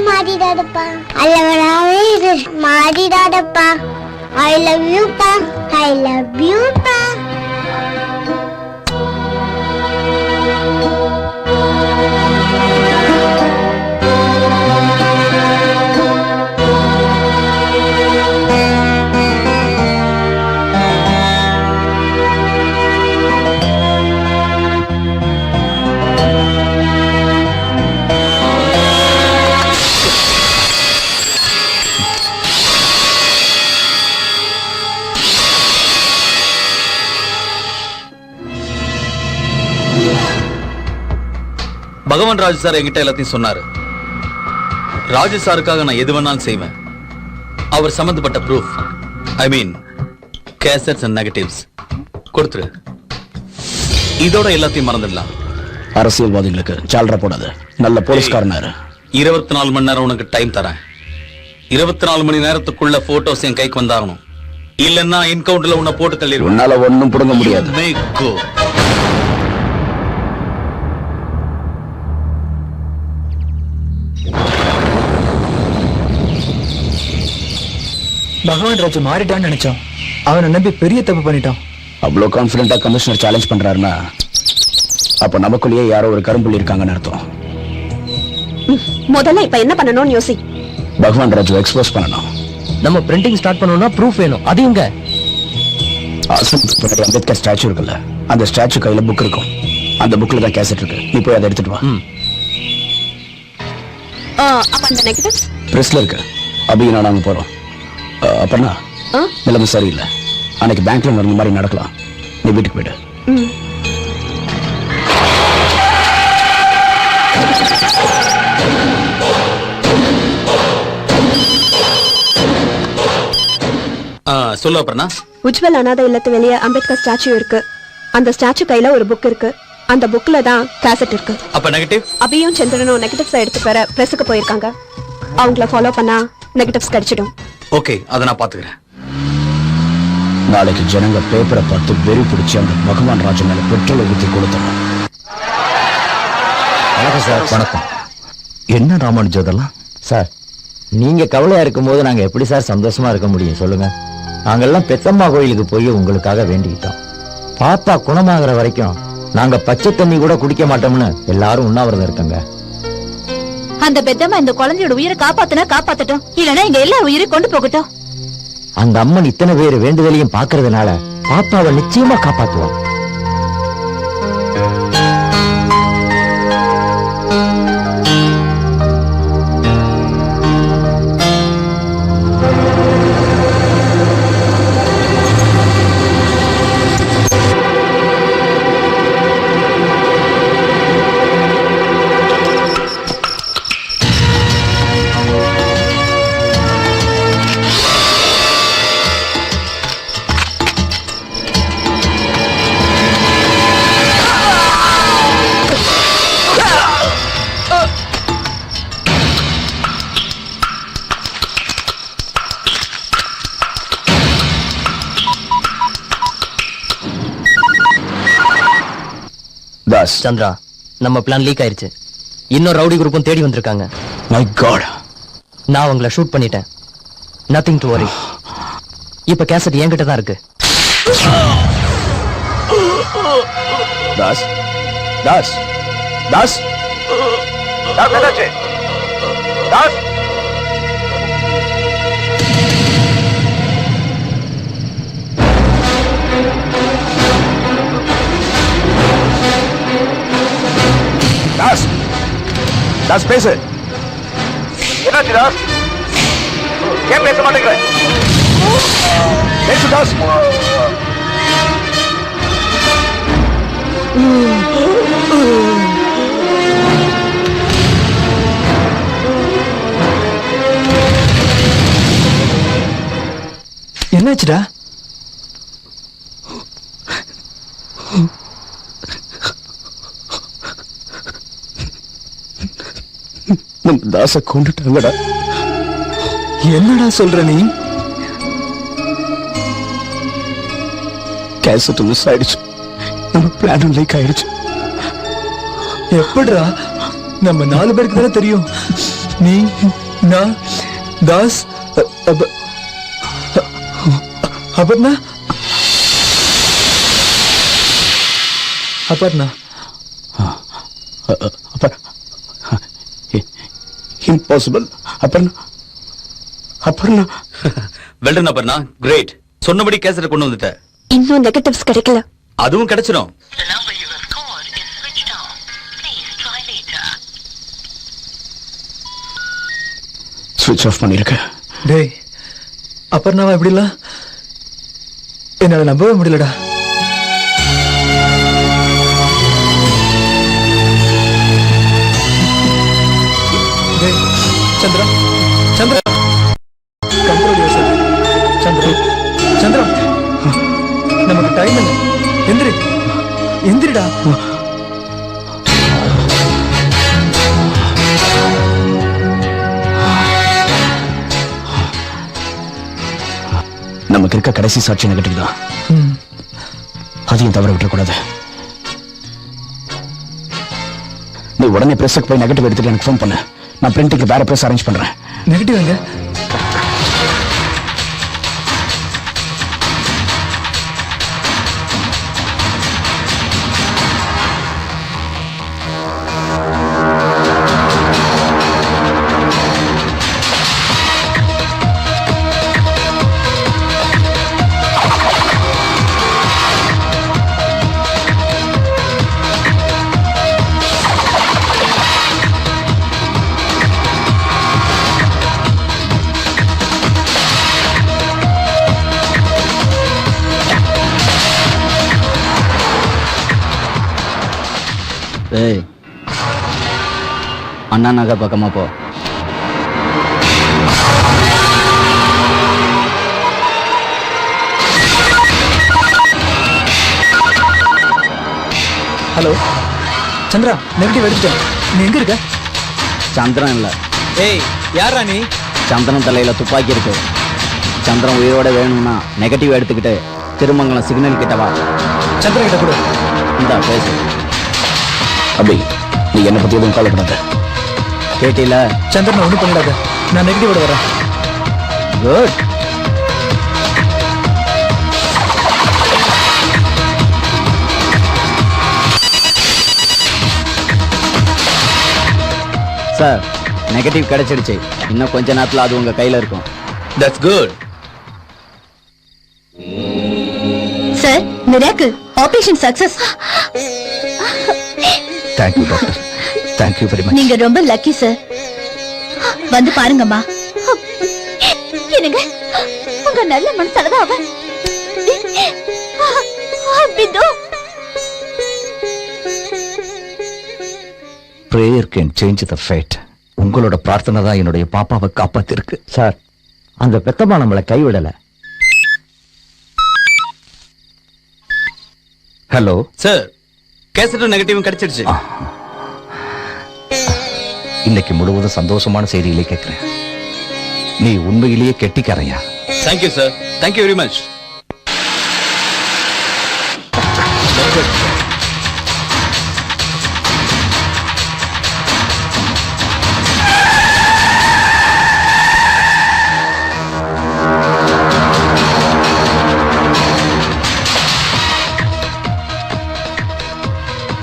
மாறிடாதப்பா, அல்லவராவே இரு. மாறிடாதப்பா. I love you பா. I love you பா. பகவான் ராஜ் சார் என்கிட்ட எல்லாத்தையும் சொன்னாரு. ராஜு சாருக்காக நான் எது வேணாலும் செய்வேன். அவர் சம்பந்தப்பட்ட proof, I mean cassettes and negatives கொடுத்துரு. இதோட எல்லாத்தையும் மறந்துடலாம். அரசியல்வாதிகளுக்கு சால்ரா போடாது. நல்ல போலீஸ்காரனாரு. 24 மணி நேரம் உனக்கு டைம் தரேன். 24 மணி நேரத்துக்குள்ள போட்டோஸ் என் கைக்கு வந்தாகணும். இல்லன்னா என்கவுண்டர்ல உன்னை போட்டு தள்ளிடுவேன். உன்னால ஒண்ணும் புடுங்க முடியாது. பகவான் ராஜு மாறிட்டான்னு நினைச்சோம். அவனை நம்பி பெரிய தப்பு பண்ணிட்டான். அவ்வளவு கான்பிடண்டா கமிஷனர் சேலஞ்ச் பண்றாருன்னா அப்ப நமக்குள்ளேயே யாரோ ஒரு கரும்புள்ளி இருக்காங்கன்னு அர்த்தம். முதல்ல இப்ப என்ன பண்ணணும்னு யோசி. பகவான் ராஜு எக்ஸ்போஸ் பண்ணணும். நம்ம பிரிண்டிங் ஸ்டார்ட் பண்ணனும்னா ப்ரூஃப் வேணும். அது எங்க? அம்பேத்கர் ஸ்டாச்சு இருக்குல்ல, அந்த ஸ்டாச்சு கையில புக் இருக்கும். அந்த புக்ல தான் கேசட் இருக்கு. நீ போய் அதை எடுத்துட்டு வா. அப்ப அந்த நெகட்டிவ்ஸ் பிரஸ்ல இருக்கு. அபியும் நானும் அங்க போறோம். அப்பனா நிலைமை சரியில்லை. அன்னைக்கு பேங்க்ல நடந்த மாதிரி நடக்கலாம். நீ வீட்டுக்கு போயிடு. சொல்லு அப்புறம்னா. உஜ்வல் அனாதை இல்லத்து வெளியே அம்பேத்கர் ஸ்டாச்சு இருக்கு. அந்த ஸ்டாச்சு கையில ஒரு புக் இருக்கு. அந்த புக்ல தான் கேசட் இருக்கு. அப்ப நெகட்டிவ்? அபியும் சந்திரனும் நெகட்டிவ்ஸ் எடுத்து பெற பிரஸுக்கு போயிருக்காங்க. அவங்கள ஃபாலோ பண்ணா நெகட்டிவ்ஸ் கிடைச்சிடும். ஓகே, அதை நான் பாத்துக்கிறேன். நாளைக்கு ஜனங்க பேப்பரை பார்த்து வெறி பிடிச்சி அந்த பகவான் ராஜு மேல பெட்ரோலை ஊற்றி கொடுத்தோம். வணக்கம் சார். வணக்கம். என்ன ராமானுஜம் இதெல்லாம்? சார், நீங்க கவலையா இருக்கும் போது நாங்க எப்படி சார் சந்தோஷமா இருக்க முடியும் சொல்லுங்க? நாங்கெல்லாம் பெத்தம்மா கோயிலுக்கு போய் உங்களுக்காக வேண்டிக்கிட்டோம். பாப்பா குணமாகிற வரைக்கும் நாங்க பச்சை தண்ணி கூட குடிக்க மாட்டோம்னு எல்லாரும் உண்ணாவிரதம் இருக்கங்க. அந்த பெத்தம்மா இந்த குழந்தையோட உயிரை காப்பாத்தினா காப்பாத்தட்டும், இல்லனா இங்க எல்லா உயிரை கொண்டு போகட்டும். அந்த அம்மன் இத்தனை பேர் வேண்டுதலையும் பாக்குறதுனால பாப்பாவை நிச்சயமா காப்பாத்துவோம். சந்திரா, நம்ம பிளான் லீக் ஆயிருச்சு. இன்னொரு ரவுடி குரூப்பும் தேடி வந்திருக்காங்க. மை காட், நான் அவங்கள ஷூட் பண்ணிட்டேன். Nothing to worry. இப்ப கேசட் என்கிட்ட தான் இருக்கு. தாஸ் தாஸ் தாஸ் என்னாச்சு? தாஸ் தாஸ் தாஸ் பேசு. என்னாச்சு தாஸ்? ஏன் பேச மாட்டேங்கிற? பேசு தாஸ். என்னாச்சுடா? நம்ம தாச கொண்டுட்டாங்கடா. என்னடா சொல்ற நீ? கேசட் மிஸ் ஆயிடுச்சு. நம்ம பிளான் லீக் ஆயிடுச்சு. எப்படிடா? நம்ம 4 பேருக்கு தானே தெரியும். நீ, நான், Das, Aparna. Aparna impossible. Aparna Aparna. Well done Aparna, great. சொன்னபடி கேசட்டை கொண்டு வந்துட்ட. இன்னும் நெகட்டிவ்ஸ் கிடைக்கல. அதுவும் கிடைச்சிடும். ஸ்விட்ச் ஆஃப் பண்ணிருக்க. டேய், அபர்ணாவா எப்படிலாம் என்னால நம்பவே முடியலடா. சந்திரா கண்ட்ரோல் யோசனை சந்திரா சந்திரா நமக்கு டைம் இல்லை எந்திரி எந்திரிடா நமக்கு இருக்க கடைசி சாட்சி நெகட்டிவ் தான். அதையும் தவற விட்டுறக்கூடாது. நீ உடனே பிரஸுக்கு போய் நெகட்டிவ் எடுத்துட்டு எனக்கு ஃபோன் பண்ணு. நான் பிரிண்டிங்க்கு வேற பிரஸ் அரேஞ்ச் பண்றேன். நெகட்டிவ் எங்க? ஏய், அண்ணா நகர் பக்கமா போ. ஹலோ சந்திரா, நெகட்டிவ் எடுத்துட்டேன். நீ எங்க இருக்க? சந்திரன் இல்ல. ஏய், யாரா நீ? சந்திரன் தலையில துப்பாக்கி இருக்கு. சந்திரன் உயிரோட வேணும்னா நெகட்டிவ் எடுத்துக்கிட்டு திருமங்கலம் சிக்னல் கிட்ட வா. சந்திரன் கிட்ட கொடு. இந்தா பேசு. அபி, நீ என்ன பத்தி எதுவும் கவலைப்படாத. கேட்டில? சந்திரன் ஒண்ணும் பண்ணிடாத, நான் நெகட்டிவோட வரேன். குட். சார், நெகட்டிவ் கிடைச்சிடுச்சு. இன்னும் கொஞ்ச நேரத்துல அது உங்க கையில இருக்கும். That's good. Sir, miracle, operation success. Thank you doctor, thank you very much. நீங்க ரொம்ப லக்கி சார். வந்து பாருங்கம்மா. என்னங்க, உங்க நல்ல மனசாலதான் அவன் Bindu. Prayer can change the fate. உங்களோட பிரார்த்தனை தான் என்னுடைய பாப்பாவை காப்பாத்திருக்கு. சார், அந்த பெத்தம்மா நம்மளை கைவிடல. Hello sir, கேசட்டும் நெகட்டிவும் கிடைச்சிடுச்சு. இன்னைக்கு முழுவதும் சந்தோஷமான செய்திகளை கேட்கிறேன். நீ உண்மையிலேயே கெட்டிக்காரையா? Thank you sir, thank you very much.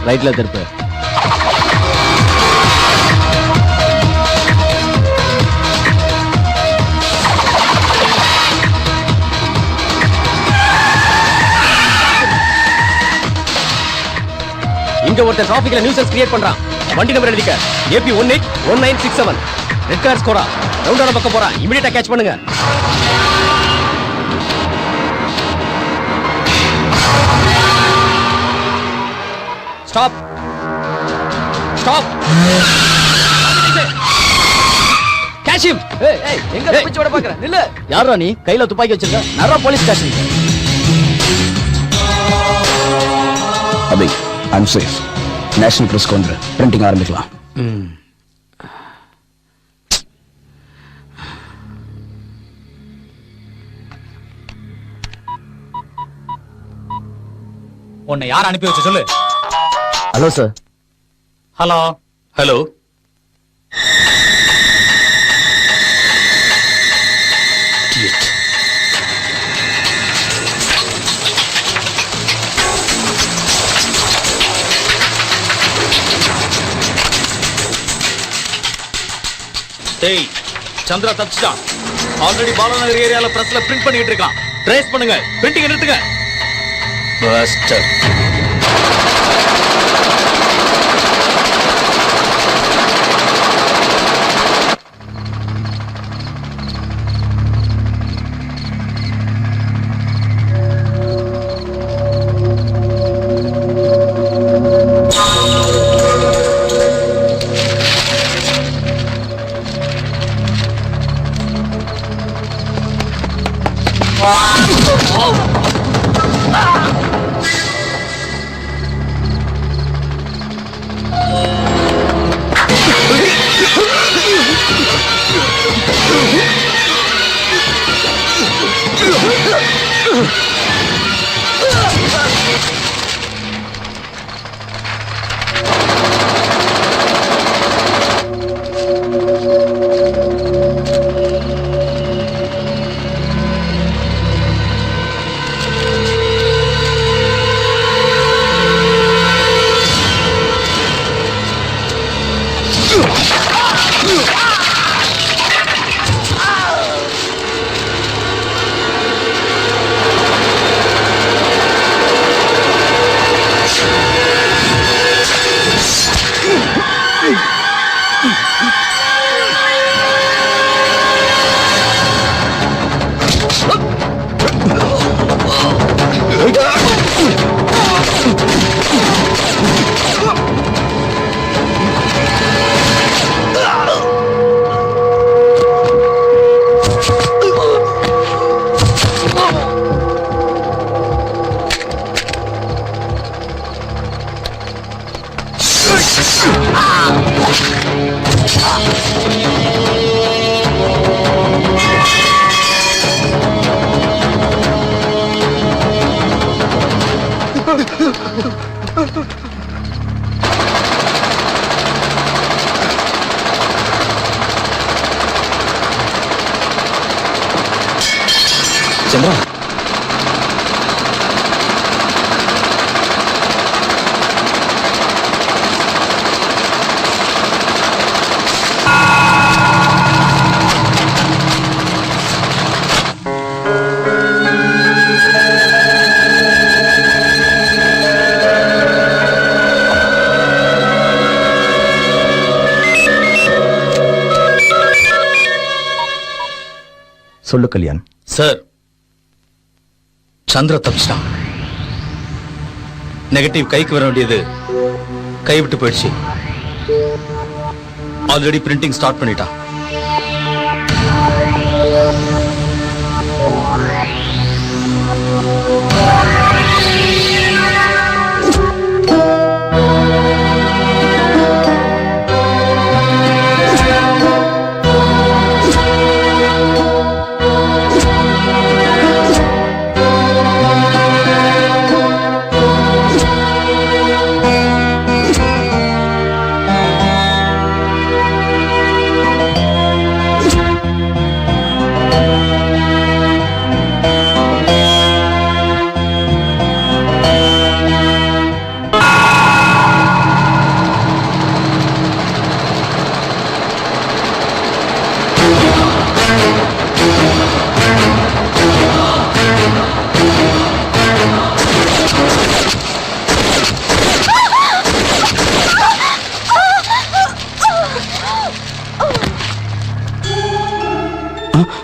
ரைட்ல திருப்பு. இங்க ஒருத்தர் டிராபிக்ல நியூசன்ஸ் கிரியேட் பண்றான். வண்டி நம்பர் எழுதிக்க. AP 181967. ரெட் கார் ஸ்கோரா. ரவுண்டான பக்கம் போறான். இமிடியேட்டா கேட்ச் பண்ணுங்க. ஸ்டாப். ஸ்டாப். Catch him. ஏய், எங்க தப்பிச்சு ஓட பாக்குற? நில்லு. யாரா நீ? கையில துப்பாக்கி வச்சிருக்க? நரா police station. Abhi, I'm safe. National press கொண்டு பிரிண்டிங் ஆரம்பிக்கலாம். உன்னை யார் அனுப்பி வச்சு சொல்லு. Hello sir. ஹலோ. ஹலோ. டேய், சந்திரா தப்பிச்சிட்டான். ஆல்ரெடி பாலநகர் ஏரியால பிரஸ்ல பிரிண்ட் பண்ணிட்டு இருக்கான். ட்ரேஸ் பண்ணுங்க. பிரிண்டிங் நிறுத்துங்க. பஸ்டர். சந்திரா, சொல்லு கல்யாண். சார், சந்திர தப்பிச்சிட்டான். நெகட்டிவ் கைக்கு வர வேண்டியது கைவிட்டு போயிடுச்சு. ஆல்ரெடி பிரிண்டிங் ஸ்டார்ட் பண்ணிட்டான்.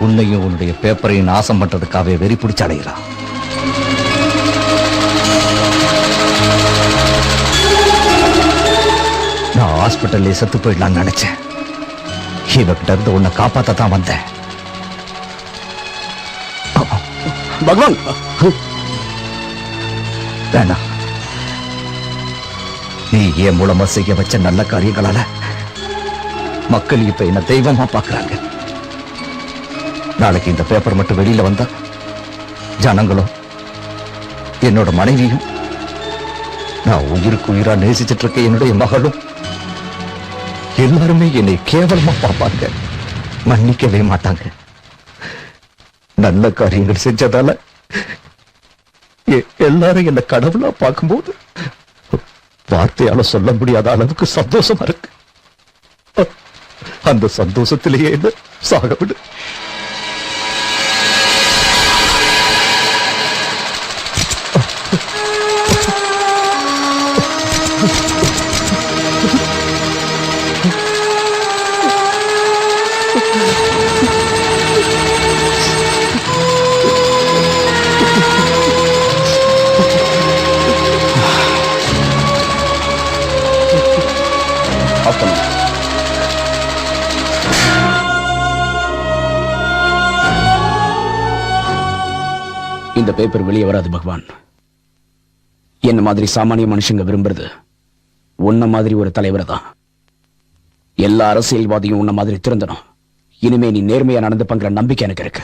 உன்னையும் உன்னுடைய பேப்பரையும் நாசம் பண்றதுக்காகவே வெறி பிடிச்சு அலைகிறான். நான் ஹாஸ்பிட்டல்ல செத்து போயிடலாம்னு நினைச்சேன். இவகிட்ட இருந்து உன்னை காப்பாத்தான் வந்தேன். பகவான், வேண்டாம். நீ என் மூலமா செய்ய வச்ச நல்ல காரியங்களால மக்கள் இப்ப என்ன தெய்வமா பாக்குறாங்க. நாளைக்கு இந்த பேப்பர் மட்டும் வெளியில வந்தா ஜனங்களும் என்னோட மனைவியும் நான் உயிருக்கு உயிரா நேசிச்சிட்டு இருக்க என்னுடைய மகளும் எல்லாருமே என்னை கேவலமா பார்ப்பாங்க, மன்னிக்கவே மாட்டாங்க. நல்ல காரியங்கள் செஞ்சதால எல்லாரும் என்ன கடவுளா பார்க்கும்போது வார்த்தையால சொல்ல முடியாத அளவுக்கு சந்தோஷமா இருக்கு. அந்த சந்தோஷத்திலேயே என்ன சாக விடு. இந்த பேப்பர் வெளியே வராது பகவான். என்ன மாதிரி சாமானிய மனுஷங்க விரும்புறது உன்ன மாதிரி ஒரு தலைவரை தான். எல்லா அரசியல்வாதியும் உன்ன மாதிரி திருந்தணும். இனிமே நீ நேர்மையா நடந்துப்பங்கிற நம்பிக்கை எனக்கு இருக்கு.